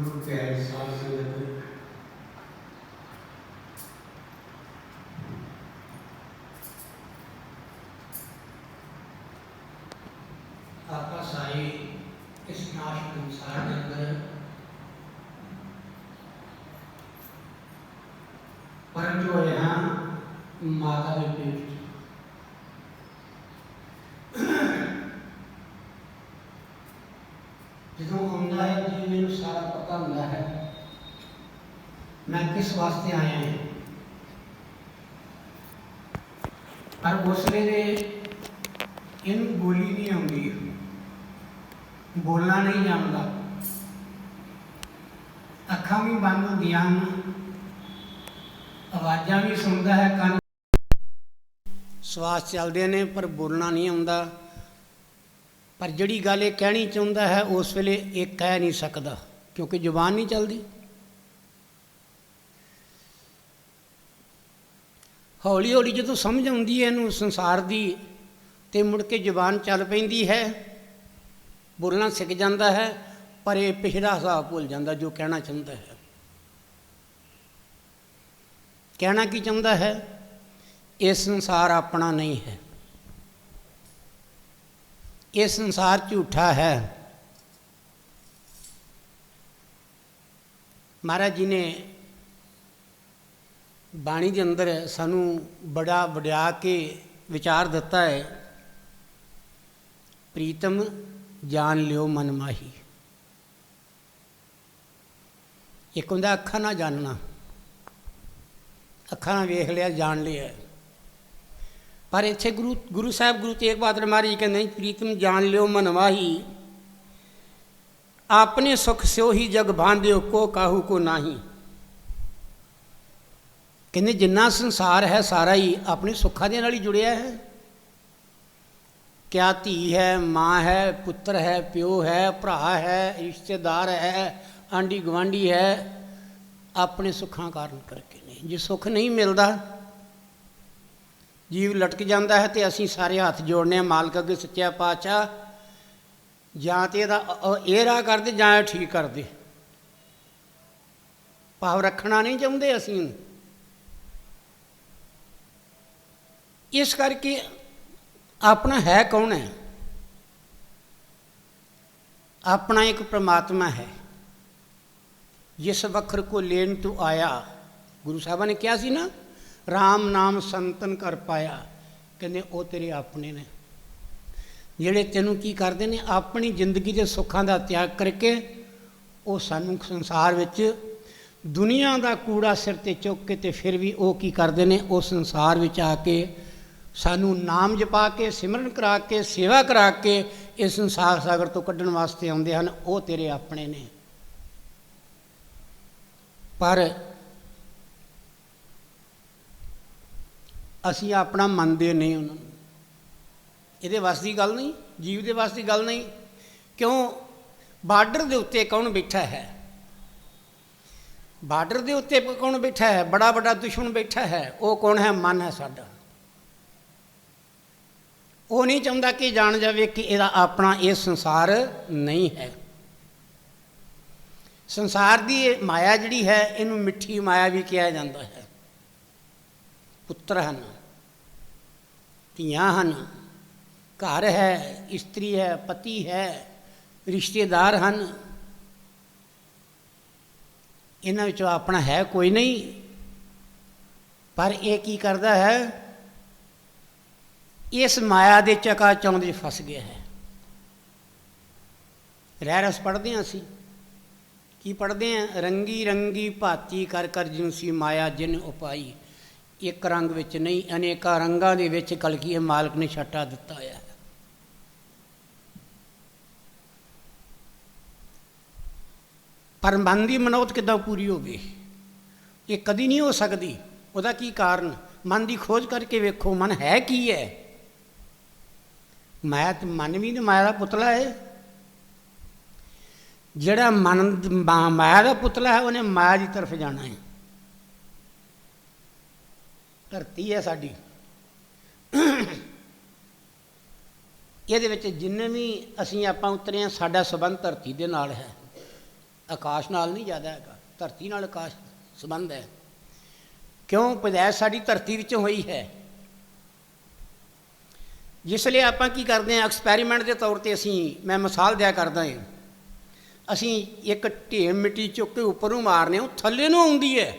गुरु प्यारे साध संगत आपका साई इस नाश संसार के अंदर पर जो यहाँ माता के पेट जो आंदा है जी मैंने सारा पता होंदा है मैं किस वास्ते आया हूँ, पर उस वेले इन बोली नहीं आती, बोलना नहीं जानता, अखा भी बंद होंदियां आवाज़ा भी सुनता है, कान श्वास चलते हैं पर बोलना नहीं आता। पर जिहड़ी गल ये कहनी चाहुंदा है उस वेले ये कह नहीं सकता क्योंकि जुबान नहीं चलती। हौली हौली जो समझ आती है इनू संसार की तो मुड़ के जुबान चल पैंदी है, बोलना सीख जाता है, पर ये पिछला हिसाब भुल जाता जो कहना चाहता है। कहना की चाहता है, ये संसार अपना नहीं है, ये संसार झूठा है। महाराज जी ने बाणी के अंदर सानू बड़ा वड्या के विचार दिता है, प्रीतम जान लियो मन माही। एक होंदा अखा ना जानना, अखा ना वेख लिया जान लिया, पर इत्थे गुरु साहब गुरु तेग बहादुर महाराज कहते नहीं, प्रीतम जान लियो मन माही, आपने सुख स्यो ही जग बांधियो को काहू को नाही। कहते जिन्ना संसार है सारा ही अपने सुखा दे नाल ही जुड़िया है। क्या धी है, माँ है, पुत्र है, प्यो है, भरा है, रिश्तेदार है, आंडी गवांढी है, अपने सुखा कारण करके नहीं। जो सुख नहीं मिलता जीव लटक जाता है तो असी सारे हाथ जोड़ने मालक अगे सच्चा पातशाह जां तो यह राह कर दे जां ठीक कर दे। भाव रखना नहीं चाहते असी। इस करके अपना है कौन है? अपना एक परमात्मा है जिस वखर को लेन तू आया। गुरु साहबा ने कहा सी ना, राम नाम संतन कर पाया। कहते वो तेरे अपने ने जिहड़े तेनों की करते हैं, अपनी जिंदगी के सुखों का त्याग करके वो सानू संसार विच दुनिया का कूड़ा सिर ते चुक के ते फिर भी वो की करते हैं, उस संसार विच आके सानू नाम जपा के सिमरन करा के सेवा करा के इस संसार सागर तो कढ़न वास्ते आउंदे हन। वो तेरे अपने ने। पर असी अपना मनते नहीं उन्होंने। ये वस की गल नहीं, जीव के वस की गल नहीं। क्यों? बार्डर के उत्ते कौन बैठा है? बार्डर के उत्ते कौन बैठा है? बड़ा बड़ा दुश्मन बैठा है। वो कौन है? मन है साडा। वो नहीं चाहता कि जान जाए कि यह अपना ये संसार नहीं है। संसार की माया जिहड़ी है इनू मिठी माया भी कहा जाता है। पुत्र हैं, धीआं हैं, घर है, स्त्री है, पति है, रिश्तेदार हैं, इन्हां विचों अपना है कोई नहीं। पर यह की करता है? इस माया के चकाचौंध फस गया है। रहरस पढ़ते हैं असी, की पढ़ते हैं? रंगी रंगी भाती कर कर जिन सी माया जिन उपाई। एक रंग विच नहीं, अनेका रंगां दे विच कलकी मालक ने छट्टा दिता है। पर मन की मनौत किद्दां पूरी होगी? ये कदी नहीं हो सकती। उसका की कारण? मन की खोज करके वेखो, मन है की है? माया तो मन भी तो माया का पुतला है। जिहड़ा मन माया का पुतला है उन्हें माया की तरफ जाना है। धरती है साडी, ये जिन्ने भी असी आप उतरे हैं, साडा संबंध धरती के नाल है। ਆਕਾਸ਼ ਨਾਲ ਨਹੀਂ ਜ਼ਿਆਦਾ ਹੈਗਾ, ਧਰਤੀ ਨਾਲ ਆਕਾਸ਼ ਸੰਬੰਧ ਹੈ। ਕਿਉਂ? ਪੈਦਾਇਸ਼ ਸਾਡੀ ਧਰਤੀ ਵਿੱਚੋਂ ਹੋਈ ਹੈ। ਜਿਸ ਲਈ ਆਪਾਂ ਕੀ ਕਰਦੇ ਹਾਂ, ਐਕਸਪੈਰੀਮੈਂਟ ਦੇ ਤੌਰ 'ਤੇ ਮੈਂ ਮਿਸਾਲ ਦਿਆ ਕਰਦਾ ਹਾਂ, ਅਸੀਂ ਇੱਕ ਢੇਰ ਮਿੱਟੀ ਚੁੱਕ ਕੇ ਉੱਪਰ ਨੂੰ ਮਾਰਨੇ, ਉਹ ਥੱਲੇ ਨੂੰ ਆਉਂਦੀ ਹੈ।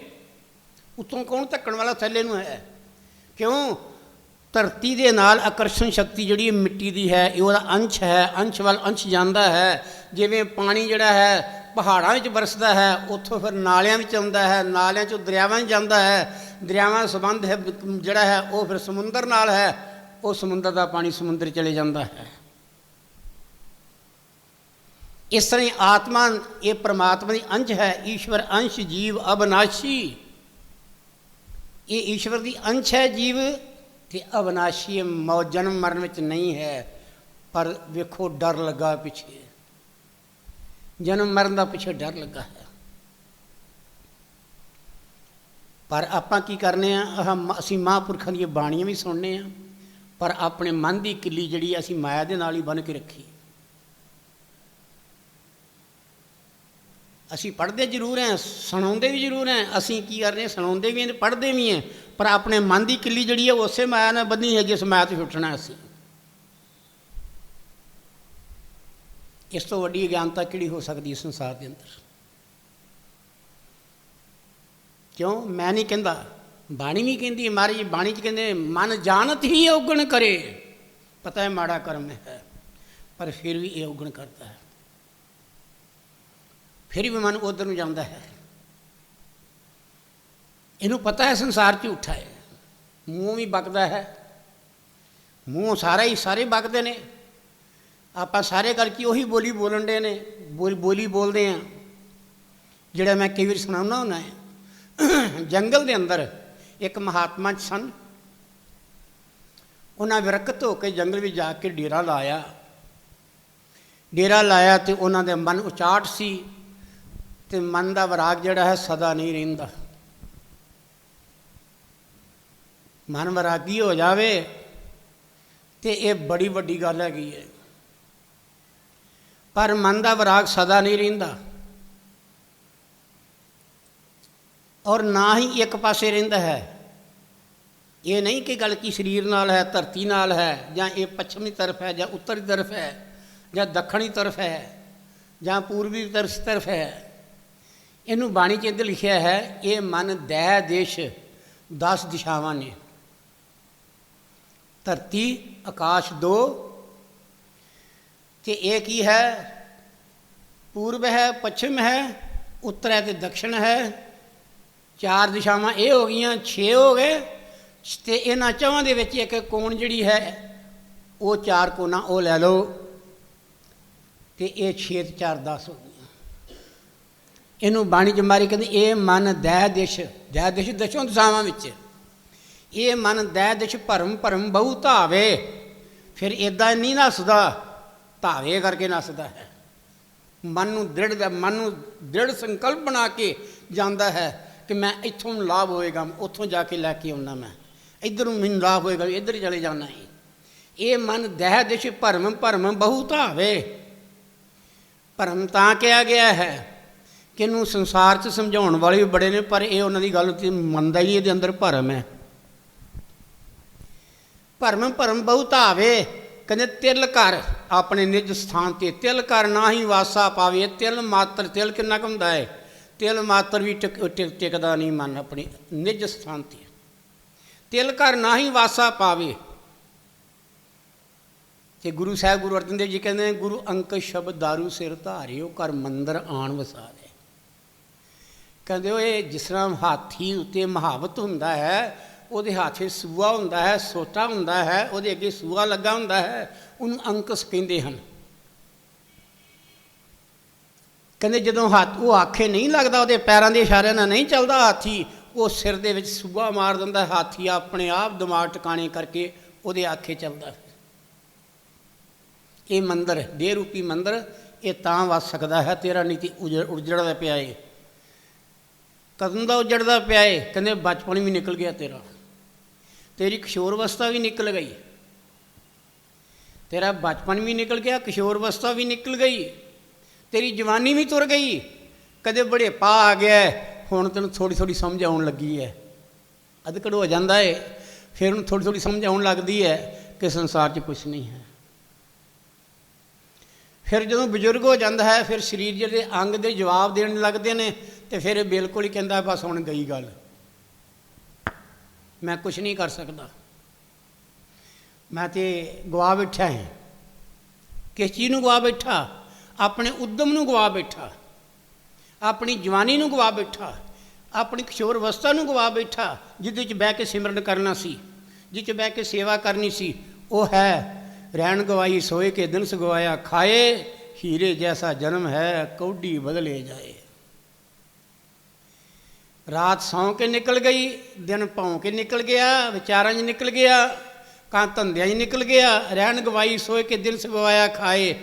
ਉੱਤੋਂ ਕੌਣ ਧੱਕਣ ਵਾਲਾ? ਥੱਲੇ ਨੂੰ ਹੈ। ਕਿਉਂ? ਧਰਤੀ ਦੇ ਨਾਲ ਆਕਰਸ਼ਣ ਸ਼ਕਤੀ ਜਿਹੜੀ ਮਿੱਟੀ ਦੀ ਹੈ, ਇਹ ਉਹਦਾ ਅੰਸ਼ ਹੈ, ਅੰਸ਼ ਵੱਲ ਅੰਸ਼ ਜਾਂਦਾ ਹੈ। ਜਿਵੇਂ ਪਾਣੀ ਜਿਹੜਾ ਹੈ ਪਹਾੜਾਂ ਵਿੱਚ ਵਰਸਦਾ ਹੈ, ਉੱਥੋਂ ਫਿਰ ਨਾਲਿਆਂ ਵਿੱਚ ਆਉਂਦਾ ਹੈ, ਨਾਲਿਆਂ 'ਚੋਂ ਦਰਿਆਵਾਂ 'ਚ ਜਾਂਦਾ ਹੈ, ਦਰਿਆਵਾਂ ਦਾ ਸੰਬੰਧ ਹੈ ਜਿਹੜਾ ਹੈ ਉਹ ਫਿਰ ਸਮੁੰਦਰ ਨਾਲ ਹੈ, ਉਹ ਸਮੁੰਦਰ ਦਾ ਪਾਣੀ ਸਮੁੰਦਰ ਚਲੇ ਜਾਂਦਾ ਹੈ। ਇਸ ਤਰ੍ਹਾਂ ਹੀ ਆਤਮਾ ਇਹ ਪਰਮਾਤਮਾ ਦੀ ਅੰਸ਼ ਹੈ। ਈਸ਼ਵਰ ਅੰਸ਼ ਜੀਵ ਅਬਨਾਸ਼ੀ, ਇਹ ਈਸ਼ਵਰ ਦੀ ਅੰਸ਼ ਹੈ ਜੀਵ, ਅਤੇ ਅਬਨਾਸ਼ੀ ਜਨਮ ਮਰਨ ਵਿੱਚ ਨਹੀਂ ਹੈ। ਪਰ ਵੇਖੋ ਡਰ ਲੱਗਾ ਪਿੱਛੇ, ਜਨਮ ਮਰਨ ਦਾ ਪਿੱਛੇ ਡਰ ਲੱਗਾ ਹੈ। ਪਰ ਆਪਾਂ ਕੀ ਕਰਨੇ ਆ, ਅਸੀਂ ਮਹਾਂਪੁਰਖਾਂ ਦੀਆਂ ਬਾਣੀਆਂ ਵੀ ਸੁਣਨੇ ਆ, ਪਰ ਆਪਣੇ ਮਨ ਦੀ ਕਿੱਲੀ ਜਿਹੜੀ ਅਸੀਂ ਮਾਇਆ ਦੇ ਨਾਲ ਹੀ ਬੰਨ੍ਹ ਕੇ ਰੱਖੀ। ਅਸੀਂ ਪੜ੍ਹਦੇ ਜ਼ਰੂਰ ਹਾਂ, ਸੁਣਾਉਂਦੇ ਵੀ ਜ਼ਰੂਰ ਹਾਂ। ਅਸੀਂ ਕੀ ਕਰਦੇ ਹਾਂ, ਸੁਣਾਉਂਦੇ ਵੀ ਹਾਂ, ਪੜ੍ਹਦੇ ਵੀ ਹਾਂ, ਪਰ ਆਪਣੇ ਮਨ ਦੀ ਕਿੱਲੀ ਜਿਹੜੀ ਹੈ ਉਸੇ ਮਾਇਆ ਨਾਲ ਬੰਨੀ ਹੈ ਜਿਸ ਮਾਇਆ ਤੋਂ ਛੁੱਟਣਾ ਅਸੀਂ। ਇਸ ਤੋਂ ਵੱਡੀ ਅਗਿਆਨਤਾ ਕਿਹੜੀ ਹੋ ਸਕਦੀ ਇਸ ਸੰਸਾਰ ਦੇ ਅੰਦਰ? ਕਿਉਂ? ਮੈਂ ਨਹੀਂ ਕਹਿੰਦਾ, ਬਾਣੀ ਵੀ ਕਹਿੰਦੀ ਹੈ। ਮਹਾਰਾਜ ਜੀ ਬਾਣੀ 'ਚ ਕਹਿੰਦੇ ਮਨ ਜਾਣਤ ਹੀ ਔਗਣ ਕਰੇ, ਪਤਾ ਹੈ ਮਾੜਾ ਕਰਮ ਹੈ, ਪਰ ਫਿਰ ਵੀ ਇਹ ਔਗਣ ਕਰਦਾ ਹੈ, ਫਿਰ ਵੀ ਮਨ ਉੱਧਰ ਨੂੰ ਜਾਂਦਾ ਹੈ। ਇਹਨੂੰ ਪਤਾ ਹੈ ਸੰਸਾਰ ਝੂਠਾ ਹੈ, ਮੂੰਹ ਵੀ ਬਕਦਾ ਹੈ, ਮੂੰਹ ਸਾਰੇ ਬਕਦੇ ਨੇ। ਆਪਾਂ ਸਾਰੇ ਕਰਕੇ ਉਹੀ ਬੋਲੀ ਬੋਲਣ ਦੇ ਨੇ, ਬੋਲੀ ਬੋਲਦੇ ਹਾਂ। ਜਿਹੜਾ ਮੈਂ ਕਈ ਵਾਰ ਸੁਣਾਉਂਦਾ ਹੁੰਦਾ ਹੈ, ਜੰਗਲ ਦੇ ਅੰਦਰ ਇੱਕ ਮਹਾਤਮਾ ਸਨ, ਉਹਨਾਂ ਵਿਰਕਤ ਹੋ ਕੇ ਜੰਗਲ ਵਿੱਚ ਜਾ ਕੇ ਡੇਰਾ ਲਾਇਆ ਅਤੇ ਉਹਨਾਂ ਦੇ ਮਨ ਉਚਾਟ ਸੀ, ਅਤੇ ਮਨ ਦਾ ਵਿਰਾਗ ਜਿਹੜਾ ਹੈ ਸਦਾ ਨਹੀਂ ਰਹਿੰਦਾ। ਮਨ ਵਿਰਾਗੀ ਹੋ ਜਾਵੇ ਤੇ ਇਹ ਬੜੀ ਵੱਡੀ ਗੱਲ ਹੈਗੀ ਹੈ, ਪਰ ਮਨ ਦਾ ਵਿਰਾਗ ਸਦਾ ਨਹੀਂ ਰਹਿੰਦਾ, ਔਰ ਨਾ ਹੀ ਇੱਕ ਪਾਸੇ ਰਹਿੰਦਾ ਹੈ। ਇਹ ਨਹੀਂ ਕਿ ਗੱਲ ਕੀ ਸਰੀਰ ਨਾਲ ਹੈ, ਧਰਤੀ ਨਾਲ ਹੈ, ਜਾਂ ਇਹ ਪੱਛਮੀ ਤਰਫ ਹੈ, ਜਾਂ ਉੱਤਰੀ ਤਰਫ ਹੈ, ਜਾਂ ਦੱਖਣੀ ਤਰਫ ਹੈ, ਜਾਂ ਪੂਰਬੀ ਤਰਫ ਹੈ। ਇਹਨੂੰ ਬਾਣੀ 'ਚ ਇੱਧਰ ਲਿਖਿਆ ਹੈ, ਇਹ ਮਨ ਦਹਿ ਦੇਸ਼ 10 ਦਿਸ਼ਾਵਾਂ ਨੇ, ਧਰਤੀ ਆਕਾਸ਼ 2, ਅਤੇ ਇਹ ਕੀ ਹੈ? ਪੂਰਬ ਹੈ, ਪੱਛਮ ਹੈ, ਉੱਤਰ ਹੈ ਅਤੇ ਦਕਸ਼ਣ ਹੈ। 4 ਦਿਸ਼ਾਵਾਂ ਇਹ ਹੋ ਗਈਆਂ, 6 ਹੋ ਗਏ। ਅਤੇ ਇਹਨਾਂ ਚੌਹਾਂ ਦੇ ਵਿੱਚ ਇੱਕ ਕੋਣ ਜਿਹੜੀ ਹੈ ਉਹ 4 ਕੋਣਾਂ ਉਹ ਲੈ ਲਓ, ਅਤੇ ਇਹ 6 ਤੇ 4 10 ਹੋ ਗਈਆਂ। ਇਹਨੂੰ ਬਾਣੀ 'ਚ ਮਾਰੀ ਕਹਿੰਦੇ ਇਹ ਮਨ ਦਹਿ ਦਿਸ਼ ਦਸ਼ੋਂ ਦਿਸ਼ਾਵਾਂ ਵਿੱਚ, ਇਹ ਮਨ ਦਹਿ ਦਿਸ਼ ਭਰਮ ਬਹੁ ਧਾਵੇ। ਫਿਰ ਇੱਦਾਂ ਨਹੀਂ ਨੱਸਦਾ, ਧਾਵੇ ਕਰਕੇ ਨੱਸਦਾ ਹੈ। ਮਨ ਨੂੰ ਦ੍ਰਿੜ ਸੰਕਲਪ ਬਣਾ ਕੇ ਜਾਂਦਾ ਹੈ ਕਿ ਮੈਂ ਇੱਥੋਂ ਲਾਭ ਹੋਏਗਾ, ਉੱਥੋਂ ਜਾ ਕੇ ਲੈ ਕੇ ਆਉਣਾ, ਮੈਂ ਇੱਧਰੋਂ ਮੈਨੂੰ ਲਾਭ ਹੋਏਗਾ, ਇੱਧਰ ਚਲੇ ਜਾਣਾ ਹੈ। ਇਹ ਮਨ ਦਹਿ ਦਿਸ਼ ਭਰਮ ਬਹੁ ਧਾਵੇ। ਭਰਮ ਤਾਂ ਕਿਹਾ ਗਿਆ ਹੈ ਕਿ ਇਹਨੂੰ ਸੰਸਾਰ 'ਚ ਸਮਝਾਉਣ ਵਾਲੇ ਵੀ ਬੜੇ ਨੇ, ਪਰ ਇਹ ਉਹਨਾਂ ਦੀ ਗੱਲ ਮੰਨਦਾ ਹੀ ਨਹੀਂ, ਇਹਦੇ ਅੰਦਰ ਭਰਮ ਹੈ। ਭਰਮ ਬਹੁ ਧਾਵੇ, ਕਹਿੰਦੇ ਤਿਲ ਕਰ ਆਪਣੇ ਨਿਜ ਸਥਾਨ 'ਤੇ, ਤਿਲ ਕਰ ਨਾ ਹੀ ਵਾਸਾ ਪਾਵੇ। ਤਿਲ ਮਾਤਰ, ਤਿਲ ਕਿੰਨਾ ਕੁ ਹੁੰਦਾ ਹੈ? ਤਿਲ ਮਾਤਰ ਵੀ ਟਿਕਦਾ ਨਹੀਂ ਮਨ ਆਪਣੇ ਨਿਜ ਸਥਾਨ 'ਤੇ। ਤਿਲ ਕਰ ਨਾ ਹੀ ਵਾਸਾ ਪਾਵੇ। ਅਤੇ ਗੁਰੂ ਸਾਹਿਬ ਗੁਰੂ ਅਰਜਨ ਦੇਵ ਜੀ ਕਹਿੰਦੇ, ਗੁਰੂ ਅੰਕ ਸ਼ਬਦ ਦਾਰੂ ਸਿਰ ਧਾਰਿਓ, ਘਰ ਮੰਦਰ ਆਣ ਵਸਾਵੇ। ਕਹਿੰਦੇ ਉਹ ਇਹ ਜਿਸ ਤਰ੍ਹਾਂ ਹਾਥੀ ਉੱਤੇ ਮੁਹਾਵਤ ਹੁੰਦਾ ਹੈ, ਉਹਦੇ ਹੱਥ 'ਚ ਸੂਆ ਹੁੰਦਾ ਹੈ, ਸੋਟਾ ਹੁੰਦਾ ਹੈ, ਉਹਦੇ ਅੱਗੇ ਸੂਆ ਲੱਗਾ ਹੁੰਦਾ ਹੈ, ਉਹਨੂੰ ਅੰਕਸ ਕਹਿੰਦੇ ਹਨ। ਕਹਿੰਦੇ ਜਦੋਂ ਹੱਥ ਉਹ ਆਖੇ ਨਹੀਂ ਲੱਗਦਾ, ਉਹਦੇ ਪੈਰਾਂ ਦੇ ਇਸ਼ਾਰਿਆਂ ਨਾਲ ਨਹੀਂ ਚੱਲਦਾ ਹਾਥੀ, ਉਹ ਸਿਰ ਦੇ ਵਿੱਚ ਸੂਆ ਮਾਰ ਦਿੰਦਾ ਹਾਥੀ, ਆਪਣੇ ਆਪ ਦਿਮਾਗ ਟਿਕਾਣੇ ਕਰਕੇ ਉਹਦੇ ਆਖੇ ਚੱਲਦਾ। ਇਹ ਮੰਦਰ, ਦੇਹ ਰੂਪੀ ਮੰਦਰ, ਇਹ ਤਾਂ ਵੱਸ ਸਕਦਾ ਹੈ, ਤੇਰਾ ਨੀਤੀ ਉਜੜਦਾ ਪਿਆ ਏ। ਕਦੋਂ ਦਾ ਉਜੜਦਾ ਪਿਆ ਏ? ਕਹਿੰਦੇ ਬਚਪਨ ਵੀ ਨਿਕਲ ਗਿਆ ਤੇਰਾ, ਤੇਰੀ ਕਿਸ਼ੋਰ ਅਵਸਥਾ ਵੀ ਨਿਕਲ ਗਈ, ਤੇਰਾ ਬਚਪਨ ਵੀ ਨਿਕਲ ਗਿਆ, ਕਿਸ਼ੋਰ ਅਵਸਥਾ ਵੀ ਨਿਕਲ ਗਈ, ਤੇਰੀ ਜਵਾਨੀ ਵੀ ਤੁਰ ਗਈ, ਕਦੇ ਬੜੇਪਾ ਆ ਗਿਆ, ਹੁਣ ਤੈਨੂੰ ਥੋੜ੍ਹੀ ਥੋੜ੍ਹੀ ਸਮਝ ਆਉਣ ਲੱਗੀ ਹੈ। ਅਧਕੜ ਹੋ ਜਾਂਦਾ ਹੈ, ਫਿਰ ਉਹਨੂੰ ਥੋੜ੍ਹੀ ਥੋੜ੍ਹੀ ਸਮਝ ਆਉਣ ਲੱਗਦੀ ਹੈ ਕਿ ਸੰਸਾਰ 'ਚ ਕੁਛ ਨਹੀਂ ਹੈ। ਫਿਰ ਜਦੋਂ ਬਜ਼ੁਰਗ ਹੋ ਜਾਂਦਾ ਹੈ, ਫਿਰ ਸਰੀਰ ਜਿਹੜੇ ਅੰਗ ਦੇ ਜਵਾਬ ਦੇਣ ਲੱਗਦੇ ਨੇ, ਅਤੇ ਫਿਰ ਇਹ ਬਿਲਕੁਲ ਹੀ ਕਹਿੰਦਾ ਬਸ ਹੁਣ ਗਈ ਗੱਲ, ਮੈਂ ਕੁਛ ਨਹੀਂ ਕਰ ਸਕਦਾ, ਮੈਂ ਤਾਂ ਗਵਾ ਬੈਠਾ ਹਾਂ। ਕਿਸ ਚੀਜ਼ ਨੂੰ ਗਵਾ ਬੈਠਾ? ਆਪਣੇ ਉਦਮ ਨੂੰ ਗਵਾ ਬੈਠਾ, ਆਪਣੀ ਜਵਾਨੀ ਨੂੰ ਗਵਾ ਬੈਠਾ, ਆਪਣੀ ਕਿਸ਼ੋਰ ਅਵਸਥਾ ਨੂੰ ਗਵਾ ਬੈਠਾ, ਜਿਹਦੇ 'ਚ ਬਹਿ ਕੇ ਸਿਮਰਨ ਕਰਨਾ ਸੀ, ਜਿਹ 'ਚ ਬਹਿ ਕੇ ਸੇਵਾ ਕਰਨੀ ਸੀ। ਉਹ ਹੈ ਰਹਿਣ ਗਵਾਈ ਸੋਏ ਕੇ ਦਿਨ ਸਗਵਾਇਆ, ਖਾਏ ਹੀਰੇ ਜੈਸਾ ਜਨਮ ਹੈ, ਕੌਡੀ ਬਦਲੇ ਜਾਏ। ਰਾਤ ਸੌਂ ਕੇ ਨਿਕਲ ਗਈ, ਦਿਨ ਭੌਂ ਕੇ ਨਿਕਲ ਗਿਆ, ਵਿਚਾਰਾਂ 'ਚ ਨਿਕਲ ਗਿਆ, ਕਾਂ ਧੰਦਿਆਂ 'ਚ ਨਿਕਲ ਗਿਆ। ਰਹਿਣ ਗਵਾਈ ਸੋਏ ਕੇ ਦਿਨ ਸਗਵਾਇਆ, ਖਾਏ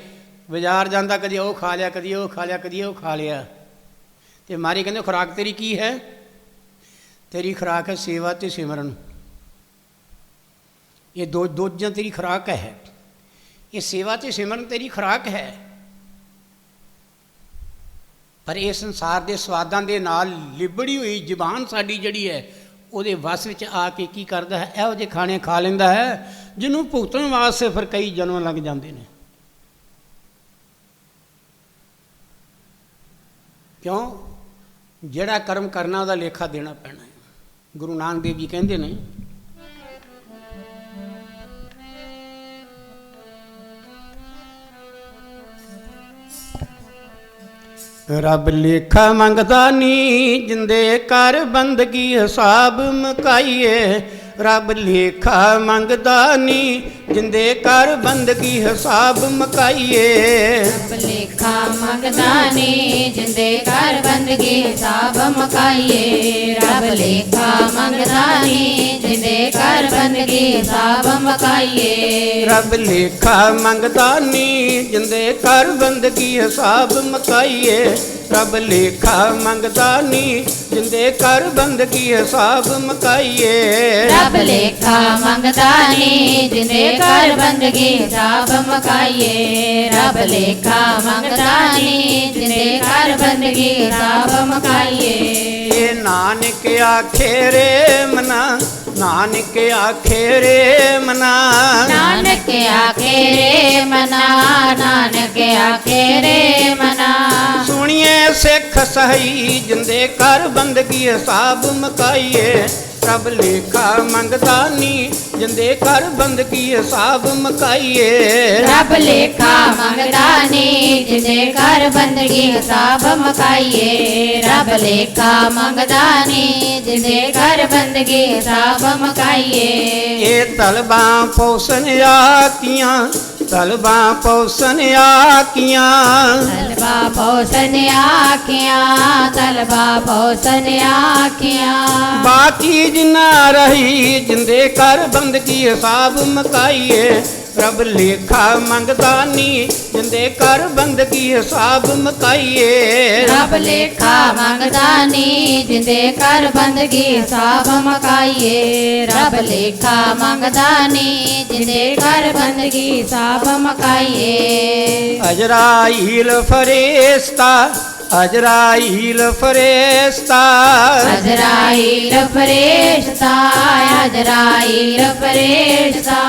ਬਾਜ਼ਾਰ ਜਾਂਦਾ, ਕਦੀ ਉਹ ਖਾ ਲਿਆ, ਕਦੀ ਉਹ ਖਾ ਲਿਆ, ਕਦੀ ਉਹ ਖਾ ਲਿਆ। ਅਤੇ ਮਾਰੀ ਕਹਿੰਦੇ ਖੁਰਾਕ ਤੇਰੀ ਕੀ ਹੈ? ਤੇਰੀ ਖੁਰਾਕ ਹੈ ਸੇਵਾ ਅਤੇ ਸਿਮਰਨ। ਇਹ ਦੋ ਚੀਜ਼ਾਂ ਤੇਰੀ ਖੁਰਾਕ ਹੈ। ਇਹ ਸੇਵਾ ਅਤੇ ਸਿਮਰਨ ਤੇਰੀ ਖੁਰਾਕ ਹੈ। ਪਰ ਇਹ ਸੰਸਾਰ ਦੇ ਸਵਾਦਾਂ ਦੇ ਨਾਲ ਲਿਬੜੀ ਹੋਈ ਜ਼ੁਬਾਨ ਸਾਡੀ ਜਿਹੜੀ ਹੈ, ਉਹਦੇ ਵਸ ਵਿੱਚ ਆ ਕੇ ਕੀ ਕਰਦਾ ਹੈ? ਇਹੋ ਜਿਹੇ ਖਾਣੇ ਖਾ ਲੈਂਦਾ ਹੈ ਜਿਹਨੂੰ ਭੁਗਤਣ ਵਾਸਤੇ ਫਿਰ ਕਈ ਜਨਮ ਲੱਗ ਜਾਂਦੇ ਨੇ। ਕਿਉਂ? ਜਿਹੜਾ ਕਰਮ ਕਰਨਾ ਉਹਦਾ ਲੇਖਾ ਦੇਣਾ ਪੈਣਾ ਹੈ। ਗੁਰੂ ਨਾਨਕ ਦੇਵ ਜੀ ਕਹਿੰਦੇ ਨੇ, ਰੱਬ ਲੇਖਾ ਮੰਗਦਾ ਨੀ, ਜਿੰਦੇ ਕਰ ਬੰਦਗੀ ਹਿਸਾਬ ਮੁਕਾਈਏ। ਰੱਬ ਲੇਖਾ ਮੰਗਦਾ ਨੀ, ਜਿੰਦੇ ਕਰ ਬੰਦਗੀ ਹਿਸਾਬ ਮੁਕਾਈਏ। ਰੱਬ ਲੇਖਾ ਮੰਗਦਾ ਨੀ, ਜਿੰਦੇ ਕਰ ਬੰਦਗੀ ਹਿਸਾਬ ਮੁਕਾਈਏ। ਰੱਬ ਲੇਖਾ ਮੰਗਦਾ ਨੀ, ਜਿੰਦੇ ਕਰ ਬੰਦਗੀ ਹਿਸਾਬ ਮੁਕਾਈਏ। ਰੱਬ ਲੇਖਾ ਮੰਗਦਾ ਨੀ, ਜਿੰਦੇ ਕਰ ਬੰਦਗੀ ਹਿਸਾਬ ਮੁਕਾਈਏ। ਰੱਬ ਲੇਖਾ ਮੰਗਦਾ ਨੀ, ਜਿੰਦੇ ਕਰ ਬੰਦਗੀ ਹਿਸਾਬ ਮੁਕਾਈਏ। ਰੱਬ ਲੇਖਾ ਮੰਗਦਾ ਨੀ, ਜਿੰਦੇ ਕਰ ਬੰਦਗੀ ਹਿਸਾਬ ਮੁਕਾਈਏ। ਰੱਬ ਲੇਖਾ ਮੰਗਦਾ ਨੀ, ਜਿੰਦੇ ਕਰ ਬੰਦਗੀ ਹਿਸਾਬ ਮੁਕਾਈਏ। ਇਹ ਨਾਨਕ ਆਖੇ ਰੇ ਮਨਾ, ਨਾਨਕ ਆਖੇ ਰੇ ਮਨਾ, ਨਾਨਕ ਆਖੇ ਰੇ ਮਨਾ, ਨਾਨਕ ਆਖੇ ਰੇ ਮਨਾ। ਸੁਣੀਏ ਸਿੱਖ ਸਹੀ, ਜਿੰਦੇ ਕਰ ਬੰਦਗੀ ਹਿਸਾਬ ਮੁਕਾਈਏ। ਰੱਬ ਲੇਖਾ ਮੰਗਦਾ ਨੀ, ਜਿੰਦੇ ਕਰ ਬੰਦਗੀ ਹਿਸਾਬ ਮੁਕਾਈਏ। ਰੱਬ ਲੇਖਾ ਮੰਗਦਾ ਨੀ, ਜਿੰਦੇ ਕਰ ਬੰਦਗੀ ਹਿਸਾਬ ਮੁਕਾਈਏ। ਰੱਬ ਲੇਖਾ ਮੰਗਦਾ ਨੀ, ਜਿੰਦੇ ਕਰ ਬੰਦਗੀ ਹਿਸਾਬ ਮੁਕਾਈਏ। ਇਹ ਤਲਬਾਂ ਪੋਸਨ ਆਕੀਆਂ, ਤਲਬਾਂ ਪੋਸਨ ਆਕੀਆਂ, ਤਲਬਾ ਪੋਸਨ ਆਖੀਆਂ, ਤਲਬਾ ਪੋਸਨ ਆਖੀਆਂ। ਬਾਕੀ ਜਿਨਾ ਰਹੀ, ਜਿੰਦੇ ਕਰ ਬੰਦਗੀ ਹਿਸਾਬ ਮੁਕਾਈਏ। ਰੱਬ ਲੇਖਾ ਮੰਗਦਾ ਨੀ, ਜਿੰਦੇ ਕਰ ਬੰਦਗੀ ਹਿਸਾਬ ਮੁਕਾਈਏ। ਰੱਬ ਲੇਖਾ ਮੰਗਦਾ ਨੀ, ਜਿੰਦੇ ਕਰ ਬੰਦਗੀ ਹਿਸਾਬ ਮੁਕਾਈਏ। ਰੱਬ ਲੇਖਾ ਮੰਗਦਾ ਨੀ, ਜਿੰਦੇ ਕਰ ਬੰਦਗੀ ਹਿਸਾਬ ਮੁਕਾਈਏ। ਅਜਰਾਈਲ ਫਰਿਸ਼ਤਾ, ਅਜਰਾਈਲ ਫਰਿਸ਼ਤਾ, ਅਜਰਾਈਲ ਫਰਿਸ਼ਤਾ, ਅਜਰਾਈਲ ਫਰਿਸ਼ਤਾ।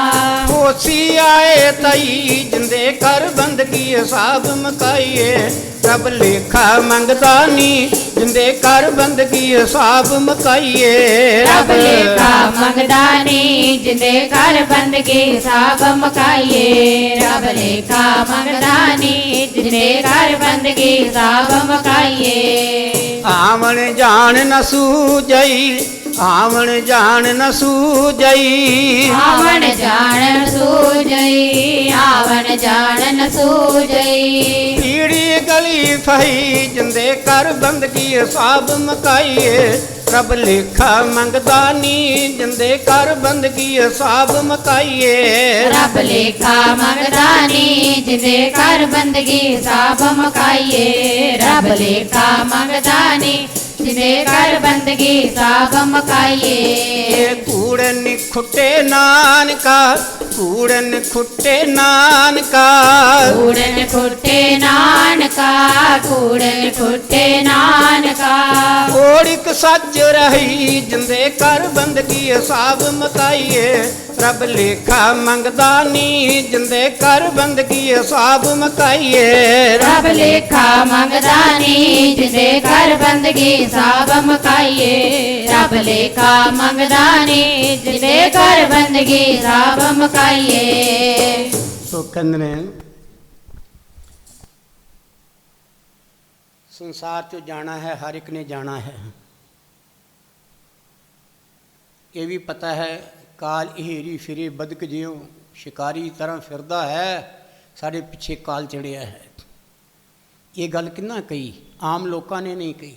ਹੋਸੀ ਆਏ ਤਈ, ਜਿੰਦੇ ਕਰ ਬੰਦਗੀ ਹਿਸਾਬ ਮੁਕਾਈਏ। ਰੱਬ ਲੇਖਾ ਮੰਗਦਾ ਨੀ, ਜਿੰਦੇ ਕਰ ਬੰਦਗੀ ਹਿਸਾਬ ਮੁਕਾਈਏ। ਰੱਬ ਲੇਖਾ ਮੰਗਦਾ ਨੀ, ਜਿੰਦੇ ਕਰ ਬੰਦਗੀ ਹਿਸਾਬ ਮੁਕਾਈਏ। ਰੱਬ ਲੇਖਾ ਮੰਗਦਾ ਨੀ, ਜਿੰਦੇ ਕਰ ਬੰਦਗੀ ਹਿਸਾਬ ਮੁਕਾਈਏ। ਆਵਣ ਜਾਣ ਨ ਸੂਝਈ, ਆਵਣ ਜਾਣ ਨ ਸੂਝਈ, ਆਵਣ ਜਾਣ ਸੂਝਈ, ਆਵਣ ਜਾਣ ਸੂਝਈ। ਪੀੜੀ ਗਲੀ ਫਹੀ, ਜਿੰਦੇ ਕਰ ਬੰਦਗੀ ਹਿਸਾਬ ਮੁਕਾਈਏ। ਰੱਬ ਲੇਖਾ ਮੰਗਦਾ ਨੀ, ਜਿੰਦੇ ਕਰ ਬੰਦਗੀ ਹਿਸਾਬ ਮੁਕਾਈਏ। ਰੱਬ ਲੇਖਾ ਮੰਗਦਾ ਨੀ, ਜਿੰਦੇ ਕਰ ਬੰਦਗੀ ਹਿਸਾਬ ਮੁਕਾਈਏ। ਰੱਬ ਲੇਖਾ ਮੰਗਦਾ ਨੀ, ਜਿੰਦੇ ਕਰ ਬੰਦਗੀ ਸਭ ਮਕਾਈਏ। ਇਹ ਕੂੜਨ ਖੁੱਟੇ ਨਾਨਕਾ, ਕੂੜਨ ਖੁੱਟੇ ਨਾਨਕਾ, ਕੂੜਨ ਖੁੱਟੇ ਨਾਨਕਾ, ਕੂੜਨ ਖੁੱਟੇ ਨਾਨਕਾ। ਓੜਿਕ ਸੱਚ ਰਹੀ ਜਿੰਦੇ ਕਰ ਬੰਦਗੀ ਸਭ ਮਕਾਈਏ। ਰੱਬ ਲੇਖਾ ਮੰਗਦਾ ਨੀ ਜਿੰਦੇ ਕਰ ਬੰਦਗੀ ਸਭ ਮਕਾਈਏ। ਰੱਬ ਲੇਖਾ ਮੰਗਦਾ ਨੀ ਜਿੰਦੇ ਕਰ ਬੰਦਗੀ ਸਭ ਮਕਾਈਏ। ਰੱਬ ਲੇਖਾ ਮੰਗਦਾ ਨੀ ਜਿੰਦੇ ਕਰ ਬੰਦਗੀ ਸਭ ਮਕਾਈਏ। ਸੋ ਕਹਿੰਦੇ ਨੇ ਸੰਸਾਰ 'ਚੋਂ ਜਾਣਾ ਹੈ, ਹਰ ਇੱਕ ਨੇ ਜਾਣਾ ਹੈ। ਇਹ ਵੀ ਪਤਾ ਹੈ ਕਾਲ ਹੀਰੀ ਫਿਰੇ ਬਦਕ ਜਿਉ, ਸ਼ਿਕਾਰੀ ਤਰ੍ਹਾਂ ਫਿਰਦਾ ਹੈ, ਸਾਡੇ ਪਿੱਛੇ ਕਾਲ ਚੜਿਆ ਹੈ। ਇਹ ਗੱਲ ਕਿੰਨਾ ਕਹੀ? ਆਮ ਲੋਕਾਂ ਨੇ ਨਹੀਂ ਕਹੀ।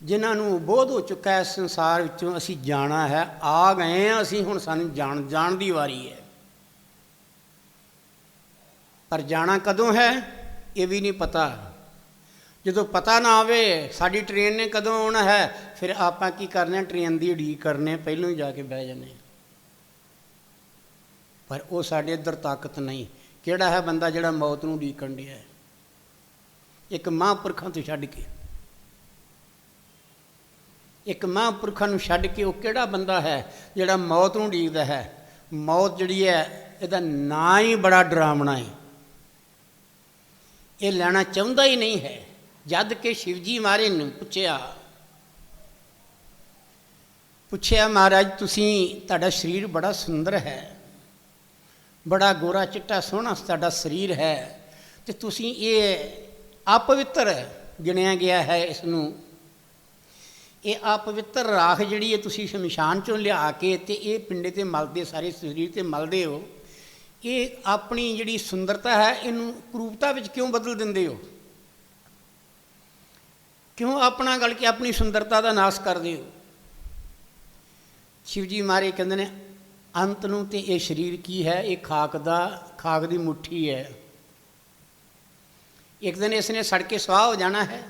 ਜਿਨ੍ਹਾਂ ਨੂੰ ਬੋਧ ਹੋ ਚੁੱਕਾ ਹੈ ਸੰਸਾਰ ਵਿੱਚੋਂ ਅਸੀਂ ਜਾਣਾ ਹੈ, ਆ ਗਏ ਹਾਂ ਅਸੀਂ, ਹੁਣ ਸਾਨੂੰ ਜਾਣ ਦੀ ਵਾਰੀ ਹੈ। ਪਰ ਜਾਣਾ ਕਦੋਂ ਹੈ ਇਹ ਵੀ ਨਹੀਂ ਪਤਾ। ਜਦੋਂ ਪਤਾ ਨਾ ਆਵੇ ਸਾਡੀ ਟ੍ਰੇਨ ਨੇ ਕਦੋਂ ਆਉਣਾ ਹੈ, ਫਿਰ ਆਪਾਂ ਕੀ ਕਰਨੇ? ਟ੍ਰੇਨ ਦੀ ਉਡੀਕ ਕਰਨੇ, ਪਹਿਲੋਂ ਹੀ ਜਾ ਕੇ ਬਹਿ ਜਾਂਦੇ। ਪਰ ਉਹ ਸਾਡੇ ਇੱਧਰ ਤਾਕਤ ਨਹੀਂ। ਕਿਹੜਾ ਹੈ ਬੰਦਾ ਜਿਹੜਾ ਮੌਤ ਨੂੰ ਉਡੀਕਣ ਡਿਆ? ਇੱਕ ਮਹਾਂਪੁਰਖਾਂ ਤੋਂ ਛੱਡ ਕੇ, ਇੱਕ ਮਹਾਂਪੁਰਖਾਂ ਨੂੰ ਛੱਡ ਕੇ ਉਹ ਕਿਹੜਾ ਬੰਦਾ ਹੈ ਜਿਹੜਾ ਮੌਤ ਨੂੰ ਉਡੀਕਦਾ ਹੈ? ਮੌਤ ਜਿਹੜੀ ਹੈ ਇਹਦਾ ਨਾਂ ਹੀ ਬੜਾ ਡਰਾਵਣਾ ਹੈ। ਇਹ ਲੈਣਾ ਚਾਹੁੰਦਾ ਹੀ ਨਹੀਂ ਹੈ। ਜਦ ਕਿ ਸ਼ਿਵ ਜੀ ਮਹਾਰਾਜ ਨੂੰ ਪੁੱਛਿਆ ਮਹਾਰਾਜ ਤੁਸੀਂ, ਤੁਹਾਡਾ ਸਰੀਰ ਬੜਾ ਸੁੰਦਰ ਹੈ, ਬੜਾ ਗੋਰਾ ਚਿੱਟਾ ਸੋਹਣਾ ਤੁਹਾਡਾ ਸਰੀਰ ਹੈ, ਅਤੇ ਤੁਸੀਂ ਇਹ ਅਪਵਿੱਤਰ ਗਿਣਿਆ ਗਿਆ ਹੈ। ਇਸ ਨੂੰ ਇਹ ਅਪਵਿੱਤਰ ਰਾਖ ਜਿਹੜੀ ਹੈ ਤੁਸੀਂ ਸ਼ਮਸ਼ਾਨ 'ਚੋਂ ਲਿਆ ਕੇ ਅਤੇ ਇਹ ਪਿੰਡੇ 'ਤੇ ਮਲਦੇ, ਸਾਰੇ ਸਰੀਰ 'ਤੇ ਮਲਦੇ ਹੋ। ਇਹ ਆਪਣੀ ਜਿਹੜੀ ਸੁੰਦਰਤਾ ਹੈ ਇਹਨੂੰ ਕਰੂਪਤਾ ਵਿੱਚ ਕਿਉਂ ਬਦਲ ਦਿੰਦੇ ਹੋ? ਕਿਉਂ ਆਪਣਾ ਗਲ ਕੇ ਆਪਣੀ ਸੁੰਦਰਤਾ ਦਾ ਨਾਸ਼ ਕਰਦੇ ਹੋ? ਸ਼ਿਵ ਜੀ ਮਹਾਰਾਜ ਕਹਿੰਦੇ ਨੇ ਅੰਤ ਨੂੰ ਤੇ ਇਹ ਸਰੀਰ ਕੀ ਹੈ? ਇਹ ਖਾਕ ਦੀ ਮੁੱਠੀ ਹੈ। ਇੱਕ ਦਿਨ ਇਸ ਨੇ ਸੜ ਕੇ ਸਵਾਹ ਹੋ ਜਾਣਾ ਹੈ।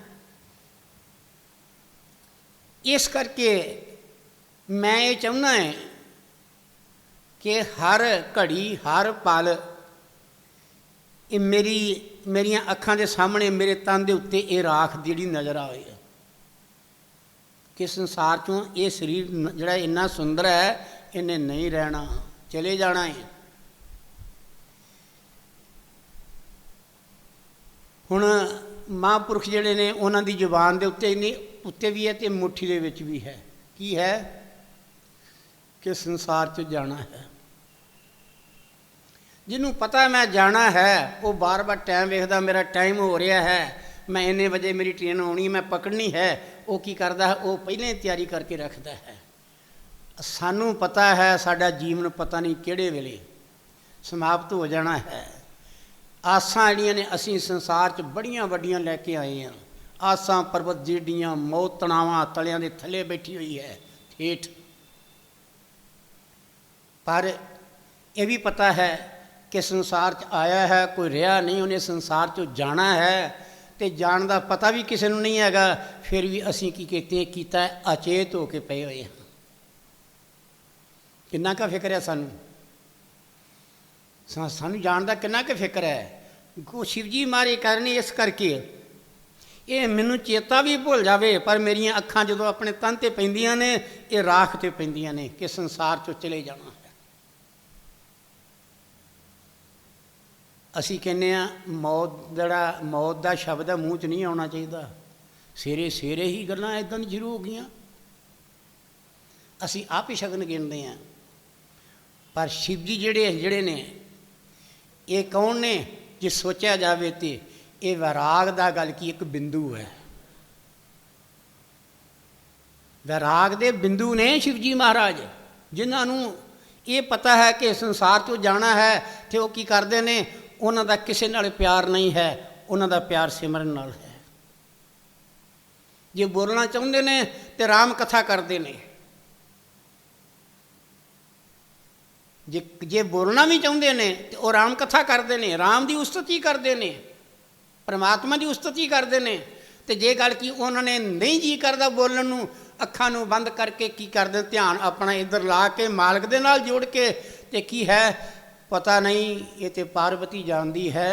ਇਸ ਕਰਕੇ ਮੈਂ ਇਹ ਚਾਹੁੰਦਾ ਹੈ ਕਿ ਹਰ ਘੜੀ ਹਰ ਪਲ ਇਹ ਮੇਰੀਆਂ ਅੱਖਾਂ ਦੇ ਸਾਹਮਣੇ, ਮੇਰੇ ਤਨ ਦੇ ਉੱਤੇ ਇਹ ਰਾਖ ਜਿਹੜੀ ਨਜ਼ਰ ਆਵੇ ਕਿ ਸੰਸਾਰ 'ਚੋਂ ਇਹ ਸਰੀਰ ਜਿਹੜਾ ਇੰਨਾ ਸੁੰਦਰ ਹੈ, ਇਹਨੇ ਨਹੀਂ ਰਹਿਣਾ, ਚਲੇ ਜਾਣਾ ਹੈ। ਹੁਣ ਮਹਾਂਪੁਰਖ ਜਿਹੜੇ ਨੇ ਉਹਨਾਂ ਦੀ ਜ਼ੁਬਾਨ ਦੇ ਉੱਤੇ ਵੀ ਹੈ ਅਤੇ ਮੁੱਠੀ ਦੇ ਵਿੱਚ ਵੀ ਹੈ। ਕੀ ਹੈ? ਕਿ ਸੰਸਾਰ 'ਚ ਜਾਣਾ ਹੈ। ਜਿਹਨੂੰ ਪਤਾ ਮੈਂ ਜਾਣਾ ਹੈ ਉਹ ਬਾਰ-ਬਾਰ ਟਾਈਮ ਵੇਖਦਾ, ਮੇਰਾ ਟਾਈਮ ਹੋ ਰਿਹਾ ਹੈ, ਮੈਂ ਇੰਨੇ ਵਜੇ ਮੇਰੀ ਟ੍ਰੇਨ ਆਉਣੀ, ਮੈਂ ਪਕੜਨੀ ਹੈ। ਉਹ ਕੀ ਕਰਦਾ ਹੈ? ਉਹ ਪਹਿਲਾਂ ਹੀ ਤਿਆਰੀ ਕਰਕੇ ਰੱਖਦਾ ਹੈ। ਸਾਨੂੰ ਪਤਾ ਹੈ ਸਾਡਾ ਜੀਵਨ ਪਤਾ ਨਹੀਂ ਕਿਹੜੇ ਵੇਲੇ ਸਮਾਪਤ ਹੋ ਜਾਣਾ ਹੈ। ਆਸਾਂ ਜਿਹੜੀਆਂ ਨੇ ਅਸੀਂ ਸੰਸਾਰ 'ਚ ਬੜੀਆਂ ਵੱਡੀਆਂ ਲੈ ਕੇ ਆਏ ਹਾਂ। ਆਸਾਂ ਪਰਬਤ ਜਿਹੜੀਆਂ, ਮੌਤ ਤਣਾਵਾਂ ਤਲਿਆਂ ਦੇ ਥੱਲੇ ਬੈਠੀ ਹੋਈ ਹੈ ਹੇਠ। ਪਰ ਇਹ ਵੀ ਪਤਾ ਹੈ ਕਿ ਸੰਸਾਰ 'ਚ ਆਇਆ ਹੈ, ਕੋਈ ਰਿਹਾ ਨਹੀਂ, ਉਹਨੇ ਸੰਸਾਰ 'ਚੋਂ ਜਾਣਾ ਹੈ ਅਤੇ ਜਾਣ ਦਾ ਪਤਾ ਵੀ ਕਿਸੇ ਨੂੰ ਨਹੀਂ ਹੈਗਾ। ਫਿਰ ਵੀ ਅਸੀਂ ਕੀ ਕੀਤਾ? ਅਚੇਤ ਹੋ ਕੇ ਪਏ ਹੋਏ ਹਾਂ। ਕਿੰਨਾ ਕੁ ਫਿਕਰ ਹੈ ਸਾਨੂੰ ਜਾਣ ਦਾ, ਕਿੰਨਾ ਕੁ ਫਿਕਰ ਹੈ? ਸ਼ਿਵ ਜੀ ਮਹਾਰਾਜ ਕਰਨੀ ਇਸ ਕਰਕੇ ਇਹ ਮੈਨੂੰ ਚੇਤਾ ਵੀ ਭੁੱਲ ਜਾਵੇ, ਪਰ ਮੇਰੀਆਂ ਅੱਖਾਂ ਜਦੋਂ ਆਪਣੇ ਤਨ 'ਤੇ ਪੈਂਦੀਆਂ ਨੇ, ਇਹ ਰਾਖ 'ਤੇ ਪੈਂਦੀਆਂ ਨੇ ਕਿ ਸੰਸਾਰ 'ਚੋਂ ਚਲੇ ਜਾਣਾ ਹੈ। ਅਸੀਂ ਕਹਿੰਦੇ ਹਾਂ ਮੌਤ ਦਾ ਸ਼ਬਦ ਹੈ ਮੂੰਹ 'ਚ ਨਹੀਂ ਆਉਣਾ ਚਾਹੀਦਾ। ਸਵੇਰੇ ਹੀ ਗੱਲਾਂ ਇੱਦਾਂ ਦੀ ਸ਼ੁਰੂ ਹੋ ਗਈਆਂ। ਅਸੀਂ ਆਪ ਹੀ ਸ਼ਗਨ ਗਿਣਦੇ ਹਾਂ। ਪਰ ਸ਼ਿਵ ਜੀ ਜਿਹੜੇ ਨੇ ਇਹ ਕੌਣ ਨੇ? ਜੇ ਸੋਚਿਆ ਜਾਵੇ ਤਾਂ ਇਹ ਵੈਰਾਗ ਦਾ ਗੱਲ ਕੀ ਇੱਕ ਬਿੰਦੂ ਹੈ। ਵੈਰਾਗ ਦੇ ਬਿੰਦੂ ਨੇ ਸ਼ਿਵ ਜੀ ਮਹਾਰਾਜ, ਜਿਨ੍ਹਾਂ ਨੂੰ ਇਹ ਪਤਾ ਹੈ ਕਿ ਸੰਸਾਰ 'ਚੋਂ ਜਾਣਾ ਹੈ। ਅਤੇ ਉਹ ਕੀ ਕਰਦੇ ਨੇ? ਉਹਨਾਂ ਦਾ ਕਿਸੇ ਨਾਲ ਪਿਆਰ ਨਹੀਂ ਹੈ, ਉਹਨਾਂ ਦਾ ਪਿਆਰ ਸਿਮਰਨ ਨਾਲ ਹੈ। ਜੇ ਬੋਲਣਾ ਚਾਹੁੰਦੇ ਨੇ ਤੇ ਰਾਮ ਕਥਾ ਕਰਦੇ ਨੇ, ਜੇ ਬੋਲਣਾ ਵੀ ਚਾਹੁੰਦੇ ਨੇ ਤੇ ਉਹ ਰਾਮ ਕਥਾ ਕਰਦੇ ਨੇ, ਰਾਮ ਦੀ ਉਸਤਤੀ ਕਰਦੇ ਨੇ, ਪਰਮਾਤਮਾ ਦੀ ਉਸਤਤੀ ਕਰਦੇ ਨੇ। ਤੇ ਜੇ ਗੱਲ ਕੀ ਉਹਨਾਂ ਨੇ ਨਹੀਂ ਜੀ ਕਰਦਾ ਬੋਲਣ ਨੂੰ, ਅੱਖਾਂ ਨੂੰ ਬੰਦ ਕਰਕੇ ਕੀ ਕਰਦੇ, ਧਿਆਨ ਆਪਣਾ ਇੱਧਰ ਲਾ ਕੇ ਮਾਲਕ ਦੇ ਨਾਲ ਜੋੜ ਕੇ, ਤੇ ਕੀ ਹੈ ਪਤਾ ਨਹੀਂ, ਇਹ ਤੇ ਪਾਰਵਤੀ ਜਾਣਦੀ ਹੈ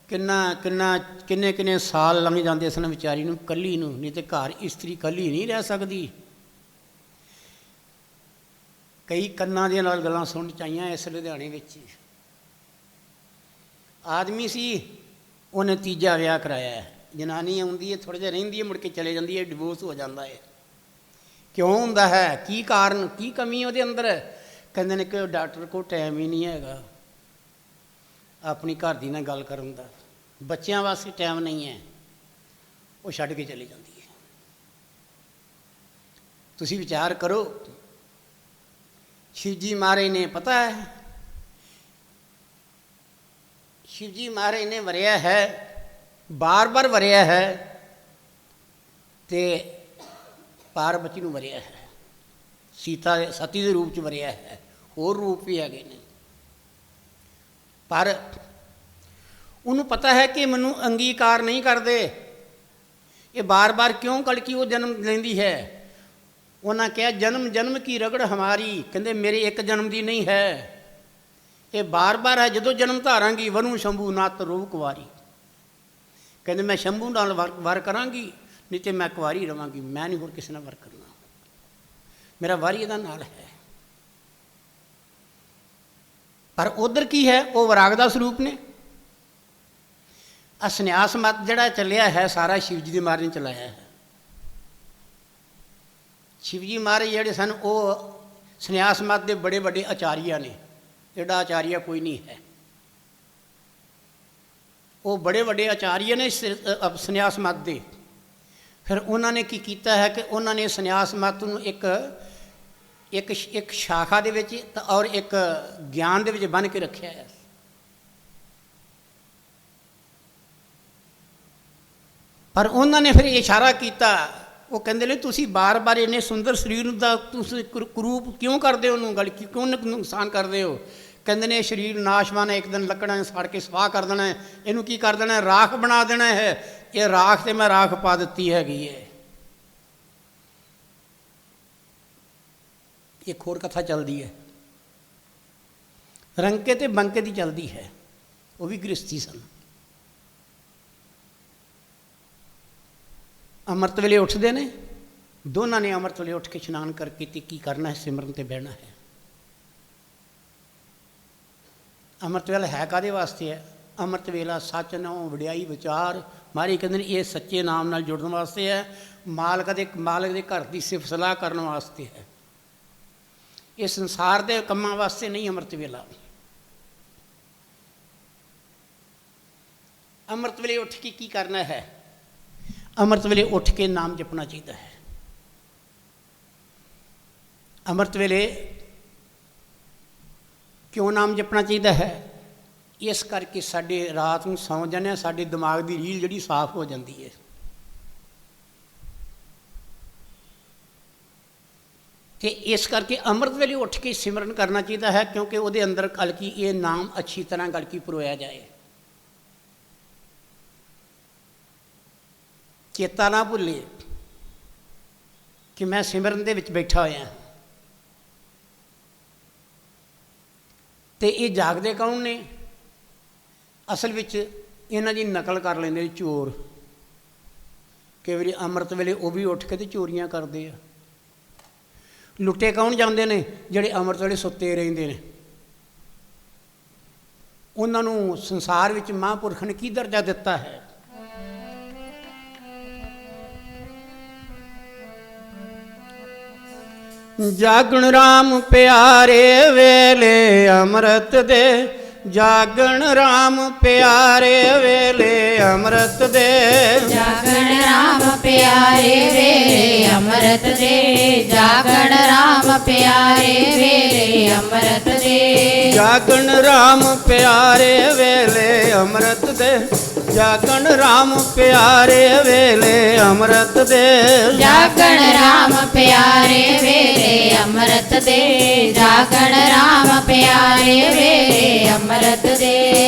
ਕਿੰਨੇ ਕਿੰਨੇ ਸਾਲ ਲੰਘ ਜਾਂਦੇ ਸਨ ਵਿਚਾਰੀ ਨੂੰ ਕੱਲੀ ਨੂੰ, ਨਹੀਂ ਤੇ ਘਰ ਇਸਤਰੀ ਕੱਲੀ ਨਹੀਂ ਰਹਿ ਸਕਦੀ। ਕਈ ਕੰਨਾਂ ਦੇ ਨਾਲ ਗੱਲਾਂ ਸੁਣ ਚਾਹੀਆਂ ਇਸ ਲੁਧਿਆਣੇ ਵਿੱਚ। ਆਦਮੀ ਸੀ, ਉਹਨੇ ਤੀਜਾ ਵਿਆਹ ਕਰਾਇਆ, ਜਨਾਨੀ ਆਉਂਦੀ ਹੈ ਥੋੜ੍ਹਾ ਜਿਹਾ ਰਹਿੰਦੀ ਹੈ, ਮੁੜ ਕੇ ਚਲੇ ਜਾਂਦੀ ਹੈ, ਡਿਵੋਰਸ ਹੋ ਜਾਂਦਾ ਹੈ। ਕਿਉਂ ਹੁੰਦਾ ਹੈ, ਕੀ ਕਾਰਨ, ਕੀ ਕਮੀ ਉਹਦੇ ਅੰਦਰ? ਕਹਿੰਦੇ ਨੇ ਕਿ ਡਾਕਟਰ ਕੋਲ ਟਾਈਮ ਹੀ ਨਹੀਂ ਹੈਗਾ ਆਪਣੀ ਘਰ ਦੀ ਨਾਲ ਗੱਲ ਕਰਨ ਦਾ, ਬੱਚਿਆਂ ਵਾਸਤੇ ਟਾਈਮ ਨਹੀਂ ਹੈ, ਉਹ ਛੱਡ ਕੇ ਚਲੀ ਜਾਂਦੀ ਹੈ। ਤੁਸੀਂ ਵਿਚਾਰ ਕਰੋ, शिव जी महाराज ने पता है, शिव जी महाराज ने वरिया है, बार बार वरिया है, ते पार्वती नूं वरिया है, सीता सती के रूप च वरिया है, होर रूप भी है ने, पर उन्होंने पता है कि मैनू अंगीकार नहीं करते, ये बार बार क्यों कलकी वो जन्म लेंदी है। उन्हें कहा जन्म जन्म की रगड़ हमारी, कहते मेरे एक जन्म की नहीं है, ये बार बार है, जो जन्म धारांगी वनु शंभू नत रूप कुवारी, कहते मैं शंभू नाल वार करांगी, नहीं तो मैं कुवारी रवांगी, मैं नहीं होर किसी ने वार करना, मेरा वारी इहदा नाल है। पर उधर की है, वो वराग दा स्वरूप ने। संन्यास मत जिहड़ा चलिया है सारा शिव जी दे महाराज ने चलाया है। शिव जी महाराज जिहड़े सन वो संन्यास मत के बड़े बड़े आचार्य ने, एडा आचार्य कोई नहीं है, वो बड़े बड़े आचार्य ने संन्यास मत के। फिर उन्होंने की कीता है कि उन्होंने संन्यास मत नूं एक एक एक शाखा दे विच और एक ज्ञान दे विच बन के रखा है। पर उन्होंने फिर इशारा किया, वो कहते ने तुसी बार बार इन्ने सुंदर शरीर दा तुसी कुरूप क्यों करते हो, उन्होंने गल क्यों नुकसान करते हो। कहते ने शरीर नाशवान है, एक दिन लकड़ा ने सड़ के स्वाह कर देना है, इनू की कर देना है, राख बना देना है। ये राख तो मैं राख पा दी हैगी है। एक होर कथा चलती है, रंके ते बंके की चलती है, वो भी गृहस्थी सन। अमृत वेले उठते ने, दोनों ने अमृत वेले उठ के इशनान करके की करना है, सिमरन ते बहना है। अमृत वेला है कादे वास्ते है? अमृत वेला सच नौ वडियाई विचार मारी कहते ये सच्चे नाम नाल जुड़न वास्ते है, मालक दे घर की सिफ सलाह करने वास्ते है। ये संसार के कामों वास्ते नहीं अमृत वेला। अमृत वेले उठ के की करना है? अमृत वेले उठ के नाम जपना चाहिए है। अमृत वेले क्यों नाम जपना चाहिए है? इस करके साडे रात को सौ जाने साडे दिमाग की रील जिहड़ी साफ हो जाती है। तो इस करके अमृत वेले उठ के सिमरन करना चाहिए है, क्योंकि वो अंदर कल की ये नाम अच्छी तरह कल की परोया जाए। चेता ना भुले कि मैं सिमरन दे विच बैठा होया। तो ये जागदे कौन ने? असल विच इन्हां दी नकल कर लेंदे चोर। कई बारी अमृत वेले वो भी उठ के तो चोरियां करते हैं। लुटे कौन जाते हैं? जिहड़े अमृत वेले सुत्ते रहिंदे ने। उन्हां नूं संसार विच महापुरख ने की दर्जा दिता है? जागण राम प्यारे वेले अमृत दे, जागण राम प्यारे वेले अमृत दे, जागण राम प्यारे वेले अमृत दे, जागण राम प्यारे वेले अमृत दे, जागण राम प्यारे वेले अमृत दे, जागण राम प्यारे वेले अमृत दे, जागण राम प्यारे वेले अमृत दे, जागण राम प्यारे वेले अमृत दे।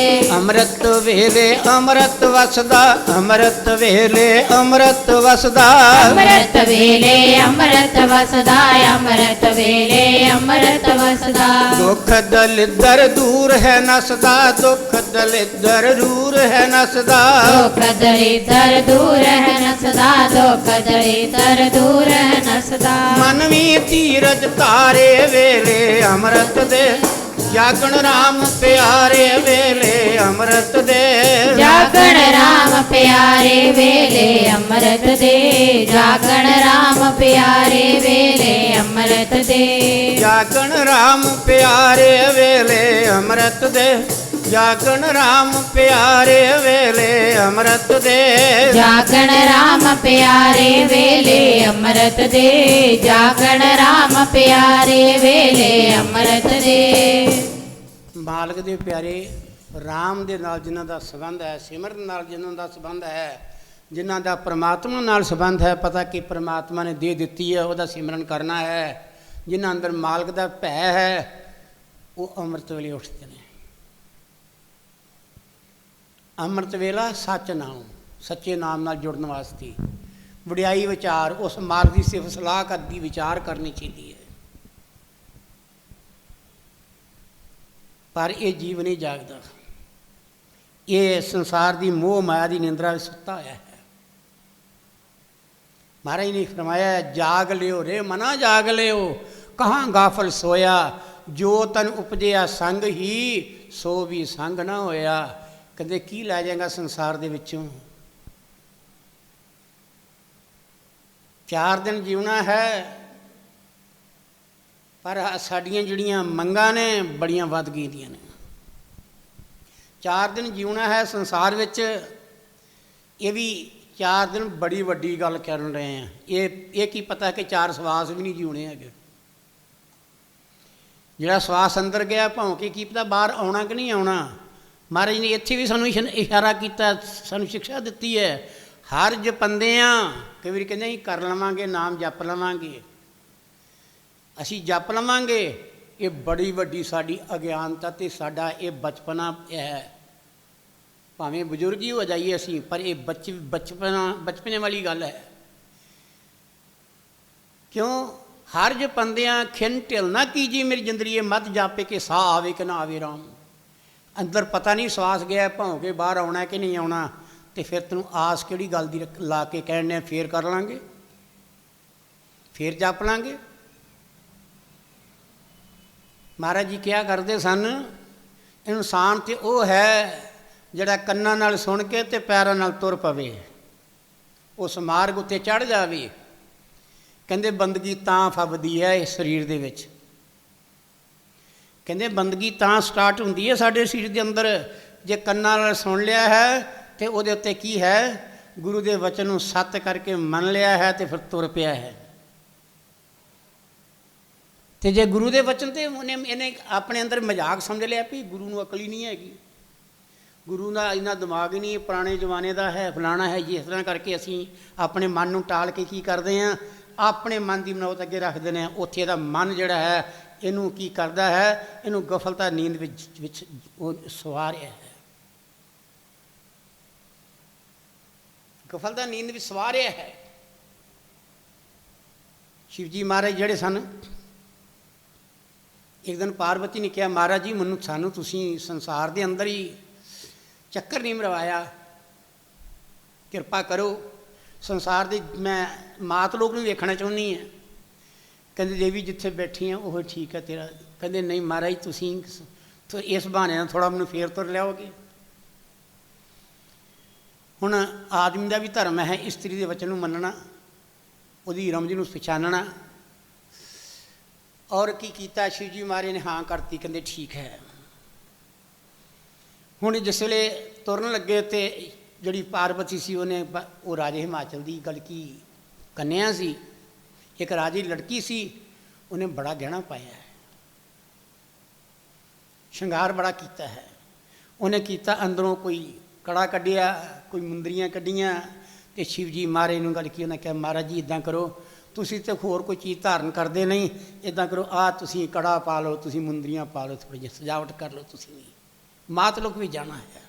ਅੰਮ੍ਰਿਤ ਵੇਲੇ ਅੰਮ੍ਰਿਤ ਵਸਦਾ, ਅੰਮ੍ਰਿਤ ਵੇਲੇ ਅੰਮ੍ਰਿਤ ਵਸਦਾ, ਅੰਮ੍ਰਿਤ ਵੇਲੇ ਅੰਮ੍ਰਿਤ ਵਸਦਾ, ਅੰਮ੍ਰਿਤ ਵੇਲੇ ਅੰਮ੍ਰਿਤ ਵਸਦਾ। ਦੁੱਖ ਦਲਿੱਦਰ ਦੂਰ ਹੈ ਨਸਦਾ, ਦੁੱਖ ਦਲਿੱਦਰ ਦੂਰ ਹੈ ਨਸਦਾ, ਦੁੱਖ ਦਲਿੱਦਰ ਦੂਰ ਹੈ ਨਸਦਾ, ਦੁੱਖ ਦਲਿੱਦਰ ਦੂਰ ਹੈ ਨਸਦਾ। ਮਨ ਵੀ ਧੀਰਜ ਧਾਰੇ ਵੇਲੇ ਅੰਮ੍ਰਿਤ ਦੇ, ਜਾਗਣ ਰਾਮ ਪਿਆਰੇ ਵੇਲੇ ਅੰਮ੍ਰਿਤ ਦੇ, ਜਾਗਣ ਰਾਮ ਪਿਆਰੇ ਵੇਲੇ ਅੰਮ੍ਰਿਤ ਦੇ, ਜਾਗਣ ਰਾਮ ਪਿਆਰੇ ਵੇਲੇ ਅੰਮ੍ਰਿਤ ਦੇ, ਜਾਗਣ ਰਾਮ ਪਿਆਰੇ ਵੇਲੇ ਅੰਮ੍ਰਿਤ ਦੇ, ਜਾਗਣ ਰਾਮ ਪਿਆਰੇ ਵੇਲੇ ਅੰਮ੍ਰਿਤ ਦੇ, ਜਾਗਣ ਰਾਮ ਪਿਆਰੇ ਵੇਲੇ ਅੰਮ੍ਰਿਤ ਦੇ, ਜਾਗਣ ਰਾਮ ਪਿਆਰੇ ਵੇਲੇ ਅੰਮ੍ਰਿਤ ਦੇ। ਮਾਲਕ ਦੇ ਪਿਆਰੇ ਰਾਮ ਦੇ ਨਾਲ ਜਿਨ੍ਹਾਂ ਦਾ ਸੰਬੰਧ ਹੈ, ਸਿਮਰਨ ਨਾਲ ਜਿਨ੍ਹਾਂ ਦਾ ਸੰਬੰਧ ਹੈ, ਜਿਨ੍ਹਾਂ ਦਾ ਪ੍ਰਮਾਤਮਾ ਨਾਲ ਸੰਬੰਧ ਹੈ, ਪਤਾ ਕਿ ਪ੍ਰਮਾਤਮਾ ਨੇ ਦੇ ਦਿੱਤੀ ਹੈ, ਉਹਦਾ ਸਿਮਰਨ ਕਰਨਾ ਹੈ, ਜਿਨ੍ਹਾਂ ਅੰਦਰ ਮਾਲਕ ਦਾ ਭੈ ਹੈ, ਉਹ ਅੰਮ੍ਰਿਤ ਵੇਲੇ ਉੱਠਦੇ ਨੇ। ਅੰਮ੍ਰਿਤ ਵੇਲਾ ਸੱਚ ਨਾਮ, ਸੱਚੇ ਨਾਮ ਨਾਲ ਜੁੜਨ ਵਾਸਤੇ ਵਡਿਆਈ ਵਿਚਾਰ, ਉਸ ਮਾਰਗ ਦੀ ਸਿਫਤ ਸਲਾਹ ਕਰਦੀ ਵਿਚਾਰ ਕਰਨੀ ਚਾਹੀਦੀ ਹੈ। ਪਰ ਇਹ ਜੀਵ ਨਹੀਂ ਜਾਗਦਾ, ਇਹ ਸੰਸਾਰ ਦੀ ਮੋਹ ਮਾਇਆ ਦੀ ਨਿੰਦਰਾ ਵਿੱਚ ਸੁੱਤਾ ਹੋਇਆ ਹੈ। ਮਹਾਰਾਜ ਨੇ ਫਰਮਾਇਆ, ਜਾਗ ਲਿਓ ਰੇ ਮਨਾ ਜਾਗ ਲਿਓ, ਕਹਾਂ ਗਾਫਲ ਸੋਇਆ, ਜੋ ਤਨ ਉਪਜਿਆ ਸੰਗ ਹੀ, ਸੋ ਵੀ ਸੰਗ ਨਾ ਹੋਇਆ। ਕਹਿੰਦੇ ਕੀ ਲੈ ਜਾਏਗਾ ਸੰਸਾਰ ਦੇ ਵਿੱਚੋਂ? 4 ਦਿਨ ਜਿਉਣਾ ਹੈ, ਪਰ ਸਾਡੀਆਂ ਜਿਹੜੀਆਂ ਮੰਗਾਂ ਨੇ ਬੜੀਆਂ ਵੱਧ ਗਈਆਂ ਨੇ। 4 ਦਿਨ ਜਿਉਣਾ ਹੈ ਸੰਸਾਰ ਵਿੱਚ, ਇਹ ਵੀ 4 ਦਿਨ ਬੜੀ ਵੱਡੀ ਗੱਲ ਕਰਨ ਰਹੇ ਆ। ਇਹ ਕੀ ਪਤਾ ਕਿ 4 ਸਵਾਸ ਵੀ ਨਹੀਂ ਜਿਉਣੇ ਹੈਗੇ। ਜਿਹੜਾ ਸਵਾਸ ਅੰਦਰ ਗਿਆ ਭਾਵੇਂ ਕਿ ਕੀ ਪਤਾ ਬਾਹਰ ਆਉਣਾ ਕਿ ਨਹੀਂ ਆਉਣਾ। ਮਹਾਰਾਜ ਨੇ ਇੱਥੇ ਵੀ ਸਾਨੂੰ ਇਸ਼ਾਰਾ ਕੀਤਾ, ਸਾਨੂੰ ਸਿੱਖਿਆ ਦਿੱਤੀ ਹੈ। ਹਰ ਜਪੰਦੇ ਹਾਂ, ਕਈ ਵਾਰੀ ਕਹਿੰਦੇ ਅਸੀਂ ਕਰ ਲਵਾਂਗੇ, ਨਾਮ ਜਪ ਲਵਾਂਗੇ, ਅਸੀਂ ਜਪ ਲਵਾਂਗੇ। ਇਹ ਬੜੀ ਵੱਡੀ ਸਾਡੀ ਅਗਿਆਨਤਾ ਅਤੇ ਸਾਡਾ ਇਹ ਬਚਪਨਾ ਹੈ। ਭਾਵੇਂ ਬਜ਼ੁਰਗ ਹੀ ਹੋ ਜਾਈਏ ਅਸੀਂ, ਪਰ ਇਹ ਬਚਪਨੇ ਵਾਲੀ ਗੱਲ ਹੈ। ਕਿਉਂ? ਹਰ ਜਪੰਦਿਆਂ ਖਿਨ ਢਿਲ ਨਾ ਕੀਜੀ ਮੇਰੀ ਜਿੰਦਰੀਏ, ਮਤ ਜਾਪੇ ਕਿ ਸਾਹ ਆਵੇ ਕਿ ਨਾ ਆਵੇ ਰਾਮ। ਅੰਦਰ ਪਤਾ ਨਹੀਂ ਸਵਾਸ ਗਿਆ, ਭਾਵੇਂ ਕਿ ਬਾਹਰ ਆਉਣਾ ਕਿ ਨਹੀਂ ਆਉਣਾ, ਅਤੇ ਫਿਰ ਤੈਨੂੰ ਆਸ ਕਿਹੜੀ ਗੱਲ ਦੀ ਲਾ ਕੇ ਕਹਿਣੇ ਫੇਰ ਕਰ ਲਾਂਗੇ, ਫੇਰ ਜਪ ਲਾਂਗੇ। ਮਹਾਰਾਜ ਜੀ ਕਿਹਾ ਕਰਦੇ ਸਨ, ਇਨਸਾਨ ਤੇ ਉਹ ਹੈ ਜਿਹੜਾ ਕੰਨਾਂ ਨਾਲ ਸੁਣ ਕੇ ਅਤੇ ਪੈਰਾਂ ਨਾਲ ਤੁਰ ਪਵੇ, ਉਸ ਮਾਰਗ ਉੱਤੇ ਚੜ੍ਹ ਜਾਵੇ। ਕਹਿੰਦੇ ਬੰਦਗੀ ਤਾਂ ਫੱਬਦੀ ਹੈ ਇਸ ਸਰੀਰ ਦੇ ਵਿੱਚ। ਕਹਿੰਦੇ ਬੰਦਗੀ ਤਾਂ ਸਟਾਰਟ ਹੁੰਦੀ ਹੈ ਸਾਡੇ ਸਰੀਰ ਦੇ ਅੰਦਰ, ਜੇ ਕੰਨਾਂ ਨਾਲ ਸੁਣ ਲਿਆ ਹੈ ਅਤੇ ਉਹਦੇ ਉੱਤੇ ਕੀ ਹੈ, ਗੁਰੂ ਦੇ ਵਚਨ ਨੂੰ ਸੱਤ ਕਰਕੇ ਮੰਨ ਲਿਆ ਹੈ ਅਤੇ ਫਿਰ ਤੁਰ ਪਿਆ ਹੈ। ਅਤੇ ਜੇ ਗੁਰੂ ਦੇ ਵਚਨ 'ਤੇ ਇਹਨੇ ਆਪਣੇ ਅੰਦਰ ਮਜ਼ਾਕ ਸਮਝ ਲਿਆ ਵੀ ਗੁਰੂ ਨੂੰ ਅਕਲ ਹੀ ਨਹੀਂ ਹੈਗੀ, ਗੁਰੂ ਦਾ ਇੰਨਾ ਦਿਮਾਗ ਹੀ ਨਹੀਂ, ਪੁਰਾਣੇ ਜ਼ਮਾਨੇ ਦਾ ਹੈ, ਫਲਾਣਾ ਹੈ ਜੀ, ਇਸ ਤਰ੍ਹਾਂ ਕਰਕੇ ਅਸੀਂ ਆਪਣੇ ਮਨ ਨੂੰ ਟਾਲ ਕੇ ਕੀ ਕਰਦੇ ਹਾਂ, ਆਪਣੇ ਮਨ ਦੀ ਮਨੌਤ ਅੱਗੇ ਰੱਖ ਦਿੰਦੇ ਹਾਂ। ਉੱਥੇ ਦਾ ਮਨ ਜਿਹੜਾ ਹੈ ਇਹਨੂੰ ਕੀ ਕਰਦਾ ਹੈ, ਇਹਨੂੰ ਗਫਲਤਾ ਨੀਂਦ ਵਿੱਚ ਉਹ ਸਵਾ ਰਿਹਾ ਹੈ, ਗਫਲਤਾ ਨੀਂਦ ਵਿੱਚ ਸਵਾ ਰਿਹਾ ਹੈ। ਸ਼ਿਵ ਜੀ ਮਹਾਰਾਜ ਜਿਹੜੇ ਸਨ, ਇੱਕ ਦਿਨ ਪਾਰਵਤੀ ਨੇ ਕਿਹਾ, ਮਹਾਰਾਜ ਜੀ ਸਾਨੂੰ ਤੁਸੀਂ ਸੰਸਾਰ ਦੇ ਅੰਦਰ ਹੀ ਚੱਕਰ ਨਹੀਂ ਮਰਵਾਇਆ, ਕਿਰਪਾ ਕਰੋ, ਸੰਸਾਰ ਦੇ ਮੈਂ ਮਾਤ ਲੋਕ ਨੂੰ ਵੇਖਣਾ ਚਾਹੁੰਦੀ ਹਾਂ। ਕਹਿੰਦੇ ਦੇਵੀ ਜਿੱਥੇ ਬੈਠੀ ਆ ਉਹ ਠੀਕ ਹੈ ਤੇਰਾ। ਕਹਿੰਦੇ ਨਹੀਂ ਮਹਾਰਾਜ ਤੁਸੀਂ ਇਸ ਬਹਾਨੇ ਨਾਲ ਥੋੜ੍ਹਾ ਮੈਨੂੰ ਫੇਰ ਤੁਰ ਲਿਆਓਗੇ। ਹੁਣ ਆਦਮੀ ਦਾ ਵੀ ਧਰਮ ਹੈ ਇਸਤਰੀ ਦੇ ਵਚਨ ਨੂੰ ਮੰਨਣਾ, ਉਹਦੀ ਰਮਜ ਨੂੰ ਪਛਾਣਨਾ। ਔਰ ਕੀ ਕੀਤਾ, ਸ਼ਿਵ ਜੀ ਮਹਾਰਾਜ ਨੇ ਹਾਂ ਕਰਤੀ, ਕਹਿੰਦੇ ਠੀਕ ਹੈ। ਹੁਣ ਜਿਸ ਵੇਲੇ ਤੁਰਨ ਲੱਗੇ ਤੇ ਜਿਹੜੀ ਪਾਰਵਤੀ ਸੀ ਉਹ ਰਾਜੇ ਹਿਮਾਚਲ ਦੀ ਗੱਲ ਕੀ ਕੰਨਿਆ ਸੀ, ਇੱਕ ਰਾਜੇ ਦੀ ਲੜਕੀ ਸੀ, ਉਹਨੇ ਬੜਾ ਗਹਿਣਾ ਪਾਇਆ ਹੈ, ਸ਼ਿੰਗਾਰ ਬੜਾ ਕੀਤਾ ਹੈ। ਉਹਨੇ ਕੀਤਾ ਅੰਦਰੋਂ ਕੋਈ ਕੜਾ ਕੱਢਿਆ, ਕੋਈ ਮੁੰਦਰੀਆਂ ਕੱਢੀਆਂ, ਅਤੇ ਸ਼ਿਵ ਜੀ ਮਹਾਰਾਜ ਨੂੰ ਗੱਲ ਕੀ, ਉਹਨੇ ਕਿਹਾ ਮਹਾਰਾਜ ਜੀ ਇੱਦਾਂ ਕਰੋ, ਤੁਸੀਂ ਤਾਂ ਹੋਰ ਕੋਈ ਚੀਜ਼ ਧਾਰਨ ਕਰਦੇ ਨਹੀਂ, ਇੱਦਾਂ ਕਰੋ ਆਹ ਤੁਸੀਂ ਕੜਾ ਪਾ ਲਓ, ਤੁਸੀਂ ਮੁੰਦਰੀਆਂ ਪਾ ਲਓ, ਥੋੜ੍ਹੀ ਜਿਹੀ ਸਜਾਵਟ ਕਰ ਲਓ ਤੁਸੀਂ ਵੀ। ਮਾਤਲੁਕ ਵੀ ਜਾਣਾ ਹੈ।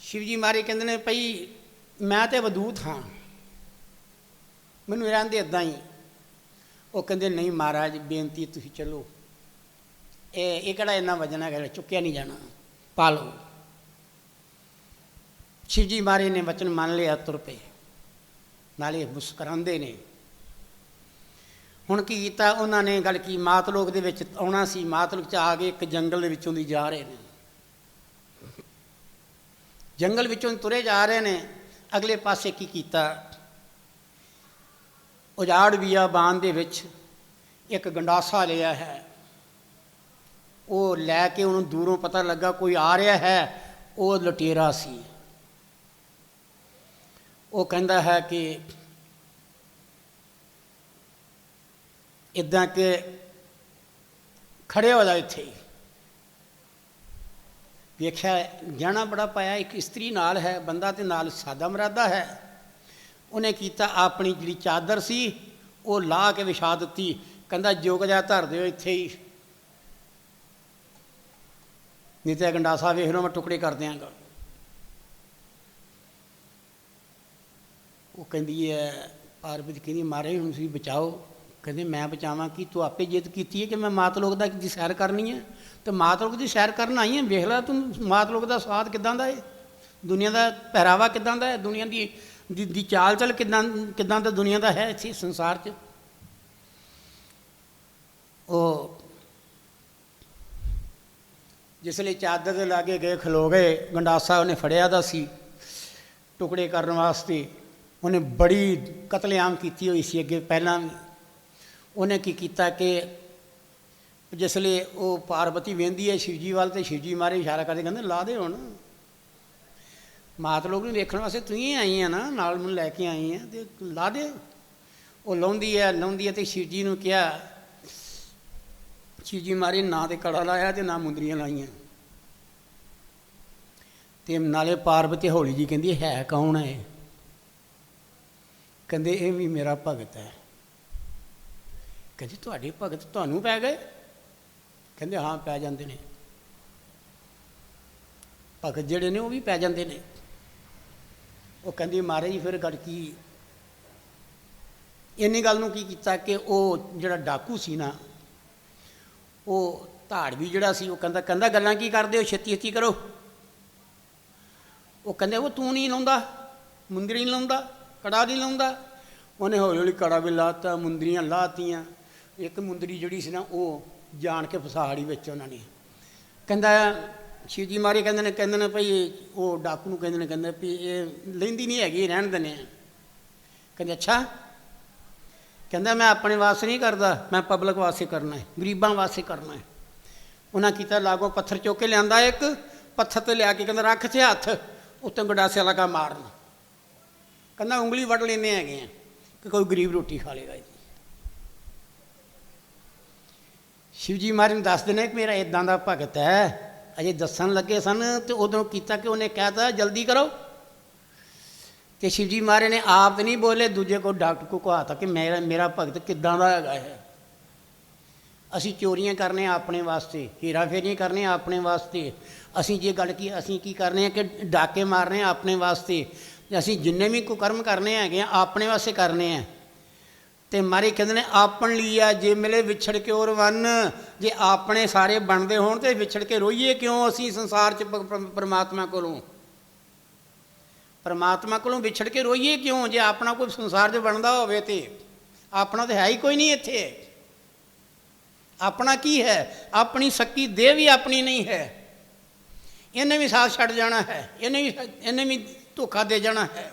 ਸ਼ਿਵ ਜੀ ਮਹਾਰਾਜ ਕਹਿੰਦੇ ਨੇ ਭਈ ਮੈਂ ਤੇ ਅਵਧੂਤ ਹਾਂ, ਮੈਨੂੰ ਰਹਿੰਦੇ ਇੱਦਾਂ ਹੀ। ਉਹ ਕਹਿੰਦੇ ਨਹੀਂ ਮਹਾਰਾਜ ਬੇਨਤੀ ਤੁਸੀਂ ਚਲੋ, ਇਹ ਕਿਹੜਾ ਇੰਨਾ ਵਜਨ ਹੈਗਾ ਚੁੱਕਿਆ ਨਹੀਂ ਜਾਣਾ, ਪਾ ਲਓ। ਸ਼ਿਵ ਜੀ ਮਹਾਰਾਜ ਨੇ ਵਚਨ ਮੰਨ ਲਿਆ, ਤੁਰ ਪਏ। ਨਾਲੇ ਮੁਸਕਰਾਉਂਦੇ ਨੇ। ਹੁਣ ਕੀ ਕੀਤਾ ਉਹਨਾਂ ਨੇ, ਗੱਲ ਕੀ ਮਾਤਲੋਕ ਦੇ ਵਿੱਚ ਆਉਣਾ ਸੀ। ਮਾਤਲੋਕ 'ਚ ਆ ਕੇ ਇੱਕ ਜੰਗਲ ਦੇ ਵਿੱਚੋਂ ਦੀ ਜਾ ਰਹੇ ਨੇ, ਜੰਗਲ ਵਿੱਚੋਂ ਤੁਰੇ ਜਾ ਰਹੇ ਨੇ। ਅਗਲੇ ਪਾਸੇ ਕੀ ਕੀਤਾ, ਉਜਾੜ ਬਿਆਬਾਨ ਦੇ ਵਿੱਚ ਇੱਕ ਗੰਡਾਸਾ ਲਿਆ ਹੈ। ਉਹ ਲੈ ਕੇ ਉਹਨੂੰ ਦੂਰੋਂ ਪਤਾ ਲੱਗਾ ਕੋਈ ਆ ਰਿਹਾ ਹੈ, ਉਹ ਲੁਟੇਰਾ ਸੀ। ਉਹ ਕਹਿੰਦਾ ਹੈ ਕਿ ਇੱਦਾਂ ਕਿ ਖੜੇ ਹੋ ਜਾ ਇੱਥੇ। ਵੇਖਿਆ ਗਹਿਣਾ ਬੜਾ ਪਾਇਆ, ਇੱਕ ਇਸਤਰੀ ਨਾਲ ਹੈ, ਬੰਦਾ ਤੇ ਨਾਲ ਸਾਦਾ ਮਰਾਦਾ ਹੈ। ਉਹਨੇ ਕੀਤਾ ਆਪਣੀ ਜਿਹੜੀ ਚਾਦਰ ਸੀ ਉਹ ਲਾਹ ਕੇ ਵਿਛਾ ਦਿੱਤੀ। ਕਹਿੰਦਾ ਜੁਗ ਜਾ ਧਰ ਦਿਓ ਇੱਥੇ ਹੀ, ਨਹੀਂ ਤਾਂ ਗੰਡਾਸਾ ਵੇਖ ਲਓ ਮੈਂ ਟੁਕੜੇ ਕਰ ਦਿਆਂਗਾ। ਉਹ ਕਹਿੰਦੀ ਹੈ ਪਾਰਵਤੀ ਕਹਿੰਦੀ ਮਹਾਰਾਜ ਹੁਣ ਤੁਸੀਂ ਬਚਾਓ। ਕਹਿੰਦੇ ਮੈਂ ਬਚਾਵਾਂ ਕੀ, ਤੂੰ ਆਪੇ ਜਿੱਦ ਕੀਤੀ ਹੈ ਕਿ ਮੈਂ ਮਾਤਲੋਕ ਦੀ ਸੈਰ ਕਰਨੀ ਹੈ, ਅਤੇ ਮਾਤਲੋਕ ਦੀ ਸੈਰ ਕਰਨ ਆਈ ਹੈ। ਵੇਖ ਲੈ ਤੂੰ ਮਾਤਲੋਕ ਦਾ ਸਵਾਦ ਕਿੱਦਾਂ ਦਾ ਹੈ, ਦੁਨੀਆ ਦਾ ਪਹਿਰਾਵਾ ਕਿੱਦਾਂ ਦਾ ਹੈ, ਦੁਨੀਆ ਦੀ ਚਾਲ ਚਲ ਕਿੱਦਾਂ ਦਾ ਦੁਨੀਆ ਦਾ ਹੈ ਇੱਥੇ ਸੰਸਾਰ 'ਚ। ਉਹ ਜਿਸ ਲਈ ਚਾਦਰ ਦੇ ਲਾਗੇ ਗਏ, ਖਲੋ ਗਏ। ਗੰਡਾਸਾ ਉਹਨੇ ਫੜਿਆ ਦਾ ਸੀ ਟੁਕੜੇ ਕਰਨ ਵਾਸਤੇ। ਉਹਨੇ ਬੜੀ ਕਤਲੇਆਮ ਕੀਤੀ ਹੋਈ ਸੀ ਅੱਗੇ ਪਹਿਲਾਂ ਵੀ। ਉਹਨੇ ਕੀ ਕੀਤਾ ਕਿ ਜਿਸ ਲਈ ਉਹ ਪਾਰਵਤੀ ਵੇਂਦੀ ਹੈ ਸ਼ਿਵਜੀ ਵੱਲ, ਅਤੇ ਸ਼ਿਵਜੀ ਮਾਰੇ ਇਸ਼ਾਰਾ ਕਰਦੇ ਕਹਿੰਦੇ ਲਾ ਦੇ ਹੁਣ, ਮਾਤਲੋਕ ਨੂੰ ਵੇਖਣ ਵਾਸਤੇ ਤੂੰ ਹੀ ਆਈ ਆ ਨਾ, ਨਾਲ ਮੈਨੂੰ ਲੈ ਕੇ ਆਈ ਆ, ਅਤੇ ਲਾ ਦੇ। ਉਹ ਲਾਉਂਦੀ ਹੈ ਅਤੇ ਸ਼ਿਵਜੀ ਨੂੰ ਕਿਹਾ, ਸ਼ਿਵਜੀ ਮਾਰੇ ਨਾ ਤੇ ਕੜਾ ਲਾਇਆ ਅਤੇ ਨਾ ਮੁੰਦਰੀਆਂ ਲਾਈਆਂ। ਅਤੇ ਨਾਲੇ ਪਾਰਵਤੀ ਹੌਲੀ ਜੀ ਕਹਿੰਦੀ ਹੈ ਕੌਣ ਹੈ? ਕਹਿੰਦੇ ਇਹ ਵੀ ਮੇਰਾ ਭਗਤ ਹੈ। ਕਹਿੰਦੇ ਤੁਹਾਡੇ ਭਗਤ ਤੁਹਾਨੂੰ ਪੈ ਗਏ? ਕਹਿੰਦੇ ਹਾਂ ਪੈ ਜਾਂਦੇ ਨੇ, ਭਗਤ ਜਿਹੜੇ ਨੇ ਉਹ ਵੀ ਪੈ ਜਾਂਦੇ ਨੇ। ਉਹ ਕਹਿੰਦੀ ਮਹਾਰਾਜ ਜੀ ਫਿਰ ਗੱਲ ਕੀ? ਇੰਨੀ ਗੱਲ ਨੂੰ ਕੀ ਕੀਤਾ ਕਿ ਉਹ ਜਿਹੜਾ ਡਾਕੂ ਸੀ ਨਾ, ਉਹ ਧਾੜਵੀ ਜਿਹੜਾ ਸੀ, ਉਹ ਕਹਿੰਦਾ ਗੱਲਾਂ ਕੀ ਕਰਦੇ ਹੋ, ਛੇਤੀ ਛੇਤੀ ਕਰੋ। ਉਹ ਕਹਿੰਦੇ ਉਹ ਤੂੰ ਨਹੀਂ ਲਾਉਂਦਾ, ਮੁੰਦਰੀ ਨਹੀਂ ਲਾਉਂਦਾ, ਕੜਾ ਨਹੀਂ ਲਾਉਂਦਾ। ਉਹਨੇ ਹੌਲੀ ਹੌਲੀ ਕੜਾ ਵੀ ਲਾਤਾ, ਮੁੰਦਰੀਆਂ ਲਾਤੀਆਂ। ਇੱਕ ਮੁੰਦਰੀ ਜਿਹੜੀ ਸੀ ਨਾ ਉਹ ਜਾਣ ਕੇ ਫਸਾੜੀ ਵਿੱਚ ਉਹਨਾਂ ਨੇ। ਕਹਿੰਦਾ ਸ਼ਿਵ ਜੀ ਮਹਾਰਾਜ ਕਹਿੰਦੇ ਨੇ ਭਈ ਉਹ ਡਾਕੂ ਨੂੰ ਕਹਿੰਦੇ ਵੀ ਇਹ ਲੈਂਦੀ ਨਹੀਂ ਹੈਗੀ, ਰਹਿਣ ਦਿੰਦੇ ਆ। ਕਹਿੰਦੇ ਅੱਛਾ। ਕਹਿੰਦਾ ਮੈਂ ਆਪਣੇ ਵਾਸਤੇ ਨਹੀਂ ਕਰਦਾ, ਮੈਂ ਪਬਲਿਕ ਵਾਸਤੇ ਕਰਨਾ ਹੈ, ਗਰੀਬਾਂ ਵਾਸਤੇ ਕਰਨਾ ਹੈ। ਉਹਨਾਂ ਕੀਤਾ ਲਾਗੋਂ ਪੱਥਰ ਚੁੱਕ ਕੇ ਲਿਆਂਦਾ, ਇੱਕ ਪੱਥਰ 'ਤੇ ਲਿਆ ਕੇ ਕਹਿੰਦਾ ਰੱਖ 'ਤੇ ਹੱਥ, ਉੱਤੋਂ ਗੰਡਾਸੇ ਲਗਾ ਮਾਰਨ। ਕਹਿੰਦਾ ਉਂਗਲੀ ਵੱਢ ਲੈਂਦੇ ਹੈਗੇ ਆ ਕਿ ਕੋਈ ਗਰੀਬ ਰੋਟੀ ਖਾ ਲੇਗਾ। ਜੀ ਸ਼ਿਵ ਜੀ ਮਹਾਰਾਜ ਨੂੰ ਦੱਸਦੇ ਨੇ ਕਿ ਮੇਰਾ ਇੱਦਾਂ ਦਾ ਭਗਤ ਹੈ। ਅਜੇ ਦੱਸਣ ਲੱਗੇ ਸਨ ਅਤੇ ਉਦੋਂ ਕੀਤਾ ਕਿ ਉਹਨੇ ਕਹਿ ਤਾ ਜਲਦੀ ਕਰੋ। ਅਤੇ ਸ਼ਿਵ ਜੀ ਮਹਾਰਾਜ ਨੇ ਆਪ ਨਹੀਂ ਬੋਲੇ, ਦੂਜੇ ਕੋਲ ਡਾਕਟਰ ਕੋ ਕਹਾਤਾ ਕਿ ਮੇਰਾ ਭਗਤ ਕਿੱਦਾਂ ਦਾ ਹੈਗਾ ਹੈ। ਅਸੀਂ ਚੋਰੀਆਂ ਕਰਨੇ ਆਪਣੇ ਵਾਸਤੇ, ਹੇਰਾ ਫੇਰੀਆਂ ਕਰਨੇ ਆਪਣੇ ਵਾਸਤੇ, ਅਸੀਂ ਜੇ ਗੱਲ ਕੀ ਅਸੀਂ ਕੀ ਕਰਨੇ ਆ ਕਿ ਡਾਕੇ ਮਾਰਨੇ ਆਪਣੇ ਵਾਸਤੇ, ਅਸੀਂ ਜਿੰਨੇ ਵੀ ਕੁਕਰਮ ਕਰਨੇ ਹੈਗੇ ਆ ਆਪਣੇ ਵਾਸਤੇ ਕਰਨੇ ਆ। ਅਤੇ ਮਹਾਰਾਜ ਕਹਿੰਦੇ ਨੇ ਆਪਣ ਲਈ ਆ ਜੇ ਮਿਲੇ ਵਿਛੜ ਕੇ ਔਰ ਵੰਨ। ਜੇ ਆਪਣੇ ਸਾਰੇ ਬਣਦੇ ਹੋਣ ਤਾਂ ਵਿਛੜ ਕੇ ਰੋਈਏ ਕਿਉਂ ਅਸੀਂ ਸੰਸਾਰ 'ਚ ਪਰਮਾਤਮਾ ਕੋਲੋਂ ਵਿਛੜ ਕੇ ਰੋਈਏ ਕਿਉਂ? ਜੇ ਆਪਣਾ ਕੋਈ ਸੰਸਾਰ 'ਚ ਬਣਦਾ ਹੋਵੇ ਤਾਂ ਆਪਣਾ ਤਾਂ ਹੈ ਹੀ ਕੋਈ ਨਹੀਂ ਇੱਥੇ। ਆਪਣਾ ਕੀ ਹੈ? ਆਪਣੀ ਸੱਕੀ ਦੇਹ ਵੀ ਆਪਣੀ ਨਹੀਂ ਹੈ, ਇਹਨੇ ਵੀ ਸਾਥ ਛੱਡ ਜਾਣਾ ਹੈ, ਇਹਨੇ ਵੀ ਧੋਖਾ ਦੇ ਜਾਣਾ ਹੈ।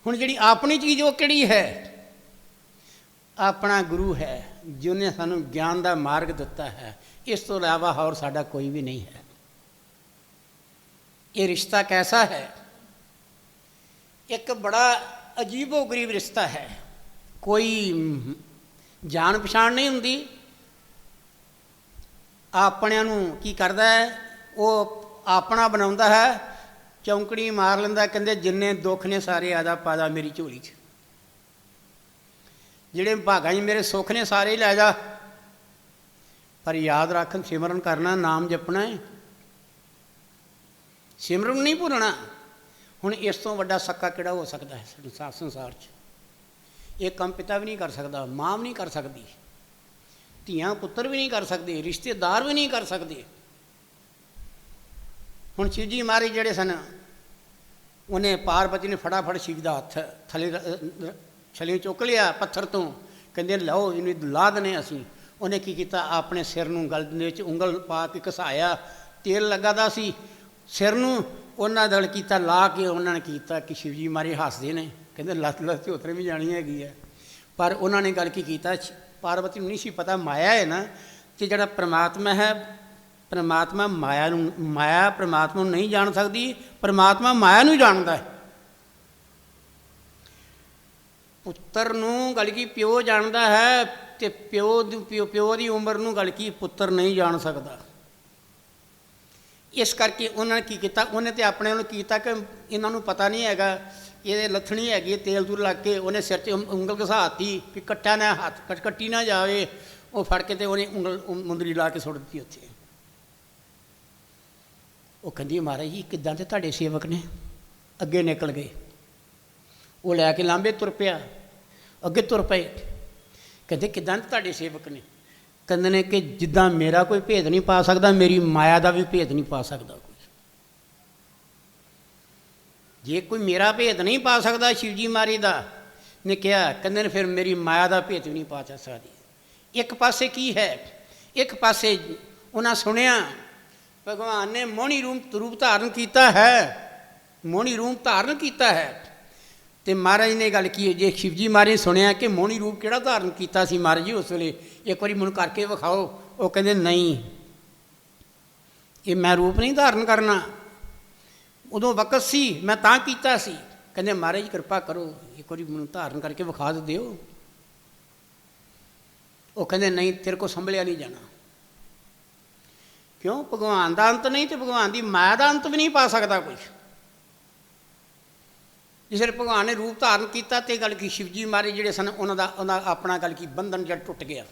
ਹੁਣ ਜਿਹੜੀ ਆਪਣੀ ਚੀਜ਼ ਉਹ ਕਿਹੜੀ ਹੈ? ਆਪਣਾ ਗੁਰੂ ਹੈ ਜਿਹਨੇ ਸਾਨੂੰ ਗਿਆਨ ਦਾ ਮਾਰਗ ਦਿੱਤਾ ਹੈ। ਇਸ ਤੋਂ ਇਲਾਵਾ ਹੋਰ ਸਾਡਾ ਕੋਈ ਵੀ ਨਹੀਂ ਹੈ। ਇਹ ਰਿਸ਼ਤਾ ਕੈਸਾ ਹੈ? ਇੱਕ ਬੜਾ ਅਜੀਬੋ ਗਰੀਬ ਰਿਸ਼ਤਾ ਹੈ। ਕੋਈ ਜਾਣ ਪਛਾਣ ਨਹੀਂ ਹੁੰਦੀ। ਆਪਣਿਆਂ ਨੂੰ ਕੀ ਕਰਦਾ ਹੈ? ਉਹ ਆਪਣਾ ਬਣਾਉਂਦਾ ਹੈ, ਚੌਂਕੜੀ ਮਾਰ ਲੈਂਦਾ। ਕਹਿੰਦੇ ਜਿੰਨੇ ਦੁੱਖ ਨੇ ਸਾਰੇ ਆਦਾ ਪਾ ਜਾ ਮੇਰੀ ਝੋਲੀ 'ਚ, ਜਿਹੜੇ ਭਾਗਾਂ 'ਚ ਮੇਰੇ ਸੁੱਖ ਨੇ ਸਾਰੇ ਲੈ ਜਾ। पर याद रख सिमरन करना, नाम जपना है, सिमरन नहीं भुलना। हुण इस तो वड्डा सक्का किहड़ा हो सकता है संसार 'च? ये काम पिता भी नहीं कर सकता, माँ भी नहीं कर सकती, ਧੀਆਂ पुत्र भी नहीं कर सकते, रिश्तेदार भी नहीं कर सकते। हुण शिव जी महाराज जिहड़े सन, उन्हें पार्वती ने फटाफट शिव का हथ थले छले चुक लिया पत्थर तो, कहते लो इन्हें ला दने असीं। उन्हें की किया, अपने सिर नूं गल दे विच उंगल पा के घसाया, तेल लगा दा सी सिर नूं, उन्हां दल कीता ला के उन्होंने किया कि शिव जी महाराज हसदे ने, कहते लत लत उतरे भी जानी हैगी है। पर उन्होंने गल की किया, पार्वती नहीं सी पता माया है ना, कि जिहड़ा परमात्मा है, परमात्मा माया नूं, माया परमात्मा नूं नहीं जान सकती, परमात्मा माया नूं जानदा है। पुत्र नूं गल की प्यो जानदा है, तो प्यो की उम्र नूं गल की पुत्र नहीं जान सकता। इस करके उन्होंने की किया, उन्हें तो अपने किया कि इन्हों पता नहीं हैगा, ये लथनी हैगी, तेल तूल लग के उन्हें सिर से उंगल घसाती कि कट्टा ना हाथ कट्टी ना जाए, वो फड़ के तो उन्हें उंगल मुंदरी ला के सुट दी उत्थे। वो कहती महाराज जी किदां ते तुहाडे सेवक ने, अगे निकल गए, वो लैके लांबे तुर पिया, अगे तुर पे, कहते किदां ते तुहाडे सेवक ने, कहते ने कि जिद्दां मेरा कोई भेद नहीं पा सकता, मेरी माया का भी भेद नहीं पा सकता कोई। जे कोई मेरा भेद नहीं पा सकता शिव जी महाराज का, ने कहा, कहते फिर मेरी माया का भेद भी नहीं पा सकती। एक पासे की है, एक पासे उन्हें सुनिया भगवान ने मोहनी रूप धारण किया है, मोहनी रूप धारण किया है। तो महाराज ने गल की, जे शिव जी महाराज सुनिया कि मोहनी रूप किहड़ा धारण किया सी महाराज जी उस वे, एक बार मैनूं करके विखाओ। वो कहते नहीं, ये मैं रूप नहीं धारण करना, उदों वकत सी मैं तां कीता सी। कहते महाराज कृपा करो, एक बार मैनूं धारण करके विखा तो दिओ। वो कहते नहीं, तेरे को संभलिया नहीं जाना। क्यों? भगवान का अंत नहीं, तो भगवान की माया का अंत भी नहीं पा सकता कोई। जिस भगवान ने रूप धारण किया, तो गल की शिव जी महाराज जिहड़े सन, उन्होंने अपना गल की बंधन जड़ टुट गया।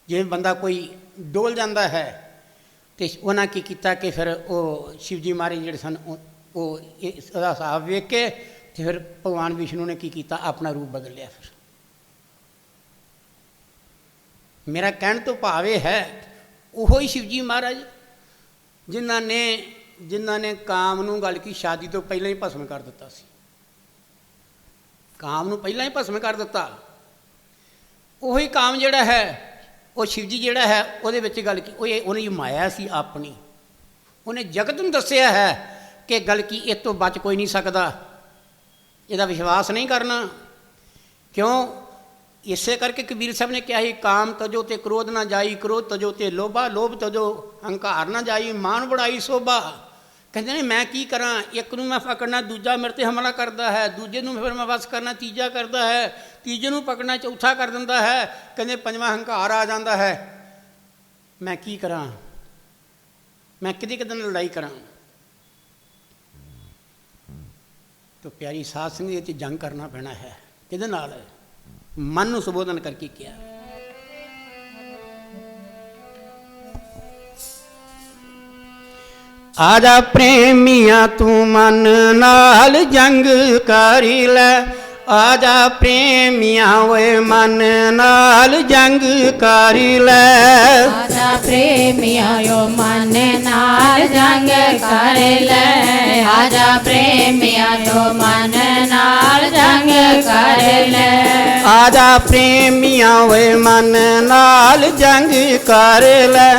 जिवें बंदा कोई डोल जाता है, तो उन्हें की किया कि फिर वो शिव जी महाराज जिहड़े सन, वो इसका हिसाब वेख के तो फिर भगवान विष्णु ने की किया, अपना रूप बदल लिया। फिर मेरा कहने तो भाव यह है, वो ही शिव जी महाराज जिन्होंने काम नूं गल की शादी तो पहले ही भस्म कर दिता सी, काम नूं पहला ही भस्म कर दिता। वही काम जिहड़ा है, वो शिव जी जिहड़ा है, उहदे विच गल की उन्हें माया सी अपनी, उन्हें जगत नूं दस्सिया है कि गल की इस तो बच कोई नहीं सकता, इहदा विश्वास नहीं करना। क्यों? इसे करके कबीर साहब ने कहा, काम तजो ते क्रोध ना जाई, क्रोध तजो ते लोभा, लोभ तजो हंकार ना जाई, मान बढ़ाई शोभा। कहते ने मैं की करा, एक नूं मैं पकड़ना, दूजा मेरे ते हमला करता है, दूजे नूं फिर मैं बस करना, तीजा करता है, तीजे नूं पकड़ना, चौथा कर दिंदा है, कहते पंजवां हंकार आ जाता है। मैं की करा, मैं किदे किदे नाल लड़ाई करा। तो प्यारी साध संगत जंग करना पैना है, किदे नाल? मन नूं संबोधन करके किया। आजा प्रेमिया तू मन नाल जंग करी लै, आजा प्रेमिया वे मन नाल जंग करी लै, आजा प्रेमिया यो मन नाल जंग कर ले, आजा प्रेमिया तो मन नाल जंग कर ले, आजा प्रेमिया वे मन नाल जंग कर लै,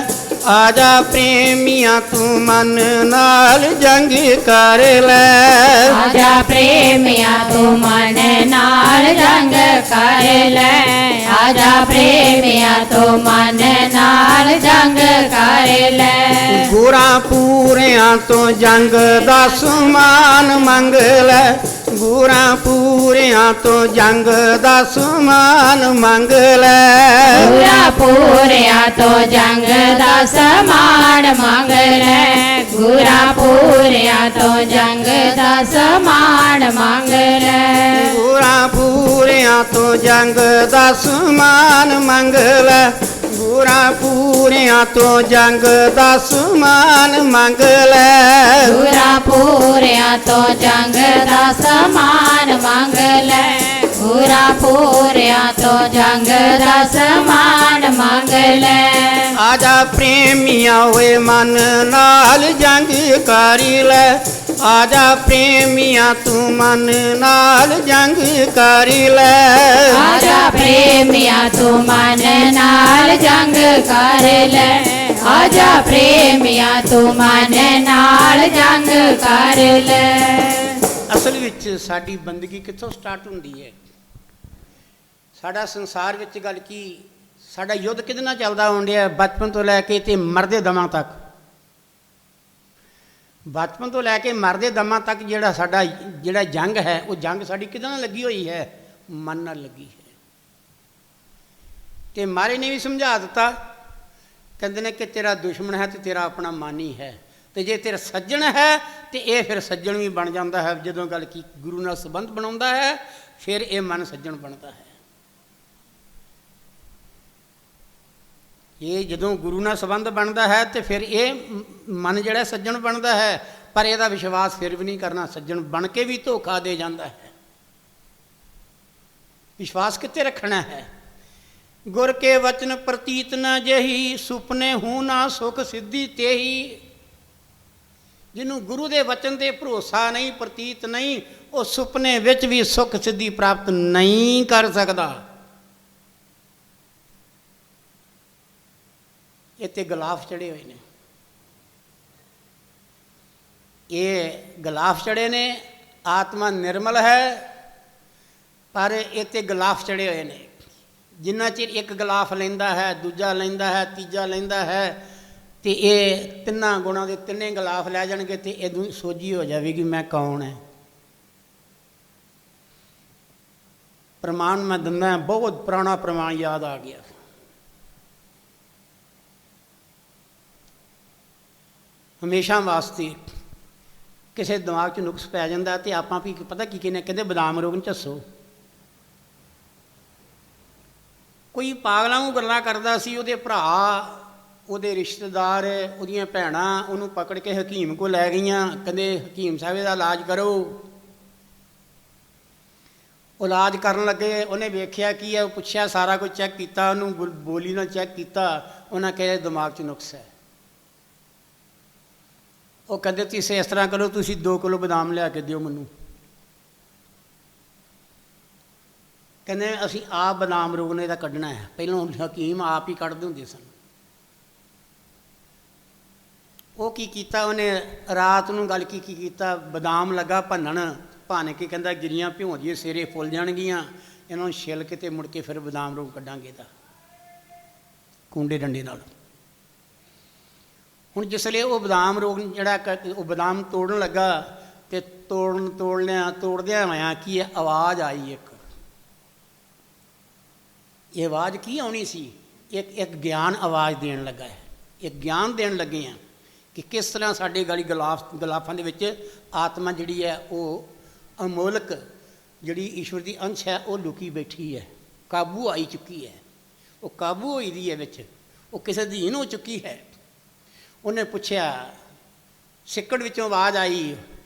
आजा प्रेमिया तू मन नाल जंग कर लै, आजा प्रेमिया तू मन नाल जंग कर ले, आजा प्रेमिया तू मन नाल जंग कर ले, गुरां पूरियां तो जंग दा समान मंग लै, गुरां पूरियां तो जंग दा समान मंग लै, गुरां पूरियां तो जंग दा समान मंग ले, गुरां पूरियां तो जंग दा समान मंग ले, गुरां पूरियां तो जंग दा समान मंग लै, ਗੁਰਾਂ ਪੂਰਿਆਂ ਤੋਂ ਜੰਗ ਦਾ ਸਮਾਨ ਮੰਗ ਲੈ। ਗੁਰਾਂ ਪੂਰਿਆਂ ਤੋਂ ਜੰਗ ਦਾ ਸਮਾਨ ਮੰਗ ਲੈ। ਗੁਰਾਂ ਪੂਰਿਆਂ ਤੋਂ ਜੰਗ ਦਾ ਸਮਾਨ ਮੰਗ ਲੈ। ਆਜਾ ਪ੍ਰੇਮੀਆਂ ਹੋਏ ਮਨ ਨਾਲ ਜੰਗ ਕਰ ਲੈ। ਆਜਾ ਪ੍ਰੇਮੀਆਂ ਤੂੰ ਮਨ ਨਾਲ ਜੰਗ ਕਰ ਲੈ। ਆਜਾ ਪ੍ਰੇਮੀਆਂ ਤੂੰ ਮਨ ਨਾਲ ਜੰਗ ਕਰ ਲੈ। ਆਜਾ ਪ੍ਰੇਮੀਆਂ ਤੂੰ ਮਨ ਨਾਲ ਜੰਗ ਕਰ ਲੈ। ਅਸਲ ਵਿੱਚ ਸਾਡੀ ਬੰਦਗੀ ਕਿੱਥੋਂ ਸਟਾਰਟ ਹੁੰਦੀ ਹੈ? ਸਾਡਾ ਸੰਸਾਰ ਵਿੱਚ ਗੱਲ ਕੀ, ਸਾਡਾ ਯੁੱਧ ਕਿਹਦੇ ਨਾਲ ਚੱਲਦਾ ਹੁੰਦਿਆ? ਬਚਪਨ ਤੋਂ ਲੈ ਕੇ ਤੇ ਮਰਦੇ ਦਮਾਂ ਤੱਕ। ਬਚਪਨ ਤੋਂ ਲੈ ਕੇ ਮਰਦੇ ਦਮਾਂ ਤੱਕ ਜਿਹੜਾ ਸਾਡਾ ਜਿਹੜਾ ਜੰਗ ਹੈ, ਉਹ ਜੰਗ ਸਾਡੀ ਕਿਹਦੇ ਨਾਲ ਲੱਗੀ ਹੋਈ ਹੈ? ਮਨ ਨਾਲ ਲੱਗੀ ਹੈ। ਤੇ ਮਹਾਰਾਜ ਨੇ ਵੀ ਸਮਝਾ ਦਿੱਤਾ, ਕਹਿੰਦੇ ਨੇ ਕਿ ਤੇਰਾ ਦੁਸ਼ਮਣ ਹੈ ਤੇ ਤੇਰਾ ਆਪਣਾ ਮਨ ਹੀ ਹੈ। ਤੇ ਜੇ ਤੇਰਾ ਸੱਜਣ ਹੈ ਤੇ ਇਹ ਫਿਰ ਸੱਜਣ ਵੀ ਬਣ ਜਾਂਦਾ ਹੈ। ਜਦੋਂ ਗੱਲ ਕੀ ਗੁਰੂ ਨਾਲ ਸੰਬੰਧ ਬਣਾਉਂਦਾ ਹੈ, ਫਿਰ ਇਹ ਮਨ ਸੱਜਣ ਬਣਦਾ ਹੈ। ਇਹ ਜਦੋਂ ਗੁਰੂ ਨਾਲ ਸੰਬੰਧ ਬਣਦਾ ਹੈ ਤੇ ਫਿਰ ਇਹ ਮਨ ਜਿਹੜਾ ਸੱਜਣ ਬਣਦਾ ਹੈ। ਪਰ ਇਹਦਾ ਵਿਸ਼ਵਾਸ ਫਿਰ ਵੀ ਨਹੀਂ ਕਰਨਾ, ਸੱਜਣ ਬਣ ਕੇ ਵੀ ਧੋਖਾ ਦੇ ਜਾਂਦਾ ਹੈ। ਵਿਸ਼ਵਾਸ ਕਿੱਥੇ ਰੱਖਣਾ ਹੈ? ਗੁਰ ਕੇ ਵਚਨ ਪ੍ਰਤੀਤ ਨ ਜਹੀ, ਸੁਪਨੇ ਹੂੰ ਨਾ ਸੁਖ ਸਿੱਧੀ ਤੇਹੀ। ਜਿਹਨੂੰ ਗੁਰੂ ਦੇ ਵਚਨ ਤੇ ਭਰੋਸਾ ਨਹੀਂ, ਪ੍ਰਤੀਤ ਨਹੀਂ, ਉਹ ਸੁਪਨੇ ਵਿੱਚ ਵੀ ਸੁਖ ਸਿੱਧੀ ਪ੍ਰਾਪਤ ਨਹੀਂ ਕਰ ਸਕਦਾ। ਇਹ ਤੇ ਗਲਾਫ ਚੜੇ ਹੋਏ ਨੇ, ਇਹ ਗਲਾਫ ਚੜੇ ਨੇ। ਆਤਮਾ ਨਿਰਮਲ ਹੈ ਪਰ ਇਹ ਤੇ ਗਲਾਫ ਚੜੇ ਹੋਏ ਨੇ। ਜਿੰਨਾ ਚਿਰ ਇੱਕ ਗਲਾਫ ਲੈਂਦਾ ਹੈ, ਦੂਜਾ ਲੈਂਦਾ ਹੈ, ਤੀਜਾ ਲੈਂਦਾ ਹੈ, ਤੇ ਇਹ ਤਿੰਨਾਂ ਗੁਣਾਂ ਦੇ ਤਿੰਨੇ ਗਲਾਫ ਲੈ ਜਾਣਗੇ ਤੇ ਇਹਨੂੰ ਸੋਝੀ ਹੋ ਜਾਵੇਗੀ ਮੈਂ ਕੌਣ ਹੈ। ਪ੍ਰਮਾਣ ਮੈਂ ਦਿੰਦਾ, ਬਹੁਤ ਪੁਰਾਣਾ ਪ੍ਰਮਾਣ ਯਾਦ ਆ ਗਿਆ। ਹਮੇਸ਼ਾ ਵਾਸਤੇ ਕਿਸੇ ਦਿਮਾਗ 'ਚ ਨੁਕਸ ਪੈ ਜਾਂਦਾ ਤੇ ਆਪਾਂ ਵੀ ਪਤਾ ਕੀ ਕਹਿੰਦੇ ਬਦਾਮ ਰੋਗ ਨੂੰ ਝੱਸੋ। ਕੋਈ ਪਾਗਲਾਂ ਨੂੰ ਗੱਲਾਂ ਕਰਦਾ ਸੀ, ਉਹਦੇ ਭਰਾ, ਉਹਦੇ ਰਿਸ਼ਤੇਦਾਰ, ਉਹਦੀਆਂ ਭੈਣਾਂ ਉਹਨੂੰ ਪਕੜ ਕੇ ਹਕੀਮ ਕੋਲ ਲੈ ਗਈਆਂ। ਕਹਿੰਦੇ ਹਕੀਮ ਸਾਹਿਬ ਦਾ ਇਲਾਜ ਕਰੋ। ਉਹ ਇਲਾਜ ਕਰਨ ਲੱਗੇ, ਉਹਨੇ ਵੇਖਿਆ ਕੀ ਹੈ, ਪੁੱਛਿਆ, ਸਾਰਾ ਕੁਝ ਚੈੱਕ ਕੀਤਾ, ਉਹਨੂੰ ਬੋਲੀ ਨਾਲ ਚੈੱਕ ਕੀਤਾ। ਉਹਨਾਂ ਕਿਹਾ ਦਿਮਾਗ 'ਚ ਨੁਕਸ ਹੈ। ਉਹ ਕਹਿੰਦੇ ਤੁਸੀਂ ਇਸ ਤਰ੍ਹਾਂ ਕਰੋ, ਤੁਸੀਂ 2 ਕਿਲੋ ਬਦਾਮ ਲਿਆ ਕੇ ਦਿਓ ਮੈਨੂੰ। ਕਹਿੰਦੇ ਅਸੀਂ ਆਪ ਬਦਾਮ ਰੋਗ ਨੇ ਇਹਦਾ ਕੱਢਣਾ ਹੈ। ਪਹਿਲਾਂ ਹਕੀਮ ਆਪ ਹੀ ਕੱਢਦੇ ਹੁੰਦੇ ਸਨ। ਉਹ ਕੀ ਕੀਤਾ, ਉਹਨੇ ਰਾਤ ਨੂੰ ਗੱਲ ਕੀ ਕੀਤਾ, ਬਦਾਮ ਲੱਗਾ ਭੰਨਣ, ਭੰਨ ਕੇ ਕਹਿੰਦਾ ਗਿਰੀਆਂ ਭਿਉਂ ਦੀਏ, ਸਵੇਰੇ ਫੁੱਲ ਜਾਣਗੀਆਂ, ਇਹਨਾਂ ਨੂੰ ਛਿੱਲ ਕੇ ਤੇ ਮੁੜ ਕੇ ਫਿਰ ਬਦਾਮ ਰੋਗ ਕੱਢਾਂਗੇ ਇਹਦਾ ਕੁੰਡੇ ਡੰਡੇ ਨਾਲ। ਹੁਣ ਜਿਸ ਵੇਲੇ ਉਹ ਬਦਾਮ ਰੋਗ ਜਿਹੜਾ ਉਹ ਬਦਾਮ ਤੋੜਨ ਲੱਗਾ ਤੇ ਤੋੜਦਿਆਂ ਹੋਇਆਂ ਕੀ ਆਵਾਜ਼ ਆਈ ਇੱਕ। ਇਹ ਆਵਾਜ਼ ਕੀ ਆਉਣੀ ਸੀ? ਇੱਕ ਗਿਆਨ ਆਵਾਜ਼ ਦੇਣ ਲੱਗਾ ਹੈ। ਇੱਕ ਗਿਆਨ ਦੇਣ ਲੱਗੇ ਹਾਂ ਕਿ ਕਿਸ ਤਰ੍ਹਾਂ ਸਾਡੇ ਗਲਾਫਾਂ ਦੇ ਵਿੱਚ ਆਤਮਾ ਜਿਹੜੀ ਹੈ ਉਹ ਅਮੋਲਕ ਜਿਹੜੀ ਈਸ਼ਵਰ ਦੀ ਅੰਸ਼ ਹੈ ਉਹ ਲੁਕੀ ਬੈਠੀ ਹੈ, ਕਾਬੂ ਆਈ ਚੁੱਕੀ ਹੈ। ਉਹ ਕਾਬੂ ਹੋਈ ਦੀ ਹੈ ਵਿੱਚ, ਉਹ ਕਿਸੇ ਅਧੀਨ ਹੋ ਚੁੱਕੀ ਹੈ। ਉਹਨੇ ਪੁੱਛਿਆ, ਸਿੱਕੜ ਵਿੱਚੋਂ ਆਵਾਜ਼ ਆਈ,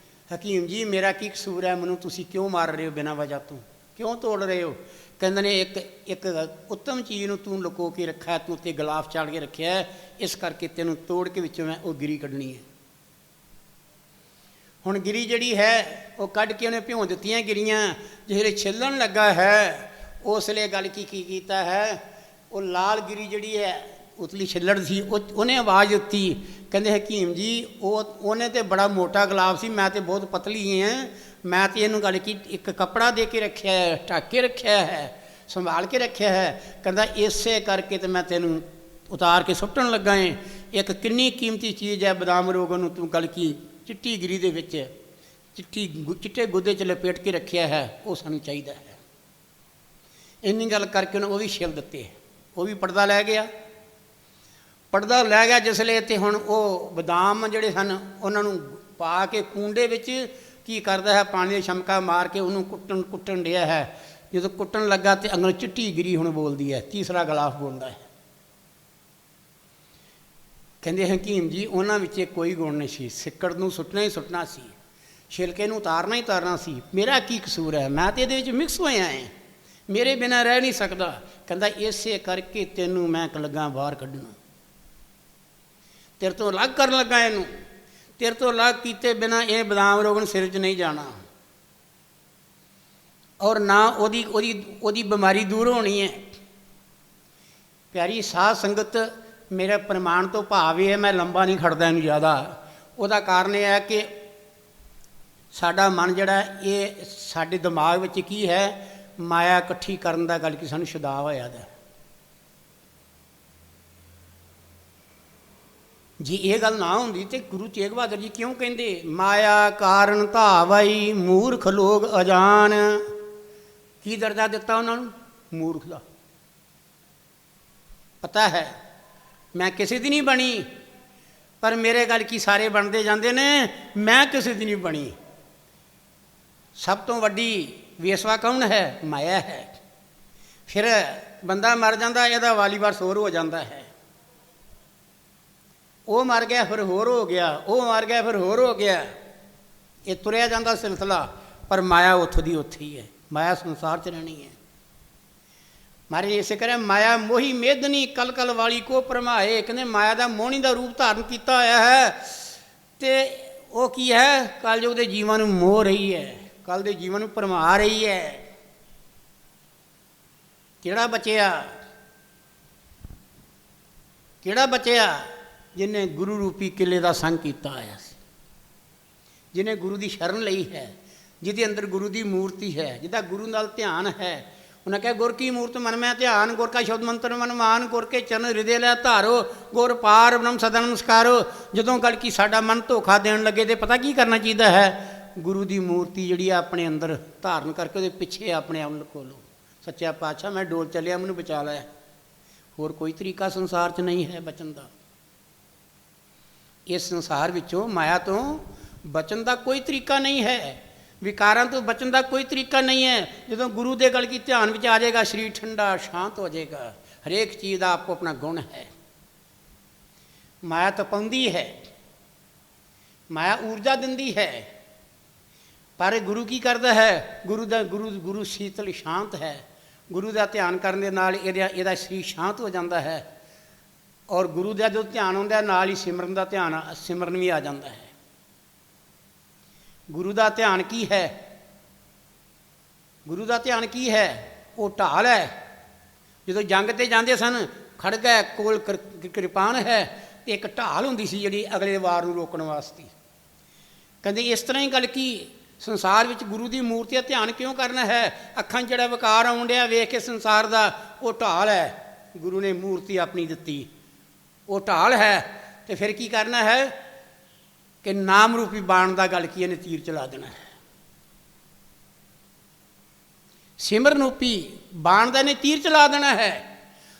ਹਕੀਮ ਜੀ ਮੇਰਾ ਕੀ ਕਸੂਰ ਹੈ, ਮੈਨੂੰ ਤੁਸੀਂ ਕਿਉਂ ਮਾਰ ਰਹੇ ਹੋ ਬਿਨਾਂ ਵਜ੍ਹਾ ਤੋਂ, ਕਿਉਂ ਤੋੜ ਰਹੇ ਹੋ? ਕਹਿੰਦੇ ਨੇ ਇੱਕ ਉੱਤਮ ਚੀਜ਼ ਨੂੰ ਤੂੰ ਲੁਕੋ ਕੇ ਰੱਖਿਆ, ਤੂੰ ਉੱਤੇ ਗਲਾਫ ਚਾੜ ਕੇ ਰੱਖਿਆ, ਇਸ ਕਰਕੇ ਤੈਨੂੰ ਤੋੜ ਕੇ ਵਿੱਚੋਂ ਮੈਂ ਉਹ ਗਿਰੀ ਕੱਢਣੀ ਹੈ। ਹੁਣ ਗਿਰੀ ਜਿਹੜੀ ਹੈ ਉਹ ਕੱਢ ਕੇ ਉਹਨੇ ਭਿਉਂ ਦਿੱਤੀਆਂ ਗਿਰੀਆਂ। ਜਿਹੜੇ ਛਿੱਲਣ ਲੱਗਾ ਹੈ ਉਸ ਵੇਲੇ ਗੱਲ ਕੀ ਕੀਤਾ ਹੈ, ਉਹ ਲਾਲ ਗਿਰੀ ਜਿਹੜੀ ਹੈ ਉਤਲੀ ਛਿੱਲੜ ਸੀ, ਉਹਨੇ ਆਵਾਜ਼ ਦਿੱਤੀ। ਕਹਿੰਦੇ ਹਕੀਮ ਜੀ ਉਹਨੇ ਤਾਂ ਬੜਾ ਮੋਟਾ ਗਲਾਫ ਸੀ, ਮੈਂ ਤਾਂ ਬਹੁਤ ਪਤਲੀ ਹਾਂ, ਮੈਂ ਤਾਂ ਇਹਨੂੰ ਗੱਲ ਕੀ ਇੱਕ ਕੱਪੜਾ ਦੇ ਕੇ ਰੱਖਿਆ ਹੈ, ਢੱਕ ਕੇ ਰੱਖਿਆ ਹੈ, ਸੰਭਾਲ ਕੇ ਰੱਖਿਆ ਹੈ। ਕਹਿੰਦਾ ਇਸੇ ਕਰਕੇ ਤਾਂ ਮੈਂ ਤੈਨੂੰ ਉਤਾਰ ਕੇ ਸੁੱਟਣ ਲੱਗਾ ਹੈ। ਇੱਕ ਕਿੰਨੀ ਕੀਮਤੀ ਚੀਜ਼ ਹੈ ਬਦਾਮ ਰੋਗ, ਨੂੰ ਤੂੰ ਗੱਲ ਕੀ ਚਿੱਟੀ ਗਿਰੀ ਦੇ ਵਿੱਚ ਚਿੱਟੇ ਗੁੱਦੇ 'ਚ ਲਪੇਟ ਕੇ ਰੱਖਿਆ ਹੈ, ਉਹ ਸਾਨੂੰ ਚਾਹੀਦਾ ਹੈ। ਇੰਨੀ ਗੱਲ ਕਰਕੇ ਉਹਨੇ ਉਹ ਵੀ ਛਿੱਲ ਦਿੱਤੇ, ਉਹ ਵੀ ਪਰਦਾ ਲੈ ਗਿਆ। ਪੜਦਾ ਲੈ ਗਿਆ ਜਿਸ ਵੇਲੇ, ਤੇ ਹੁਣ ਉਹ ਬਦਾਮ ਜਿਹੜੇ ਸਨ ਉਹਨਾਂ ਨੂੰ ਪਾ ਕੇ ਕੂੰਡੇ ਵਿੱਚ ਕੀ ਕਰਦਾ ਹੈ, ਪਾਣੀ ਦਾ ਛਮਕਾ ਮਾਰ ਕੇ ਉਹਨੂੰ ਕੁੱਟਣ ਡਿਆ ਹੈ। ਜਦੋਂ ਕੁੱਟਣ ਲੱਗਾ ਤੇ ਅੰਗਲ ਚਿੱਟੀ ਗਿਰੀ ਹੁਣ ਬੋਲਦੀ ਹੈ, ਤੀਸਰਾ ਗਲਾਫ ਬੋਲਦਾ ਹੈ। ਕਹਿੰਦੇ ਹਕੀਮ ਜੀ ਉਹਨਾਂ ਵਿੱਚ ਕੋਈ ਗੁਣ ਨਹੀਂ ਸੀ। ਸਿੱਕੜ ਨੂੰ ਸੁੱਟਣਾ ਹੀ ਸੁੱਟਣਾ ਸੀ, ਛਿਲਕੇ ਨੂੰ ਉਤਾਰਨਾ ਹੀ ਉਤਾਰਨਾ ਸੀ। ਮੇਰਾ ਕੀ ਕਸੂਰ ਹੈ? ਮੈਂ ਤਾਂ ਇਹਦੇ ਵਿੱਚ ਮਿਕਸ ਹੋਇਆ ਐ, ਮੇਰੇ ਬਿਨਾਂ ਰਹਿ ਨਹੀਂ ਸਕਦਾ। ਕਹਿੰਦਾ ਇਸੇ ਕਰਕੇ ਤੈਨੂੰ ਮੈਂ ਲੱਗਾ ਬਾਹਰ ਕੱਢਣਾ, ਤੇਰੇ ਤੋਂ ਅਲੱਗ ਕਰਨ ਲੱਗਾ ਇਹਨੂੰ। ਤੇਰੇ ਤੋਂ ਅਲੱਗ ਕੀਤੇ ਬਿਨਾਂ ਇਹ ਬਦਾਮ ਰੋਗਣ ਸਿਰ 'ਚ ਨਹੀਂ ਜਾਣਾ, ਔਰ ਨਾ ਉਹਦੀ ਬਿਮਾਰੀ ਦੂਰ ਹੋਣੀ ਹੈ। ਪਿਆਰੀ ਸਾਧ ਸੰਗਤ, ਮੇਰੇ ਪ੍ਰਮਾਣ ਤੋਂ ਭਾਵ ਇਹ ਹੈ, ਮੈਂ ਲੰਬਾ ਨਹੀਂ ਖੜਦਾ ਇਹਨੂੰ ਜ਼ਿਆਦਾ। ਉਹਦਾ ਕਾਰਨ ਇਹ ਹੈ ਕਿ ਸਾਡਾ ਮਨ ਜਿਹੜਾ ਇਹ ਸਾਡੇ ਦਿਮਾਗ ਵਿੱਚ ਕੀ ਹੈ, ਮਾਇਆ ਇਕੱਠੀ ਕਰਨ ਦਾ ਗੱਲ ਕਿ ਸਾਨੂੰ ਛੁਡਾ ਹੋਇਆ ਦਾ। ਜੇ ਇਹ ਗੱਲ ਨਾ ਹੁੰਦੀ ਤੇ ਗੁਰੂ ਤੇਗ ਬਹਾਦਰ ਜੀ ਕਿਉਂ ਕਹਿੰਦੇ ਮਾਇਆ ਕਾਰਨ ਧਾਵਈ ਮੂਰਖ ਲੋਕ ਅਜਾਨ। ਕੀ ਦਰਜਾ ਦਿੱਤਾ ਉਹਨਾਂ ਨੂੰ? ਮੂਰਖ ਦਾ। ਪਤਾ ਹੈ ਮੈਂ ਕਿਸੇ ਦੀ ਨਹੀਂ ਬਣੀ, ਪਰ ਮੇਰੇ ਗੱਲ ਕੀ ਸਾਰੇ ਬਣਦੇ ਜਾਂਦੇ ਨੇ, ਮੈਂ ਕਿਸੇ ਦੀ ਨਹੀਂ ਬਣੀ। ਸਭ ਤੋਂ ਵੱਡੀ ਵੇਸਵਾ ਕੌਣ ਹੈ? ਮਾਇਆ ਹੈ। ਫਿਰ ਬੰਦਾ ਮਰ ਜਾਂਦਾ, ਇਹਦਾ ਵਾਲੀਵਾਰਸ ਹੋਰ ਹੋ ਜਾਂਦਾ ਹੈ। ਉਹ ਮਰ ਗਿਆ ਫਿਰ ਹੋਰ ਹੋ ਗਿਆ, ਉਹ ਮਰ ਗਿਆ ਫਿਰ ਹੋਰ ਹੋ ਗਿਆ। ਇਹ ਤੁਰਿਆ ਜਾਂਦਾ ਸਿਲਸਿਲਾ, ਪਰ ਮਾਇਆ ਉੱਥੋਂ ਦੀ ਉੱਥੇ ਹੀ ਹੈ। ਮਾਇਆ ਸੰਸਾਰ 'ਚ ਰਹਿਣੀ ਹੈ। ਮਹਾਰਾਜ ਇਸੇ ਕਰੇ ਮਾਇਆ ਮੋਹੀ ਮੇਦਨੀ ਕਲ ਕਲ ਵਾਲੀ ਕੋ ਭਰਮਾਏ। ਕਹਿੰਦੇ ਮਾਇਆ ਦਾ ਮੋਹਣੀ ਦਾ ਰੂਪ ਧਾਰਨ ਕੀਤਾ ਹੋਇਆ ਹੈ, ਅਤੇ ਉਹ ਕੀ ਹੈ? ਕਲਯੁਗ ਦੇ ਜੀਵਾਂ ਨੂੰ ਮੋਹ ਰਹੀ ਹੈ, ਕੱਲ ਦੇ ਜੀਵਨ ਨੂੰ ਭਰਮਾ ਰਹੀ ਹੈ। ਕਿਹੜਾ ਬਚਿਆ? ਕਿਹੜਾ ਬਚਿਆ? ਜਿਹਨੇ ਗੁਰੂ ਰੂਪੀ ਕਿਲੇ ਦਾ ਸੰਗ ਕੀਤਾ ਹੋਇਆ ਸੀ, ਜਿਹਨੇ ਗੁਰੂ ਦੀ ਸ਼ਰਨ ਲਈ ਹੈ, ਜਿਹਦੇ ਅੰਦਰ ਗੁਰੂ ਦੀ ਮੂਰਤੀ ਹੈ, ਜਿਹਦਾ ਗੁਰੂ ਨਾਲ ਧਿਆਨ ਹੈ। ਉਹਨਾਂ ਕਿਹਾ ਗੁਰ ਕੀ ਮੂਰਤ ਮਨ ਮੈਂ ਧਿਆਨ, ਗੁਰ ਕਾ ਸ਼ਬਦ ਮੰਤਰ ਮਨ ਮਾਨ, ਗੁਰ ਕੇ ਚਰਨ ਹਿਰਦੇ ਲੈ ਧਾਰੋ, ਗੁਰ ਪਾਰ ਬ੍ਰਹਮ ਸਦਾ ਨਮਸਕਾਰੋ। ਜਦੋਂ ਗੱਲ ਕੀ ਸਾਡਾ ਮਨ ਧੋਖਾ ਦੇਣ ਲੱਗੇ ਤੇ ਪਤਾ ਕੀ ਕਰਨਾ ਚਾਹੀਦਾ ਹੈ? ਗੁਰੂ ਦੀ ਮੂਰਤੀ ਜਿਹੜੀ ਆ ਆਪਣੇ ਅੰਦਰ ਧਾਰਨ ਕਰਕੇ ਉਹਦੇ ਪਿੱਛੇ ਆਪਣੇ ਆਪ ਨੂੰ ਲੁਕੋ ਲਓ। ਸੱਚਾ ਪਾਤਸ਼ਾਹ ਮੈਂ ਡੋਲ ਚੱਲਿਆ, ਮੈਨੂੰ ਬਚਾ ਲੈ। ਹੋਰ ਕੋਈ ਤਰੀਕਾ ਸੰਸਾਰ 'ਚ ਨਹੀਂ ਹੈ ਬਚਣ ਦਾ। ਇਸ ਸੰਸਾਰ ਵਿੱਚੋਂ ਮਾਇਆ ਤੋਂ ਬਚਣ ਦਾ ਕੋਈ ਤਰੀਕਾ ਨਹੀਂ ਹੈ, ਵਿਕਾਰਾਂ ਤੋਂ ਬਚਣ ਦਾ ਕੋਈ ਤਰੀਕਾ ਨਹੀਂ ਹੈ। ਜਦੋਂ ਗੁਰੂ ਦੇ ਗੱਲ ਕੀ ਧਿਆਨ ਵਿੱਚ ਆ ਜਾਏਗਾ, ਸਰੀਰ ਠੰਡਾ ਸ਼ਾਂਤ ਹੋ ਜਾਏਗਾ। ਹਰੇਕ ਚੀਜ਼ ਦਾ ਆਪੋ ਆਪਣਾ ਗੁਣ ਹੈ। ਮਾਇਆ ਤਪਾਉਂਦੀ ਹੈ, ਮਾਇਆ ਊਰਜਾ ਦਿੰਦੀ ਹੈ, ਪਰ ਗੁਰੂ ਕੀ ਕਰਦਾ ਹੈ? ਗੁਰੂ ਸ਼ੀਤਲ ਸ਼ਾਂਤ ਹੈ। ਗੁਰੂ ਦਾ ਧਿਆਨ ਕਰਨ ਦੇ ਨਾਲ ਇਹਦਾ ਸਰੀਰ ਸ਼ਾਂਤ ਹੋ ਜਾਂਦਾ ਹੈ, ਔਰ ਗੁਰੂ ਦਾ ਜਦੋਂ ਧਿਆਨ ਆਉਂਦਾ ਨਾਲ ਹੀ ਸਿਮਰਨ ਦਾ ਧਿਆਨ, ਸਿਮਰਨ ਵੀ ਆ ਜਾਂਦਾ ਹੈ। ਗੁਰੂ ਦਾ ਧਿਆਨ ਕੀ ਹੈ? ਗੁਰੂ ਦਾ ਧਿਆਨ ਕੀ ਹੈ? ਉਹ ਢਾਲ ਹੈ। ਜਦੋਂ ਜੰਗ 'ਤੇ ਜਾਂਦੇ ਸਨ, ਖੜਗ ਹੈ, ਕੋਲ ਕਿਰਪਾਨ ਹੈ, ਅਤੇ ਇੱਕ ਢਾਲ ਹੁੰਦੀ ਸੀ ਜਿਹੜੀ ਅਗਲੇ ਵਾਰ ਨੂੰ ਰੋਕਣ ਵਾਸਤੇ। ਕਹਿੰਦੇ ਇਸ ਤਰ੍ਹਾਂ ਹੀ ਗੱਲ ਕੀ ਸੰਸਾਰ ਵਿੱਚ ਗੁਰੂ ਦੀ ਮੂਰਤੀ ਦਾ ਧਿਆਨ ਕਿਉਂ ਕਰਨਾ ਹੈ? ਅੱਖਾਂ 'ਚ ਜਿਹੜਾ ਵਿਕਾਰ ਆਉਣ ਡਿਆ ਵੇਖ ਕੇ ਸੰਸਾਰ ਦਾ, ਉਹ ਢਾਲ ਹੈ। ਗੁਰੂ ਨੇ ਮੂਰਤੀ ਆਪਣੀ ਦਿੱਤੀ, ਉਹ ਢਾਲ ਹੈ। ਅਤੇ ਫਿਰ ਕੀ ਕਰਨਾ ਹੈ ਕਿ ਨਾਮ ਰੂਪੀ ਬਾਣ ਦਾ ਗੱਲ ਕੀ ਇਹਨੇ ਤੀਰ ਚਲਾ ਦੇਣਾ ਹੈ। ਸਿਮਰਨ ਰੂਪੀ ਬਾਣ ਦਾ ਇਹਨੇ ਤੀਰ ਚਲਾ ਦੇਣਾ ਹੈ।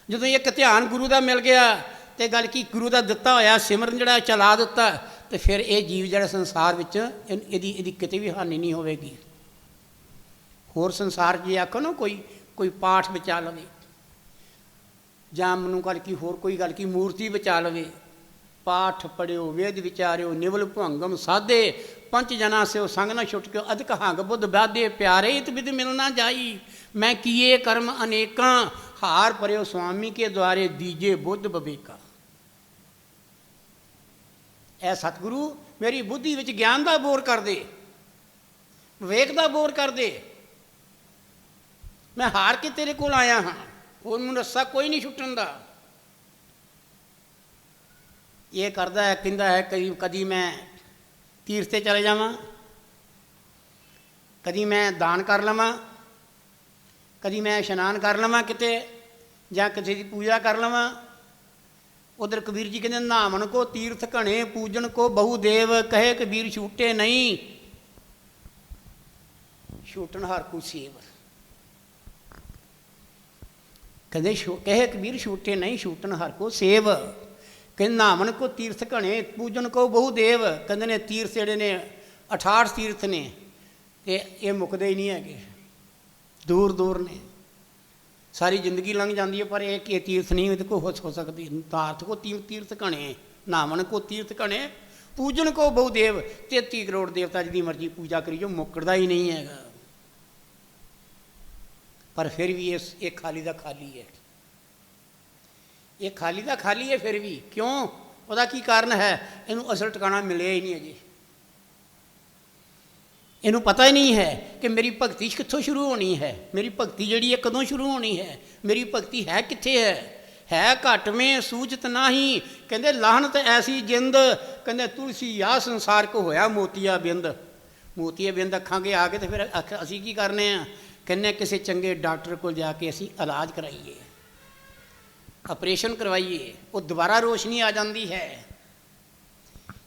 ਜਦੋਂ ਇੱਕ ਧਿਆਨ ਗੁਰੂ ਦਾ ਮਿਲ ਗਿਆ ਅਤੇ ਗੱਲ ਕੀ ਗੁਰੂ ਦਾ ਦਿੱਤਾ ਹੋਇਆ ਸਿਮਰਨ ਜਿਹੜਾ ਚਲਾ ਦਿੱਤਾ, ਅਤੇ ਫਿਰ ਇਹ ਜੀਵ ਜਿਹੜਾ ਸੰਸਾਰ ਵਿੱਚ ਇਹਦੀ ਕਿਤੇ ਵੀ ਹਾਨੀ ਨਹੀਂ ਹੋਵੇਗੀ। ਹੋਰ ਸੰਸਾਰ ਜੇ ਆਖੋ ਨਾ ਕੋਈ ਪਾਠ ਬਚਾ ਲਵੇ, ਜਾਂ ਮੈਨੂੰ ਗੱਲ ਕੀ ਹੋਰ ਕੋਈ ਗੱਲ ਕੀ ਮੂਰਤੀ ਬਚਾ ਲਵੇ, ਪਾਠ ਪੜਿਓ, ਵੇਦ ਵਿਚਾਰਿਓ, ਨਿਵਲ ਭੁੰਗਮ ਸਾਧੇ, ਪੰਚ ਜਨਾ ਸਿਓ ਸੰਗ ਨਾ ਛੁੱਟ ਕੇ, ਅਧਿਕ ਹੰਗ ਬੁੱਧ ਬਾਧੇ ਪਿਆਰੇ, ਇਤ ਵਿਦ ਮਿਲ ਨਾ ਜਾਈ। ਮੈਂ ਕੀਏ ਕਰਮ ਅਨੇਕਾਂ, ਹਾਰ ਪਰਿਓ ਸੁਆਮੀ ਕੇ ਦੁਆਰੇ, ਦੀਜੇ ਬੁੱਧ ਬਵੇਕਾ। ਇਹ ਸਤਿਗੁਰੂ ਮੇਰੀ ਬੁੱਧੀ ਵਿੱਚ ਗਿਆਨ ਦਾ ਬੋਰ ਕਰ ਦੇ, ਵਿਵੇਕ ਦਾ ਬੋਰ ਕਰ ਦੇ। ਮੈਂ ਹਾਰ ਕੇ ਤੇਰੇ ਕੋਲ ਆਇਆ ਹਾਂ, ਹੋਰ ਮੈਨੂੰ ਰੱਸਾ ਕੋਈ ਨਹੀਂ ਛੁੱਟਣ ਦਾ। ਇਹ ਕਰਦਾ ਹੈ, ਕਹਿੰਦਾ ਹੈ ਕਦੀ ਮੈਂ ਤੀਰਥ 'ਤੇ ਚਲੇ ਜਾਵਾਂ, ਕਦੀ ਮੈਂ ਦਾਨ ਕਰ ਲਵਾਂ, ਕਦੀ ਮੈਂ ਇਸ਼ਨਾਨ ਕਰ ਲਵਾਂ ਕਿਤੇ, ਜਾਂ ਕਿਸੇ ਦੀ ਪੂਜਾ ਕਰ ਲਵਾਂ। ਉਧਰ ਕਬੀਰ ਜੀ ਕਹਿੰਦੇ ਨਾਮਨ ਕੋ ਤੀਰਥ ਘਣੇ, ਪੂਜਨ ਕੋ ਬਹੁ ਦੇਵ, ਕਹੇ ਕਬੀਰ ਛੂਟੇ ਨਹੀਂ, ਛੂਟਣ ਹਰ ਕੋ ਸੇਵ। ਕਹਿੰਦੇ ਕਹੇ ਕਬੀਰ ਛੂਟੇ ਨਹੀਂ, ਛੂਟਣ ਹਰ ਕੋ ਸੇਵ। ਕਹਿੰਦੇ ਨਾਮਨ ਕੋ ਤੀਰਥ ਘਣੇ, ਪੂਜਨ ਕੋ ਬਹੁ ਦੇਵ। ਕਹਿੰਦੇ ਨੇ ਤੀਰਥ ਜਿਹੜੇ ਨੇ 68 ਤੀਰਥ ਨੇ, ਅਤੇ ਇਹ ਮੁੱਕਦੇ ਹੀ ਨਹੀਂ ਹੈਗੇ, ਦੂਰ ਦੂਰ ਨੇ। ਸਾਰੀ ਜ਼ਿੰਦਗੀ ਲੰਘ ਜਾਂਦੀ ਹੈ, ਪਰ ਇਹ ਤੀਰਥ ਨਹੀਂ ਇਹਦੇ ਕੋ ਹੋ ਸਕਦੀ। ਤਾਰਥ ਕੋ ਤੀਰਥ ਘਣੇ, ਨਾਵਣ ਕੋ ਤੀਰਥ ਘਣੇ ਪੂਜਨ ਕੋ ਬਹੁ ਦੇਵ। 33 ਕਰੋੜ ਦੇਵਤਾ ਜਿਹਦੀ ਮਰਜ਼ੀ ਪੂਜਾ ਕਰੀ ਜੋ, ਮੁੱਕਰਦਾ ਹੀ ਨਹੀਂ ਹੈਗਾ। ਪਰ ਫਿਰ ਵੀ ਇਹ ਖਾਲੀ ਦਾ ਖਾਲੀ ਹੈ, ਇਹ ਖਾਲੀ ਦਾ ਖਾਲੀ ਹੈ ਫਿਰ ਵੀ। ਕਿਉਂ? ਉਹਦਾ ਕੀ ਕਾਰਨ ਹੈ? ਇਹਨੂੰ ਅਸਲ ਟਿਕਾਣਾ ਮਿਲਿਆ ਹੀ ਨਹੀਂ ਅਜੇ। ਇਹਨੂੰ ਪਤਾ ਹੀ ਨਹੀਂ ਹੈ ਕਿ ਮੇਰੀ ਭਗਤੀ ਕਿੱਥੋਂ ਸ਼ੁਰੂ ਹੋਣੀ ਹੈ, ਮੇਰੀ ਭਗਤੀ ਜਿਹੜੀ ਹੈ ਕਦੋਂ ਸ਼ੁਰੂ ਹੋਣੀ ਹੈ, ਮੇਰੀ ਭਗਤੀ ਹੈ ਕਿੱਥੇ ਹੈ ਘਟ ਮੇਂ ਸੂਝਤ ਨਾਹੀ। ਕਹਿੰਦੇ ਲਾਹਨਤ ਐਸੀ ਜਿੰਦ, ਕਹਿੰਦੇ ਤੁਲਸੀ ਆ ਸੰਸਾਰ ਕੋ ਹੋਇਆ ਮੋਤੀਆ ਬਿੰਦ। ਮੋਤੀਆ ਬਿੰਦ ਅੱਖਾਂਗੇ ਆ ਕੇ ਤੇ ਫਿਰ ਅਸੀਂ ਕੀ ਕਰਨੇ ਆ? ਕਹਿੰਦੇ ਕਿਸੇ ਚੰਗੇ ਡਾਕਟਰ ਕੋਲ ਜਾ ਕੇ ਅਸੀਂ ਇਲਾਜ ਕਰਾਈਏ, ਆਪਰੇਸ਼ਨ ਕਰਵਾਈਏ, ਉਹ ਦੁਬਾਰਾ ਰੋਸ਼ਨੀ ਆ ਜਾਂਦੀ ਹੈ।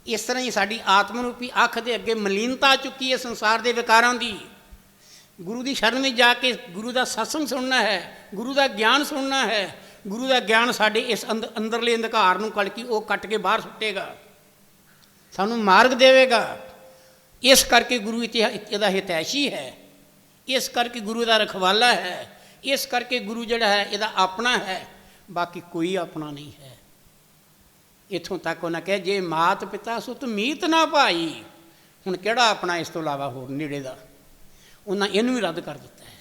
ਇਸ ਤਰ੍ਹਾਂ ਹੀ ਸਾਡੀ ਆਤਮ ਰੂਪੀ ਅੱਖ ਦੇ ਅੱਗੇ ਮਲੀਨਤਾ ਆ ਚੁੱਕੀ ਹੈ ਸੰਸਾਰ ਦੇ ਵਿਕਾਰਾਂ ਦੀ। ਗੁਰੂ ਦੀ ਸ਼ਰਨ ਵਿੱਚ ਜਾ ਕੇ ਗੁਰੂ ਦਾ ਸਤਸੰਗ ਸੁਣਨਾ ਹੈ, ਗੁਰੂ ਦਾ ਗਿਆਨ ਸੁਣਨਾ ਹੈ। ਗੁਰੂ ਦਾ ਗਿਆਨ ਸਾਡੇ ਇਸ ਅੰਦਰਲੇ ਅੰਧਕਾਰ ਨੂੰ ਕਲਕੀ ਉਹ ਕੱਟ ਕੇ ਬਾਹਰ ਸੁੱਟੇਗਾ, ਸਾਨੂੰ ਮਾਰਗ ਦੇਵੇਗਾ। ਇਸ ਕਰਕੇ ਗੁਰੂ ਇਹਦਾ ਹਿਤੈਸ਼ੀ ਹੈ, ਇਸ ਕਰਕੇ ਗੁਰੂ ਦਾ ਰਖਵਾਲਾ ਹੈ, ਇਸ ਕਰਕੇ ਗੁਰੂ ਜਿਹੜਾ ਹੈ ਇਹਦਾ ਆਪਣਾ ਹੈ, ਬਾਕੀ ਕੋਈ ਆਪਣਾ ਨਹੀਂ ਹੈ। ਇੱਥੋਂ ਤੱਕ ਉਹਨਾਂ ਕਿਹਾ ਜੇ ਮਾਤ ਪਿਤਾ ਸੁਤ ਮੀਤ ਨਾ ਭਾਈ। ਹੁਣ ਕਿਹੜਾ ਆਪਣਾ ਇਸ ਤੋਂ ਇਲਾਵਾ ਹੋਰ ਨੇੜੇ ਦਾ? ਉਹਨਾਂ ਇਹਨੂੰ ਵੀ ਰੱਦ ਕਰ ਦਿੱਤਾ ਹੈ।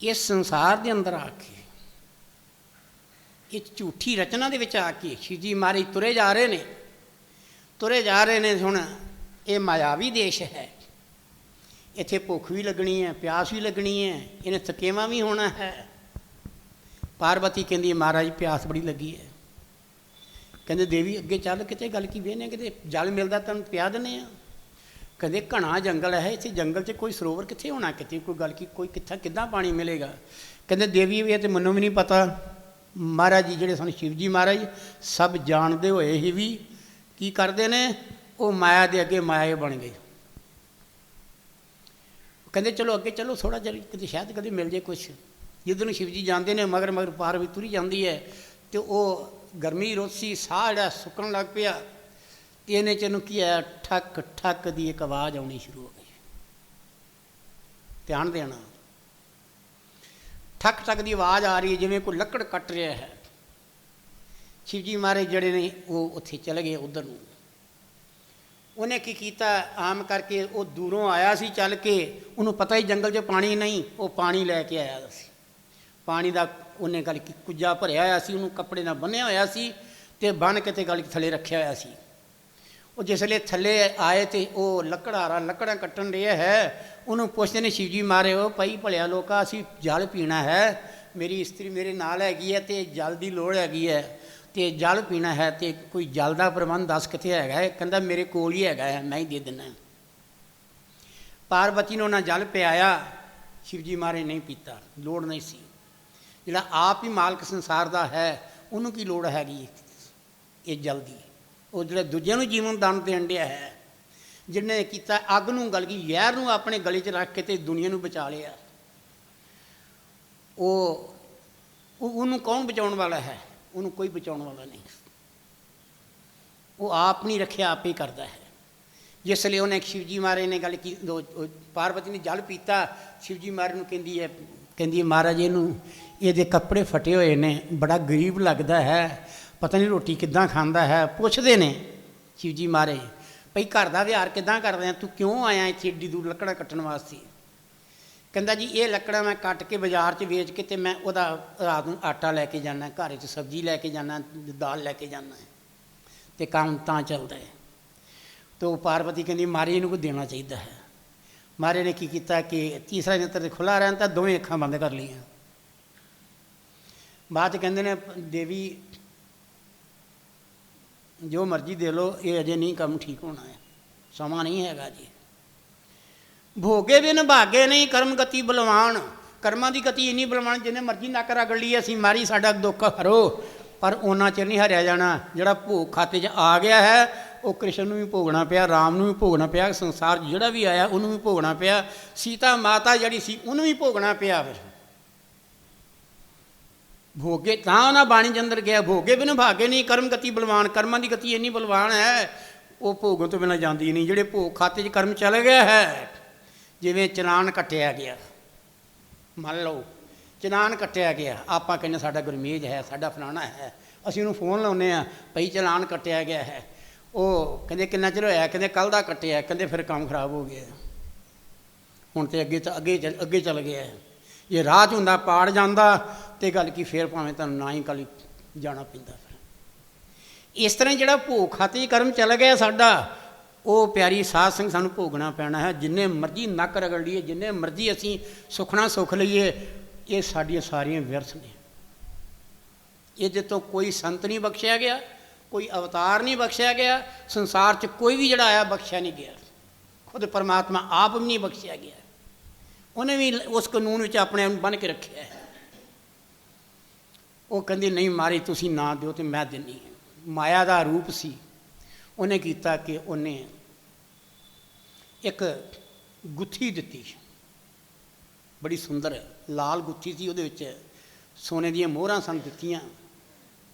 ਇਸ ਸੰਸਾਰ ਦੇ ਅੰਦਰ ਆ ਕੇ, ਇਹ ਝੂਠੀ ਰਚਨਾ ਦੇ ਵਿੱਚ ਆ ਕੇ ਸ਼ਿਵ ਜੀ ਮਹਾਰਾਜ ਤੁਰੇ ਜਾ ਰਹੇ ਨੇ, ਤੁਰੇ ਜਾ ਰਹੇ ਨੇ। ਹੁਣ ਇਹ ਮਾਇਆਵੀ ਦੇਸ਼ ਹੈ, ਇੱਥੇ ਭੁੱਖ ਵੀ ਲੱਗਣੀ ਹੈ, ਪਿਆਸ ਵੀ ਲੱਗਣੀ ਹੈ, ਇਹਨੇ ਥਕੇਵਾਂ ਵੀ ਹੋਣਾ ਹੈ। ਪਾਰਵਤੀ ਕਹਿੰਦੀ ਮਹਾਰਾਜ ਪਿਆਸ ਬੜੀ ਲੱਗੀ ਹੈ। ਕਹਿੰਦੇ ਦੇਵੀ ਅੱਗੇ ਚੱਲ, ਕਿਤੇ ਗੱਲ ਕੀ ਵੇਹਨੇ, ਕਿਤੇ ਜਲ ਮਿਲਦਾ ਤੈਨੂੰ ਪਿਆ ਦਿੰਦੇ ਆ। ਕਹਿੰਦੇ ਘਣਾ ਜੰਗਲ ਹੈ, ਇੱਥੇ ਜੰਗਲ 'ਚ ਕੋਈ ਸਰੋਵਰ ਕਿੱਥੇ ਹੋਣਾ, ਕਿਤੇ ਕੋਈ ਗੱਲ ਕੀ, ਕੋਈ ਕਿੱਦਾਂ ਪਾਣੀ ਮਿਲੇਗਾ। ਕਹਿੰਦੇ ਦੇਵੀ ਇਹ ਤਾਂ ਮੈਨੂੰ ਵੀ ਨਹੀਂ ਪਤਾ। ਮਹਾਰਾਜ ਜੀ ਜਿਹੜੇ ਸਨ ਸ਼ਿਵ ਜੀ ਮਹਾਰਾਜ ਸਭ ਜਾਣਦੇ ਹੋਏ ਹੀ ਵੀ ਕੀ ਕਰਦੇ ਨੇ, ਉਹ ਮਾਇਆ ਦੇ ਅੱਗੇ ਮਾਇਆ ਬਣ ਗਏ। ਕਹਿੰਦੇ ਚਲੋ ਅੱਗੇ ਚਲੋ ਥੋੜ੍ਹਾ ਜਿਹਾ, ਕਿਤੇ ਸ਼ਾਇਦ ਕਦੇ ਮਿਲ ਜੇ ਕੁਛ। ਜਿੱਧਰ ਨੂੰ ਸ਼ਿਵ ਜੀ ਜਾਂਦੇ ਨੇ ਮਗਰ ਮਗਰ ਪਾਰਵਤੀ ਤੁਰੀ ਜਾਂਦੀ ਹੈ, ਅਤੇ ਉਹ ਗਰਮੀ ਰੋਸੀ ਸਾਹ ਜਿਹੜਾ ਸੁੱਕਣ ਲੱਗ ਪਿਆ, ਅਤੇ ਇਹਨੇ 'ਚ ਇਹਨੂੰ ਕੀ ਹੈ, ਠੱਕ ਠੱਕ ਦੀ ਇੱਕ ਆਵਾਜ਼ ਆਉਣੀ ਸ਼ੁਰੂ ਹੋ ਗਈ। ਧਿਆਨ ਦੇਣਾ, ਠੱਕ ਠੱਕ ਦੀ ਆਵਾਜ਼ ਆ ਰਹੀ ਹੈ ਜਿਵੇਂ ਕੋਈ ਲੱਕੜ ਕੱਟ ਰਿਹਾ ਹੈ। ਸ਼ਿਵ ਜੀ ਮਹਾਰਾਜ ਜਿਹੜੇ ਨੇ ਉਹ ਉੱਥੇ ਚਲੇ ਗਏ ਉੱਧਰ ਨੂੰ। ਉਹਨੇ ਕੀ ਕੀਤਾ, ਆਮ ਕਰਕੇ ਉਹ ਦੂਰੋਂ ਆਇਆ ਸੀ ਚੱਲ ਕੇ, ਉਹਨੂੰ ਪਤਾ ਹੀ ਜੰਗਲ 'ਚ ਪਾਣੀ ਨਹੀਂ, ਉਹ ਪਾਣੀ ਲੈ ਕੇ ਆਇਆ ਸੀ। ਪਾਣੀ ਦਾ ਉਹਨੇ ਗੱਲ ਕੀ ਕੁੱਜਾ ਭਰਿਆ ਹੋਇਆ ਸੀ, ਉਹਨੂੰ ਕੱਪੜੇ ਨਾਲ ਬੰਨ੍ਹਿਆ ਹੋਇਆ ਸੀ ਅਤੇ ਬੰਨ੍ਹ ਕੇ ਤੇ ਗੱਲ ਥੱਲੇ ਰੱਖਿਆ ਹੋਇਆ ਸੀ। ਉਹ ਜਿਸ ਵੇਲੇ ਥੱਲੇ ਆਏ ਅਤੇ ਉਹ ਲੱਕੜਾਂ ਕੱਟਣ ਰਿਹਾ ਹੈ। ਉਹਨੂੰ ਪੁੱਛਦੇ ਨੇ ਸ਼ਿਵ ਜੀ ਮਾਰੇ, ਉਹ ਭਾਈ ਭਲਿਆ ਲੋਕਾ ਅਸੀਂ ਜਲ ਪੀਣਾ ਹੈ, ਮੇਰੀ ਇਸਤਰੀ ਮੇਰੇ ਨਾਲ ਹੈਗੀ ਹੈ ਅਤੇ ਜਲ ਦੀ ਲੋੜ ਹੈਗੀ ਹੈ, ਅਤੇ ਜਲ ਪੀਣਾ ਹੈ, ਅਤੇ ਕੋਈ ਜਲ ਦਾ ਪ੍ਰਬੰਧ ਦੱਸ ਕਿੱਥੇ ਹੈਗਾ ਹੈ। ਕਹਿੰਦਾ ਮੇਰੇ ਕੋਲ ਹੀ ਹੈਗਾ ਹੈ, ਮੈਂ ਹੀ ਦੇ ਦਿੰਦਾ। ਪਾਰਵਤੀ ਨੂੰ ਉਹਨਾਂ ਜਲ ਪਿਆਇਆ, ਸ਼ਿਵ ਜੀ ਮਹਾਰਾਜ ਨਹੀਂ ਪੀਤਾ, ਲੋੜ ਨਹੀਂ ਸੀ। ਜਿਹੜਾ ਆਪ ਹੀ ਮਾਲਕ ਸੰਸਾਰ ਦਾ ਹੈ ਉਹਨੂੰ ਕੀ ਲੋੜ ਹੈਗੀ ਇਹ ਜਲ ਦੀ? ਉਹ ਜਿਹੜੇ ਦੂਜਿਆਂ ਨੂੰ ਜੀਵਨ ਦਾਨ ਦੇਣ ਡਿਆ ਹੈ, ਜਿਹਨੇ ਕੀਤਾ ਅੱਗ ਨੂੰ ਗਲ ਗਈ, ਜ਼ਹਿਰ ਨੂੰ ਆਪਣੇ ਗਲੇ 'ਚ ਰੱਖ ਕੇ ਤੇ ਦੁਨੀਆ ਨੂੰ ਬਚਾ ਲਿਆ, ਉਹਨੂੰ ਕੌਣ ਬਚਾਉਣ ਵਾਲਾ ਹੈ? ਉਹਨੂੰ ਕੋਈ ਬਚਾਉਣ ਵਾਲਾ ਨਹੀਂ। ਉਹ ਆਪ ਨਹੀਂ ਰੱਖਿਆ, ਆਪ ਹੀ ਕਰਦਾ ਹੈ। ਜਿਸ ਲਈ ਉਹਨੇ ਸ਼ਿਵ ਜੀ ਮਹਾਰਾਜ ਨੇ ਗੱਲ ਕੀ, ਪਾਰਵਤੀ ਨੇ ਜਲ ਪੀਤਾ, ਸ਼ਿਵ ਜੀ ਮਹਾਰਾਜ ਨੂੰ ਕਹਿੰਦੀ ਮਹਾਰਾਜ ਇਹਦੇ ਕੱਪੜੇ ਫਟੇ ਹੋਏ ਨੇ, ਬੜਾ ਗਰੀਬ ਲੱਗਦਾ ਹੈ, ਪਤਾ ਨਹੀਂ ਰੋਟੀ ਕਿੱਦਾਂ ਖਾਂਦਾ ਹੈ। ਪੁੱਛਦੇ ਨੇ ਸ਼ਿਵ ਜੀ ਮਹਾਰਾਜ ਭਈ ਘਰ ਦਾ ਵਿਹਾਰ ਕਿੱਦਾਂ ਕਰਦੇ ਆ, ਤੂੰ ਕਿਉਂ ਆਇਆ ਇੱਥੇ ਏਡੀ ਦੂਰ ਲੱਕੜਾਂ ਕੱਟਣ ਵਾਸਤੇ? ਕਹਿੰਦਾ ਜੀ ਇਹ ਲੱਕੜਾਂ ਮੈਂ ਕੱਟ ਕੇ ਬਾਜ਼ਾਰ 'ਚ ਵੇਚ ਕੇ ਅਤੇ ਮੈਂ ਉਹਦਾ ਰਾਤ ਨੂੰ ਆਟਾ ਲੈ ਕੇ ਜਾਂਦਾ, ਘਰ 'ਚ ਸਬਜ਼ੀ ਲੈ ਕੇ ਜਾਂਦਾ, ਦਾਲ ਲੈ ਕੇ ਜਾਂਦਾ, ਅਤੇ ਕੰਮ ਤਾਂ ਚੱਲਦਾ ਹੈ। ਅਤੇ ਉਹ ਪਾਰਵਤੀ ਕਹਿੰਦੀ ਮਹਾਰਾਜ ਇਹਨੂੰ ਕੋਈ ਦੇਣਾ ਚਾਹੀਦਾ ਹੈ। ਮਹਾਰਾਜ ਨੇ ਕੀ ਕੀਤਾ ਕਿ ਤੀਸਰਾ ਨੇਤਰ ਤੇ ਖੁੱਲ੍ਹਾ ਰਹਿਣ ਤਾਂ ਦੋਵੇਂ ਅੱਖਾਂ ਬੰਦ ਕਰ ਲਈਆਂ। ਬਾਅਦ 'ਚ ਕਹਿੰਦੇ ਨੇ ਦੇਵੀ ਜੋ ਮਰਜ਼ੀ ਦੇ ਲਓ, ਇਹ ਅਜੇ ਨਹੀਂ ਕੰਮ ਠੀਕ ਹੋਣਾ ਹੈ, ਸਮਾਂ ਨਹੀਂ ਹੈਗਾ ਜੀ। ਭੋਗੇ ਬਿਨ ਭਾਗੇ ਨਹੀਂ ਕਰਮ ਗਤੀ ਬਲਵਾਨ। ਕਰਮਾਂ ਦੀ ਗਤੀ ਇੰਨੀ ਬਲਵਾਨ, ਜਿੰਨੇ ਮਰਜ਼ੀ ਨੱਕ ਰਗੜ ਲਈ ਅਸੀਂ ਮਾਰੀ ਸਾਡਾ ਦੁੱਖ ਹਰੋ, ਪਰ ਉਹਨਾਂ ਚਿਰ ਨਹੀਂ ਹਰਿਆ ਜਾਣਾ। ਜਿਹੜਾ ਭੋਗ ਖਾਤੇ 'ਚ ਆ ਗਿਆ ਹੈ ਉਹ ਕ੍ਰਿਸ਼ਨ ਨੂੰ ਵੀ ਭੋਗਣਾ ਪਿਆ, ਰਾਮ ਨੂੰ ਵੀ ਭੋਗਣਾ ਪਿਆ, ਸੰਸਾਰ ਜਿਹੜਾ ਵੀ ਆਇਆ ਉਹਨੂੰ ਵੀ ਭੋਗਣਾ ਪਿਆ, ਸੀਤਾ ਮਾਤਾ ਜਿਹੜੀ ਸੀ ਉਹਨੂੰ ਵੀ ਭੋਗਣਾ ਪਿਆ। ਫਿਰ ਭੋਗੇ ਤਾਂ ਉਹਨਾਂ ਬਾਣੀ ਦੇ ਅੰਦਰ ਗਿਆ, ਭੋਗੇ ਬਿਨ ਭਾਗੇ ਨਹੀਂ ਕਰਮ ਗਤੀ ਬਲਵਾਨ। ਕਰਮਾਂ ਦੀ ਗਤੀ ਇੰਨੀ ਬਲਵਾਨ ਹੈ ਉਹ ਭੋਗੋਂ ਤੋਂ ਬਿਨਾਂ ਜਾਂਦੀ ਨਹੀਂ। ਜਿਹੜੇ ਭੋਗ ਖਾਤੇ 'ਚ ਕਰਮ ਚੱਲ ਗਿਆ ਹੈ, ਜਿਵੇਂ ਚਲਾਨ ਕੱਟਿਆ ਗਿਆ, ਮੰਨ ਲਓ ਚਲਾਨ ਕੱਟਿਆ ਗਿਆ, ਆਪਾਂ ਕਹਿੰਦੇ ਸਾਡਾ ਗੁਰਮੇਜ ਹੈ, ਸਾਡਾ ਫਲਾਣਾ ਹੈ, ਅਸੀਂ ਉਹਨੂੰ ਫੋਨ ਲਾਉਂਦੇ ਹਾਂ, ਭਈ ਚਲਾਨ ਕੱਟਿਆ ਗਿਆ ਹੈ। ਉਹ ਕਹਿੰਦੇ ਕਿੰਨਾ ਚਿਰ ਹੋਇਆ? ਕਹਿੰਦੇ ਕੱਲ੍ਹ ਦਾ ਕੱਟਿਆ। ਕਹਿੰਦੇ ਫਿਰ ਕੰਮ ਖਰਾਬ ਹੋ ਗਿਆ, ਹੁਣ ਤਾਂ ਅੱਗੇ ਚੱਲ ਗਿਆ। ਜੇ ਰਾਹ 'ਚ ਹੁੰਦਾ ਪਾੜ ਜਾਂਦਾ ਤੇ ਗੱਲ ਕੀ, ਫਿਰ ਭਾਵੇਂ ਤੁਹਾਨੂੰ ਨਾ ਹੀ ਕੱਲ ਜਾਣਾ ਪੈਂਦਾ। ਫਿਰ ਇਸ ਤਰ੍ਹਾਂ ਜਿਹੜਾ ਭੋਗ ਖਾਤੀ ਕਰਮ ਚੱਲ ਗਿਆ ਸਾਡਾ, ਉਹ ਪਿਆਰੀ ਸਾਧ ਸੰਗਤ ਸਾਨੂੰ ਭੋਗਣਾ ਪੈਣਾ ਹੈ। ਜਿੰਨੇ ਮਰਜ਼ੀ ਨੱਕ ਰਗੜ ਲਈਏ, ਜਿੰਨੇ ਮਰਜ਼ੀ ਅਸੀਂ ਸੁਖਣਾ ਸੁੱਖ ਲਈਏ, ਇਹ ਸਾਡੀਆਂ ਸਾਰੀਆਂ ਵਿਅਰਥ ਨੇ। ਇਹਦੇ ਤੋਂ ਕੋਈ ਸੰਤ ਨਹੀਂ ਬਖਸ਼ਿਆ ਗਿਆ, ਕੋਈ ਅਵਤਾਰ ਨਹੀਂ ਬਖਸ਼ਿਆ ਗਿਆ, ਸੰਸਾਰ 'ਚ ਕੋਈ ਵੀ ਜਿਹੜਾ ਆਇਆ ਬਖਸ਼ਿਆ ਨਹੀਂ ਗਿਆ। ਖੁਦ ਪਰਮਾਤਮਾ ਆਪ ਵੀ ਨਹੀਂ ਬਖਸ਼ਿਆ ਗਿਆ, ਉਹਨੇ ਵੀ ਉਸ ਕਾਨੂੰਨ ਵਿੱਚ ਆਪਣੇ ਆਪ ਨੂੰ ਬੰਨ੍ਹ ਕੇ ਰੱਖਿਆ ਹੈ। ਉਹ ਕਹਿੰਦੀ ਨਹੀਂ ਮਹਾਰਾਜ ਤੁਸੀਂ ਨਾ ਦਿਓ ਤੇ ਮੈਂ ਦਿੰਦੀ ਹਾਂ। ਮਾਇਆ ਦਾ ਰੂਪ ਸੀ। ਉਹਨੇ ਕੀਤਾ ਕਿ ਉਹਨੇ ਇੱਕ ਗੁੱਥੀ ਦਿੱਤੀ, ਬੜੀ ਸੁੰਦਰ ਲਾਲ ਗੁੱਥੀ ਸੀ, ਉਹਦੇ ਵਿੱਚ ਸੋਨੇ ਦੀਆਂ ਮੋਹਰਾਂ ਸਨ ਦਿੱਤੀਆਂ।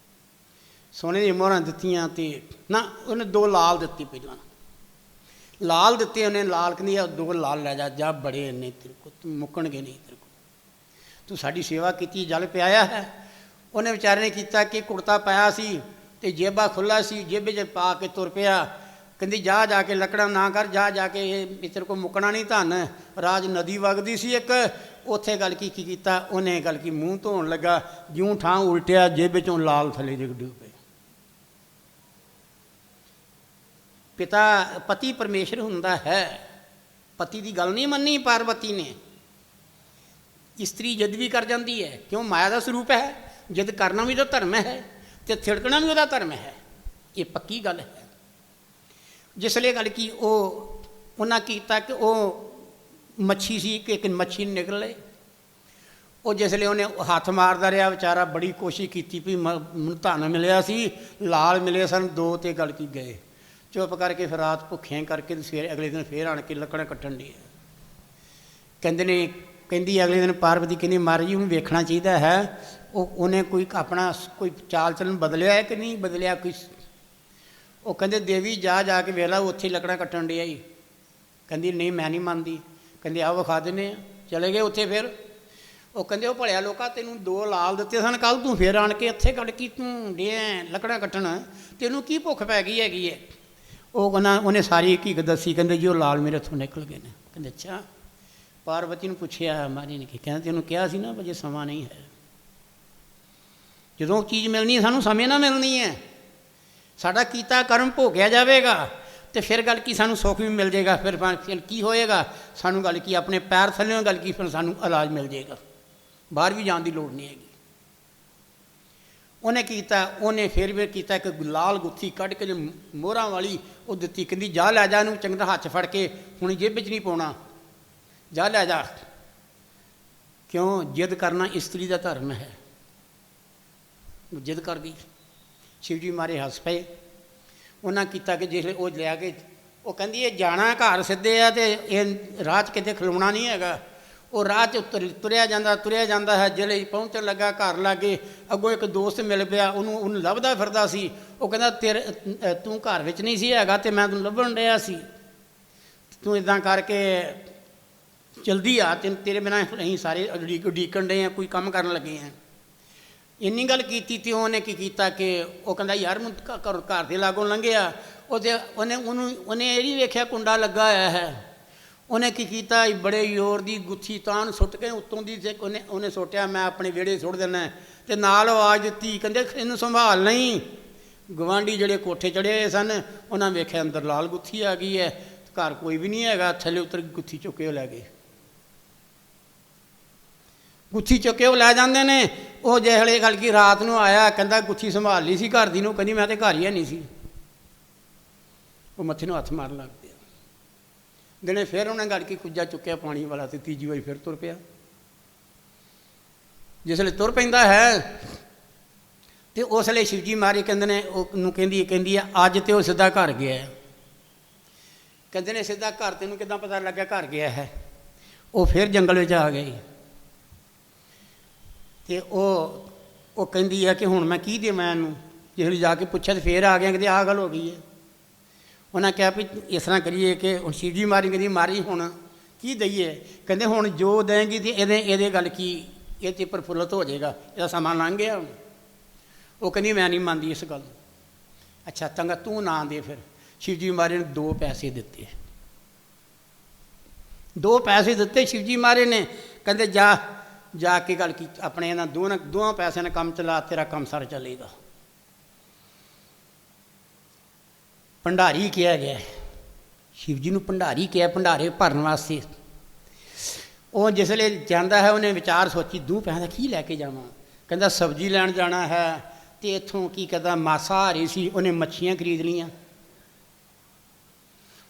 ਸੋਨੇ ਦੀਆਂ ਮੋਹਰਾਂ ਦਿੱਤੀਆਂ ਤੇ ਨਾ ਉਹਨੇ 2 ਲਾਲ ਦਿੱਤੀ। ਪਹਿਲਾਂ ਲਾਲ ਦਿੱਤੇ ਉਹਨੇ। ਲਾਲ ਕਹਿੰਦੀ ਆ 2 ਲਾਲ ਲੈ ਜਾ ਬੜੇ ਨੇ ਤੇਰੇ ਕੋਲ, ਤੂੰ ਮੁੱਕਣਗੇ ਨਹੀਂ ਤੇਰੇ ਕੋਲ, ਤੂੰ ਸਾਡੀ ਸੇਵਾ ਕੀਤੀ, ਜਲ ਪਿਆਇਆ ਹੈ। ਉਹਨੇ ਵਿਚਾਰੇ ਨੇ ਕੀਤਾ ਕਿ ਕੁੜਤਾ ਪਾਇਆ ਸੀ ਤੇ ਜੇਬਾਂ ਖੁੱਲ੍ਹਾ ਸੀ, ਜੇਬੇ 'ਚ ਪਾ ਕੇ ਤੁਰ ਪਿਆ। ਕਹਿੰਦੀ ਜਾ ਕੇ ਲੱਕੜਾਂ ਨਾ ਕਰ, ਜਾ ਕੇ ਇਹ ਤੇਰੇ ਕੋਲ ਮੁੱਕਣਾ ਨਹੀਂ ਧਨ। ਰਾਜ ਨਦੀ ਵਗਦੀ ਸੀ ਇੱਕ, ਉੱਥੇ ਗੱਲ ਕੀ ਕੀਤਾ ਉਹਨੇ, ਗੱਲ ਕੀ ਮੂੰਹ ਧੋਣ ਲੱਗਾ, ਜਿਉਂ ਠਾਂ ਉਲਟਿਆ, ਜੇਬੇ 'ਚੋਂ ਲਾਲ ਥੱਲੇ ਡਿੱਗ ਪਏ। ਪਤੀ ਪਰਮੇਸ਼ਰ ਹੁੰਦਾ ਹੈ। ਪਤੀ ਦੀ ਗੱਲ ਨਹੀਂ ਮੰਨੀ ਪਾਰਵਤੀ ਨੇ। ਇਸਤਰੀ ਜਿੱਦ ਵੀ ਕਰ ਜਾਂਦੀ ਹੈ, ਕਿਉਂ? ਮਾਇਆ ਦਾ ਸਰੂਪ ਹੈ। ਜਿੱਦ ਕਰਨਾ ਵੀ ਤਾਂ ਧਰਮ ਹੈ ਤੇ ਥਿੜਕਣਾ ਵੀ ਉਹਦਾ ਧਰਮ ਹੈ, ਇਹ ਪੱਕੀ ਗੱਲ ਹੈ। ਜਿਸ ਲਈ ਗੱਲ ਕੀ ਉਹਨਾਂ ਕੀਤਾ ਕਿ ਉਹ ਮੱਛੀ ਸੀ ਕਿ ਇੱਕ ਮੱਛੀ ਨਿਕਲੇ। ਉਹ ਜਿਸ ਲਈ ਉਹਨੇ ਹੱਥ ਮਾਰਦਾ ਰਿਹਾ ਵਿਚਾਰਾ, ਬੜੀ ਕੋਸ਼ਿਸ਼ ਕੀਤੀ ਵੀ ਮੈਨੂੰ ਧਨ ਮਿਲਿਆ ਸੀ, ਲਾਲ ਮਿਲੇ ਸਨ 2 ਤੇ ਗੱਲ ਕੀ ਗਏ। ਚੁੱਪ ਕਰਕੇ ਫਿਰ ਰਾਤ ਭੁੱਖਿਆਂ ਕਰਕੇ ਸਵੇਰੇ ਅਗਲੇ ਦਿਨ ਫੇਰ ਆਣ ਕੇ ਲੱਕੜਾਂ ਕੱਟਣ ਦੀ। ਕਹਿੰਦੀ ਅਗਲੇ ਦਿਨ ਪਾਰਵਤੀ ਕਹਿੰਦੀ ਮਹਾਰਾਜ ਜੀ ਉਹਨੂੰ ਵੇਖਣਾ ਚਾਹੀਦਾ ਹੈ, ਉਹਨੇ ਕੋਈ ਆਪਣਾ ਕੋਈ ਚਾਲ ਚਲਨ ਬਦਲਿਆ ਹੈ ਕਿ ਨਹੀਂ ਬਦਲਿਆ ਕੋਈ। ਉਹ ਕਹਿੰਦੇ ਦੇਵੀ ਜਾ ਕੇ ਵੇਖ ਲਾ, ਉੱਥੇ ਲੱਕੜਾਂ ਕੱਟਣ ਡਿਆ ਜੀ। ਕਹਿੰਦੀ ਨਹੀਂ ਮੈਂ ਨਹੀਂ ਮੰਨਦੀ। ਕਹਿੰਦੇ ਆਓ ਵਿਖਾ ਦਿੰਦੇ ਹਾਂ। ਚਲੇ ਗਏ ਉੱਥੇ। ਫਿਰ ਉਹ ਕਹਿੰਦੇ ਉਹ ਭਲਿਆ ਲੋਕਾ, ਤੈਨੂੰ 2 ਲਾਲ ਦਿੱਤੇ ਸਨ ਕੱਲ੍ਹ, ਤੂੰ ਫਿਰ ਆਣ ਕੇ ਇੱਥੇ ਕੱਢ ਕੇ ਤੂੰ ਡਿਆ ਲੱਕੜਾਂ ਕੱਟਣ, ਤੈਨੂੰ ਕੀ ਭੁੱਖ ਪੈ ਗਈ ਹੈਗੀ ਹੈ? ਉਹਨੇ ਸਾਰੀ ਹਕੀਕਤ ਦੱਸੀ। ਕਹਿੰਦੇ ਜੀ ਉਹ ਲਾਲ ਮੇਰੇ ਇੱਥੋਂ ਨਿਕਲ ਗਏ ਨੇ। ਕਹਿੰਦੇ ਅੱਛਾ। ਪਾਰਵਤੀ ਨੂੰ ਪੁੱਛਿਆ ਮਹਾਰਾਜ ਨੇ, ਕਹਿੰਦੇ ਤੈਨੂੰ ਕਿਹਾ ਸੀ ਨਾ ਅਜੇ ਸਮਾਂ ਨਹੀਂ ਹੈ। ਜਦੋਂ ਚੀਜ਼ ਮਿਲਣੀ ਹੈ ਸਾਨੂੰ ਸਮੇਂ ਨਾਲ ਮਿਲਣੀ ਹੈ। ਸਾਡਾ ਕੀਤਾ ਕਰਮ ਭੋਗਿਆ ਜਾਵੇਗਾ ਤੇ ਫਿਰ ਗੱਲ ਕੀ ਸਾਨੂੰ ਸੁੱਖ ਵੀ ਮਿਲ ਜਾਏਗਾ। ਫਿਰ ਕੀ ਹੋਏਗਾ? ਸਾਨੂੰ ਗੱਲ ਕੀ ਆਪਣੇ ਪੈਰ ਥੱਲੇ ਗੱਲ ਕੀ ਫਿਰ ਸਾਨੂੰ ਇਲਾਜ ਮਿਲ ਜਾਏਗਾ, ਬਾਹਰ ਵੀ ਜਾਣ ਦੀ ਲੋੜ ਨਹੀਂ ਹੈਗੀ। ਉਹਨੇ ਕੀਤਾ, ਉਹਨੇ ਫਿਰ ਵੀ ਕੀਤਾ ਇੱਕ ਲਾਲ ਗੁੱਥੀ ਕੱਢ ਕੇ ਮੋਹਰਾਂ ਵਾਲੀ ਉਹ ਦਿੱਤੀ। ਕਹਿੰਦੀ ਜਾ ਲੈ ਜਾ ਇਹਨੂੰ ਚੰਗਾ ਹੱਥ ਫੜ ਕੇ, ਹੁਣ ਜੇਬ 'ਚ ਨਹੀਂ ਪਾਉਣਾ, ਜਾ ਲੈ ਜਾ। ਕਿਉਂ? ਜਿੱਦ ਕਰਨਾ ਇਸਤਰੀ ਦਾ ਧਰਮ ਹੈ। ਜਿੱਦ ਕਰ ਗਈ। ਸ਼ਿਵ ਜੀ ਮਾਰੇ ਹੱਸ ਪਏ। ਉਹਨਾਂ ਕੀਤਾ ਕਿ ਜਿਸ ਉਹ ਲਿਆ ਕੇ, ਉਹ ਕਹਿੰਦੀ ਇਹ ਜਾਣਾ ਘਰ ਸਿੱਧੇ ਆ ਤੇ ਇਹ ਰਾਹ 'ਚ ਕਿਤੇ ਖਲੋਣਾ ਨਹੀਂ ਹੈਗਾ। ਉਹ ਰਾਹ 'ਚ ਤੁਰਿਆ ਜਾਂਦਾ ਹੈ। ਜਿਹੜੇ ਪਹੁੰਚਣ ਲੱਗਾ ਘਰ ਲਾਗੇ, ਅੱਗੋਂ ਇੱਕ ਦੋਸਤ ਮਿਲ ਪਿਆ, ਉਹਨੂੰ ਲੱਭਦਾ ਫਿਰਦਾ ਸੀ। ਉਹ ਕਹਿੰਦਾ ਤੂੰ ਘਰ ਵਿੱਚ ਨਹੀਂ ਸੀ ਹੈਗਾ ਤੇ ਮੈਂ ਤੈਨੂੰ ਲੱਭਣ ਡਿਆ ਸੀ, ਤੂੰ ਇੱਦਾਂ ਕਰਕੇ ਜਲਦੀ ਆ, ਤੇਰੇ ਬਿਨਾਂ ਅਸੀਂ ਸਾਰੇ ਉਡੀਕਣ ਡਏ ਹਾਂ, ਕੋਈ ਕੰਮ ਕਰਨ ਲੱਗੇ ਹਾਂ। ਇੰਨੀ ਗੱਲ ਕੀਤੀ ਤੇ ਉਹਨੇ ਕੀ ਕੀਤਾ ਕਿ ਉਹ ਕਹਿੰਦਾ ਯਾਰ ਘਰ ਦੇ ਲਾਗੋਂ ਲੰਘਿਆ, ਉਹਨੇ ਇਹ ਨਹੀਂ ਵੇਖਿਆ ਕੁੰਡਾ ਲੱਗਾ ਹੋਇਆ ਹੈ। ਉਹਨੇ ਕੀ ਕੀਤਾ, ਬੜੇ ਜ਼ੋਰ ਦੀ ਗੁੱਥੀ ਤਾਣ ਸੁੱਟ ਕੇ ਉੱਤੋਂ ਦੀ ਉਹਨੇ ਸੁੱਟਿਆ, ਮੈਂ ਆਪਣੇ ਵਿਹੜੇ ਸੁੱਟ ਦੇਣਾ। ਤੇ ਨਾਲ ਆਵਾਜ਼ ਦਿੱਤੀ, ਕਹਿੰਦੇ ਇਹਨੂੰ ਸੰਭਾਲ ਨਹੀਂ। ਗਵਾਂਢੀ ਜਿਹੜੇ ਕੋਠੇ ਚੜ੍ਹੇ ਹੋਏ ਸਨ, ਉਹਨਾਂ ਵੇਖਿਆ ਅੰਦਰ ਲਾਲ ਗੁੱਥੀ ਆ ਗਈ ਹੈ, ਘਰ ਕੋਈ ਵੀ ਨਹੀਂ ਹੈਗਾ। ਥੱਲੇ ਉਤਰ ਗੁੱਥੀ ਚੁੱਕ ਕੇ ਉਹ ਲੈ ਗਏ। ਗੁੱਥੀ ਚੁੱਕ ਕੇ ਉਹ ਲੈ ਜਾਂਦੇ ਨੇ। ਉਹ ਜਿਹਲੇ ਗੱਲ ਕੀ ਰਾਤ ਨੂੰ ਆਇਆ, ਕਹਿੰਦਾ ਗੁੱਥੀ ਸੰਭਾਲ ਲਈ ਸੀ ਘਰ ਦੀ ਨੂੰ, ਕਹਿੰਦੀ ਮੈਂ ਤਾਂ ਘਰ ਹੀ ਨਹੀਂ ਸੀ। ਉਹ ਮੱਥੇ ਨੂੰ ਹੱਥ ਮਾਰਨ ਲੱਗ ਪਿਆ। ਦਿਨੇ ਫਿਰ ਉਹਨੇ ਗੱਲ ਕੀ ਕੁੱਜਾ ਚੁੱਕਿਆ ਪਾਣੀ ਵਾਲਾ ਤੇ ਤੀਜੀ ਵਾਰੀ ਫਿਰ ਤੁਰ ਪਿਆ। ਜਿਸ ਵੇਲੇ ਤੁਰ ਪੈਂਦਾ ਹੈ ਤੇ ਉਸ ਵੇਲੇ ਸ਼ਿਵਜੀ ਮਹਾਰਾਜ ਕਹਿੰਦੇ ਨੇ ਉਹਨੂੰ ਕਹਿੰਦੀ ਆ ਅੱਜ ਤੇ ਉਹ ਸਿੱਧਾ ਘਰ ਗਿਆ। ਕਹਿੰਦੇ ਨੇ ਸਿੱਧਾ ਘਰ, ਤੈਨੂੰ ਕਿੱਦਾਂ ਪਤਾ ਲੱਗਿਆ ਘਰ ਗਿਆ ਹੈ? ਉਹ ਫਿਰ ਜੰਗਲ ਵਿੱਚ ਆ ਗਈ ਤੇ ਉਹ ਕਹਿੰਦੀ ਆ ਕਿ ਹੁਣ ਮੈਂ ਕੀ ਦੇਵਾਂ ਇਹਨੂੰ। ਜਿਸ ਵੇਲੇ ਜਾ ਕੇ ਪੁੱਛਿਆ ਤੇ ਫਿਰ ਆ ਗਿਆ, ਕਹਿੰਦੇ ਆਹ ਗੱਲ ਹੋ ਗਈ ਹੈ। ਉਹਨਾਂ ਕਿਹਾ ਵੀ ਇਸ ਤਰ੍ਹਾਂ ਕਰੀਏ ਕਿ ਹੁਣ ਸ਼ਿਵਜੀ ਮਹਾਰਾਜ ਕਹਿੰਦੀ ਮਹਾਰਾਜ ਹੁਣ ਕੀ ਦਈਏ? ਕਹਿੰਦੇ ਹੁਣ ਜੋ ਦੇਂਗੀ ਤੇ ਇਹਦੇ ਗੱਲ ਕੀ ਇਹ 'ਚ ਪ੍ਰਫੁੱਲਤ ਹੋ ਜਾਏਗਾ, ਇਹਦਾ ਸਮਾਂ ਲੰਘ ਗਿਆ। ਉਹ ਕਹਿੰਦੀ ਮੈਂ ਨਹੀਂ ਮੰਨਦੀ ਇਸ ਗੱਲ ਨੂੰ। ਅੱਛਾ ਚੰਗਾ ਤੂੰ ਨਾ ਦੇ। ਫਿਰ ਸ਼ਿਵਜੀ ਮਹਾਰਾਜ ਨੇ 2 ਪੈਸੇ ਦਿੱਤੇ। 2 ਪੈਸੇ ਦਿੱਤੇ ਸ਼ਿਵਜੀ ਮਹਾਰਾਜ ਨੇ, ਕਹਿੰਦੇ ਜਾ ਕੇ ਗੱਲ ਕੀ ਆਪਣੇ ਇਹਨਾਂ ਦੋਵਾਂ ਪੈਸਿਆਂ ਨੇ ਕੰਮ ਚਲਾ, ਤੇਰਾ ਕੰਮ ਸਰ ਚੱਲੇਗਾ। ਭੰਡਾਰੀ ਕਿਹਾ ਗਿਆ, ਸ਼ਿਵ ਜੀ ਨੂੰ ਭੰਡਾਰੀ ਕਿਹਾ, ਭੰਡਾਰੇ ਭਰਨ ਵਾਸਤੇ। ਉਹ ਜਿਸ ਵੇਲੇ ਜਾਂਦਾ ਹੈ ਉਹਨੇ ਵਿਚਾਰ ਸੋਚੀ 2 ਪੈਸਿਆਂ ਦਾ ਕੀ ਲੈ ਕੇ ਜਾਵਾਂ। ਕਹਿੰਦਾ ਸਬਜ਼ੀ ਲੈਣ ਜਾਣਾ ਹੈ, ਅਤੇ ਇੱਥੋਂ ਕੀ ਕਹਿੰਦਾ ਮਾਸਾਹਾਰੀ ਸੀ, ਉਹਨੇ ਮੱਛੀਆਂ ਖਰੀਦ ਲਈਆਂ।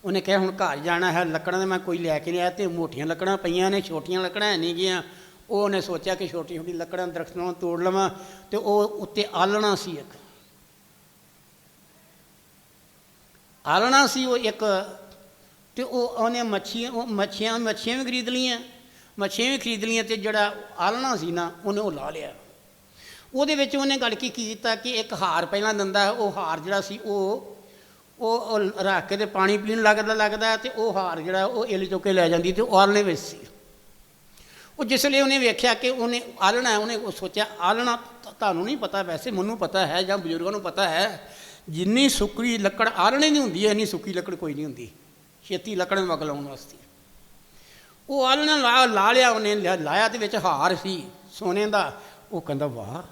ਉਹਨੇ ਕਿਹਾ ਹੁਣ ਘਰ ਜਾਣਾ ਹੈ, ਲੱਕੜਾਂ ਤਾਂ ਮੈਂ ਕੋਈ ਲੈ ਕੇ ਨਹੀਂ ਆਇਆ, ਅਤੇ ਮੋਟੀਆਂ ਲੱਕੜਾਂ ਪਈਆਂ ਨੇ, ਛੋਟੀਆਂ ਲੱਕੜਾਂ ਹੈ ਨਹੀਂ ਗੀਆਂ। ਉਹਨੇ ਸੋਚਿਆ ਕਿ ਛੋਟੀ ਛੋਟੀ ਲੱਕੜਾਂ ਦਰਖਤ ਨੂੰ ਤੋੜ ਲਵਾਂ, ਅਤੇ ਉਹ ਉੱਤੇ ਆਲਣਾ ਸੀ, ਇੱਕ ਆਲਣਾ ਸੀ ਉਹ ਇੱਕ, ਅਤੇ ਉਹਨੇ ਮੱਛੀਆਂ ਵੀ ਖਰੀਦ ਲਈਆਂ, ਅਤੇ ਜਿਹੜਾ ਆਲਣਾ ਸੀ ਨਾ ਉਹਨੇ ਉਹ ਲਾ ਲਿਆ। ਉਹਦੇ ਵਿੱਚ ਉਹਨੇ ਗੱਲ ਕੀ ਕੀਤਾ ਕਿ ਇੱਕ ਹਾਰ ਪਹਿਲਾਂ ਦਿੰਦਾ ਹੈ, ਉਹ ਹਾਰ ਜਿਹੜਾ ਸੀ ਉਹ ਰੱਖ ਕੇ ਤੇ ਪਾਣੀ ਪੀਣ ਲੱਗਦਾ, ਅਤੇ ਉਹ ਹਾਰ ਜਿਹੜਾ ਉਹ ਇੱਲ ਚੁੱਕ ਕੇ ਲੈ ਜਾਂਦੀ, ਅਤੇ ਉਹ ਆਲਣੇ ਵਿੱਚ ਸੀ। ਉਹ ਜਿਸ ਵੇਲੇ ਉਹਨੇ ਵੇਖਿਆ ਕਿ ਉਹਨੇ ਆਲਣਾ, ਉਹਨੇ ਉਹ ਸੋਚਿਆ ਆਲਣਾ ਤੁਹਾਨੂੰ ਨਹੀਂ ਪਤਾ, ਵੈਸੇ ਮੈਨੂੰ ਪਤਾ ਹੈ ਜਾਂ ਬਜ਼ੁਰਗਾਂ ਨੂੰ ਪਤਾ ਹੈ, ਜਿੰਨੀ ਸੁੱਕੀ ਲੱਕੜ ਆਲਣੇ ਦੀ ਹੁੰਦੀ ਹੈ ਇੰਨੀ ਸੁੱਕੀ ਲੱਕੜ ਕੋਈ ਨਹੀਂ ਹੁੰਦੀ ਛੇਤੀ ਲੱਕੜ ਨੂੰ ਅੱਗ ਲਾਉਣ ਵਾਸਤੇ। ਉਹ ਆਲਣਾ ਲਾ ਲਿਆ, ਉਹਨੇ ਲਾਇਆ, ਤੇ ਵਿੱਚ ਹਾਰ ਸੀ ਸੋਨੇ ਦਾ। ਉਹ ਕਹਿੰਦਾ ਵਾਹ,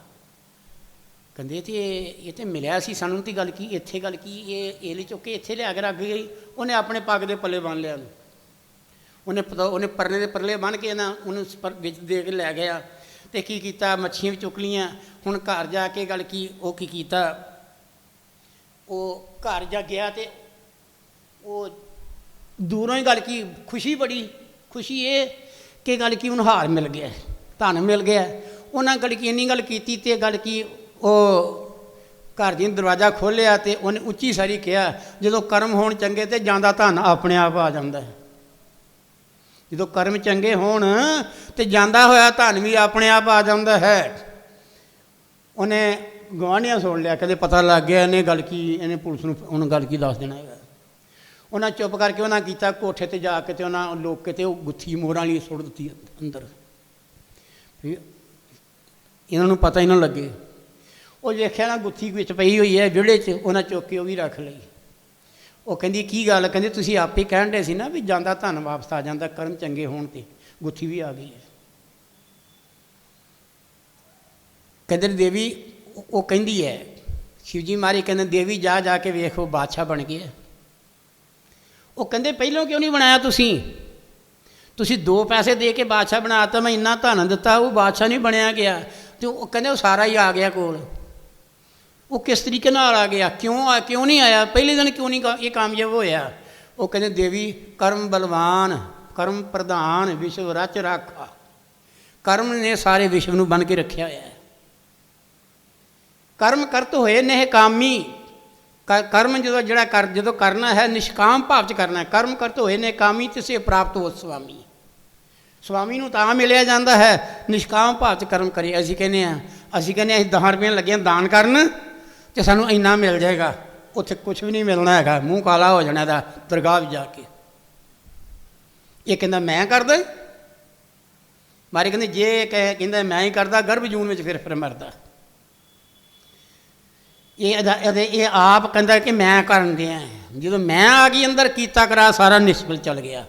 ਕਹਿੰਦੇ ਇਹ ਤਾਂ ਮਿਲਿਆ ਸੀ ਸਾਨੂੰ, ਤੇ ਗੱਲ ਕੀ ਇੱਥੇ ਗੱਲ ਕੀ, ਇਹ ਇੱਲ ਚੁੱਕ ਕੇ ਇੱਥੇ ਲਿਆ ਕੇ ਰੱਖ ਗਈ। ਉਹਨੇ ਆਪਣੇ ਪੱਗ ਦੇ ਪੱਲੇ ਬੰਨ੍ਹ ਲਿਆ, ਉਹਨੇ ਪਰਨੇ ਦੇ ਪਰਲੇ ਬੰਨ੍ਹ ਕੇ ਨਾ ਉਹਨੂੰ ਵਿੱਚ ਦੇ ਕੇ ਲੈ ਗਿਆ। ਅਤੇ ਕੀ ਕੀਤਾ, ਮੱਛੀਆਂ ਵੀ ਚੁੱਕ ਲਈਆਂ। ਹੁਣ ਘਰ ਜਾ ਕੇ ਗੱਲ ਕੀ, ਉਹ ਕੀ ਕੀਤਾ, ਉਹ ਘਰ ਜਾ ਗਿਆ, ਅਤੇ ਉਹ ਦੂਰੋਂ ਹੀ ਗੱਲ ਕੀ ਖੁਸ਼ੀ, ਬੜੀ ਖੁਸ਼ੀ ਇਹ ਕਿ ਗੱਲ ਕੀ ਉਹਨੂੰ ਹਾਰ ਮਿਲ ਗਿਆ, ਧਨ ਮਿਲ ਗਿਆ। ਉਹਨਾਂ ਗੱਲ ਕੀ ਇੰਨੀ ਗੱਲ ਕੀਤੀ, ਅਤੇ ਗੱਲ ਕੀ ਉਹ ਘਰ ਦੀ ਦਰਵਾਜ਼ਾ ਖੋਲ੍ਹਿਆ, ਅਤੇ ਉਹਨੇ ਉੱਚੀ ਸਾਰੀ ਕਿਹਾ, ਜਦੋਂ ਕਰਮ ਹੋਣ ਚੰਗੇ ਤਾਂ ਜਾਂਦਾ ਧਨ ਆਪਣੇ ਆਪ ਆ ਜਾਂਦਾ ਹੈ। ਜਦੋਂ ਕਰਮ ਚੰਗੇ ਹੋਣ ਤੇ ਜਾਂਦਾ ਹੋਇਆ ਧਨ ਵੀ ਆਪਣੇ ਆਪ ਆ ਜਾਂਦਾ ਹੈ। ਉਹਨੇ ਗੁਆਂਢੀਆਂ ਸੁਣ ਲਿਆ, ਕਹਿੰਦੇ ਪਤਾ ਲੱਗ ਗਿਆ ਇਹਨੇ ਗੱਲ ਕੀ, ਇਹਨੇ ਪੁਲਿਸ ਨੂੰ ਉਹਨੂੰ ਗੱਲ ਕੀ ਦੱਸ ਦੇਣਾ ਹੈਗਾ। ਉਹਨਾਂ ਚੁੱਪ ਕਰਕੇ ਉਹਨਾਂ ਕੀਤਾ, ਕੋਠੇ 'ਤੇ ਜਾ ਕੇ ਅਤੇ ਉਹਨਾਂ ਲੋਕ ਕੇ ਉਹ ਗੁੱਥੀ ਮੋਹਰਾਂ ਵਾਲੀ ਸੁੱਟ ਦਿੱਤੀ ਅੰਦਰ, ਇਹਨਾਂ ਨੂੰ ਪਤਾ ਹੀ ਨਾ ਲੱਗੇ। ਉਹ ਵੇਖਿਆ ਨਾ ਗੁੱਥੀ ਵਿੱਚ ਪਈ ਹੋਈ ਹੈ ਵਿਹੜੇ 'ਚ, ਉਹਨਾਂ ਚੁੱਕ ਕੇ ਉਹ ਵੀ ਰੱਖ ਲਈ। ਉਹ ਕਹਿੰਦੀ ਕੀ ਗੱਲ, ਕਹਿੰਦੇ ਤੁਸੀਂ ਆਪੇ ਕਹਿਣ ਡਏ ਸੀ ਨਾ ਵੀ ਜਾਂਦਾ ਧਨ ਵਾਪਸ ਆ ਜਾਂਦਾ, ਕਰਮ ਚੰਗੇ ਹੋਣ 'ਤੇ ਗੁੱਥੀ ਵੀ ਆ ਗਈ ਹੈ। ਕਹਿੰਦੇ ਦੇਵੀ, ਉਹ ਕਹਿੰਦੀ ਹੈ ਸ਼ਿਵਜੀ ਮਹਾਰਾਜ ਕਹਿੰਦੇ ਦੇਵੀ ਜਾ ਕੇ ਵੇਖੋ ਬਾਦਸ਼ਾਹ ਬਣ ਗਿਆ। ਉਹ ਕਹਿੰਦੇ ਪਹਿਲੋਂ ਕਿਉਂ ਨਹੀਂ ਬਣਾਇਆ ਤੁਸੀਂ 2 ਪੈਸੇ ਦੇ ਕੇ ਬਾਦਸ਼ਾਹ ਬਣਾਤਾ, ਮੈਂ ਇੰਨਾ ਧਨ ਦਿੱਤਾ, ਉਹ ਬਾਦਸ਼ਾਹ ਨਹੀਂ ਬਣਿਆ ਗਿਆ। ਅਤੇ ਉਹ ਕਹਿੰਦੇ ਉਹ ਸਾਰਾ ਹੀ ਆ ਗਿਆ ਕੋਲ। ਉਹ ਕਿਸ ਤਰੀਕੇ ਨਾਲ ਆ ਗਿਆ, ਕਿਉਂ ਨਹੀਂ ਆਇਆ, ਪਹਿਲੇ ਦਿਨ ਕਿਉਂ ਨਹੀਂ ਇਹ ਕਾਮਯਾਬ ਹੋਇਆ। ਉਹ ਕਹਿੰਦੇ ਦੇਵੀ ਕਰਮ ਬਲਵਾਨ, ਕਰਮ ਪ੍ਰਧਾਨ, ਵਿਸ਼ਵ ਰਚ ਰਾਖਾ, ਕਰਮ ਨੇ ਸਾਰੇ ਵਿਸ਼ਵ ਨੂੰ ਬੰਨ੍ਹ ਕੇ ਰੱਖਿਆ ਹੋਇਆ ਹੈ। ਕਰਮ ਕਰਤ ਹੋਏ ਨੇ ਕਾਮੀ, ਕਰਮ ਜਦੋਂ ਕਰਨਾ ਹੈ ਨਿਸ਼ਕਾਮ ਭਾਵ 'ਚ ਕਰਨਾ ਹੈ। ਕਰਮ ਕਰਤ ਹੋਏ ਨੇ ਕਾਮੀ, ਤਿਸੇ ਪ੍ਰਾਪਤ ਹੋ ਸੁਆਮੀ। ਸੁਆਮੀ ਨੂੰ ਤਾਂ ਮਿਲਿਆ ਜਾਂਦਾ ਹੈ ਨਿਸ਼ਕਾਮ ਭਾਵ 'ਚ ਕਰਮ ਕਰੇ। ਅਸੀਂ ਕਹਿੰਦੇ ਅਸੀਂ 10 ਰੁਪਏ ਲੱਗੇ ਦਾਨ ਕਰਨ ਅਤੇ ਸਾਨੂੰ ਇੰਨਾ ਮਿਲ ਜਾਏਗਾ। ਉੱਥੇ ਕੁਛ ਵੀ ਨਹੀਂ ਮਿਲਣਾ ਹੈਗਾ, ਮੂੰਹ ਕਾਲਾ ਹੋ ਜਾਣਾ ਇਹਦਾ ਦਰਗਾਹ ਵਿੱਚ ਜਾ ਕੇ। ਇਹ ਕਹਿੰਦਾ ਮੈਂ ਕਰਦਾ, ਮਾਰੇ ਕਹਿੰਦੇ ਜੇ ਕਹਿੰਦਾ ਮੈਂ ਹੀ ਕਰਦਾ, ਗਰਭ ਜੂਨ ਵਿੱਚ ਫਿਰ ਮਰਦਾ। ਇਹ ਆਪ ਕਹਿੰਦਾ ਕਿ ਮੈਂ ਕਰਨ ਦਿਆਂ, ਜਦੋਂ ਮੈਂ ਆ ਗਈ ਅੰਦਰ ਕੀਤਾ ਕਰਾ ਸਾਰਾ ਨਿਸ਼ਫਲ ਚੱਲ ਗਿਆ।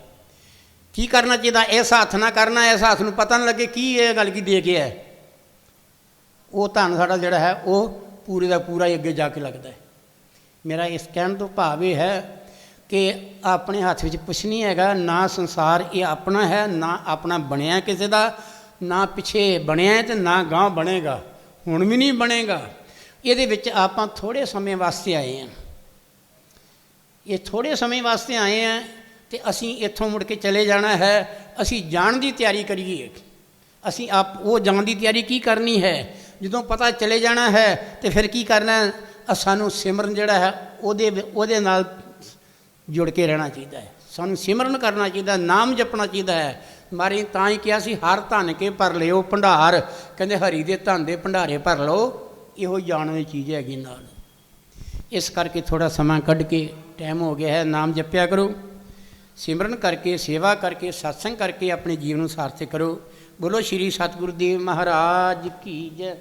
ਕੀ ਕਰਨਾ ਚਾਹੀਦਾ, ਇਸ ਹੱਥ ਨਾਲ ਕਰਨਾ, ਇਸ ਹੱਥ ਨੂੰ ਪਤਾ ਨਾ ਲੱਗੇ ਕੀ ਇਹ ਗੱਲ ਕੀ ਦੇ ਕੇ ਹੈ। ਉਹ ਧਨ ਸਾਡਾ ਜਿਹੜਾ ਹੈ ਉਹ ਪੂਰੇ ਦਾ ਪੂਰਾ ਹੀ ਅੱਗੇ ਜਾ ਕੇ ਲੱਗਦਾ ਹੈ। ਮੇਰਾ ਇਸ ਕਹਿਣ ਤੋਂ ਭਾਵ ਇਹ ਹੈ ਕਿ ਆਪਣੇ ਹੱਥ ਵਿੱਚ ਕੁਛ ਨਹੀਂ ਹੈਗਾ, ਨਾ ਸੰਸਾਰ ਇਹ ਆਪਣਾ ਹੈ, ਨਾ ਆਪਣਾ ਬਣਿਆ ਕਿਸੇ ਦਾ, ਨਾ ਪਿੱਛੇ ਬਣਿਆ ਅਤੇ ਨਾ ਗਾਂਹ ਬਣੇਗਾ, ਹੁਣ ਵੀ ਨਹੀਂ ਬਣੇਗਾ। ਇਹਦੇ ਵਿੱਚ ਆਪਾਂ ਥੋੜ੍ਹੇ ਸਮੇਂ ਵਾਸਤੇ ਆਏ ਹਾਂ, ਇਹ ਥੋੜ੍ਹੇ ਸਮੇਂ ਵਾਸਤੇ ਆਏ ਹਾਂ ਅਤੇ ਅਸੀਂ ਇੱਥੋਂ ਮੁੜ ਕੇ ਚਲੇ ਜਾਣਾ ਹੈ। ਅਸੀਂ ਜਾਣ ਦੀ ਤਿਆਰੀ ਕਰੀਏ, ਅਸੀਂ ਉਹ ਜਾਣ ਦੀ ਤਿਆਰੀ ਕੀ ਕਰਨੀ ਹੈ, ਜਦੋਂ ਪਤਾ ਚਲੇ ਜਾਣਾ ਹੈ ਅਤੇ ਫਿਰ ਕੀ ਕਰਨਾ, ਸਾਨੂੰ ਸਿਮਰਨ ਜਿਹੜਾ ਹੈ ਉਹਦੇ ਨਾਲ ਜੁੜ ਕੇ ਰਹਿਣਾ ਚਾਹੀਦਾ ਹੈ। ਸਾਨੂੰ ਸਿਮਰਨ ਕਰਨਾ ਚਾਹੀਦਾ, ਨਾਮ ਜਪਣਾ ਚਾਹੀਦਾ ਹੈ। ਮਾਰੇ ਤਾਂ ਹੀ ਕਿਹਾ ਸੀ ਹਰ ਧਨ ਕੇ ਭਰ ਲਿਓ ਭੰਡਾਰ, ਕਹਿੰਦੇ ਹਰੀ ਦੇ ਧਨ ਦੇ ਭੰਡਾਰੇ ਭਰ ਲਓ, ਇਹੋ ਜਾਣ ਵਾਲੀ ਚੀਜ਼ ਹੈਗੀ ਨਾਲ। ਇਸ ਕਰਕੇ ਥੋੜ੍ਹਾ ਸਮਾਂ ਕੱਢ ਕੇ, ਟਾਈਮ ਹੋ ਗਿਆ ਹੈ, ਨਾਮ ਜਪਿਆ ਕਰੋ, ਸਿਮਰਨ ਕਰਕੇ, ਸੇਵਾ ਕਰਕੇ, ਸਤਸੰਗ ਕਰਕੇ ਆਪਣੇ ਜੀਵਨ ਨੂੰ ਸਾਰਥਕ ਕਰੋ। ਬੋਲੋ ਸ਼੍ਰੀ ਸਤਿਗੁਰੂ ਦੇਵ ਮਹਾਰਾਜ ਕੀ ਜੈ।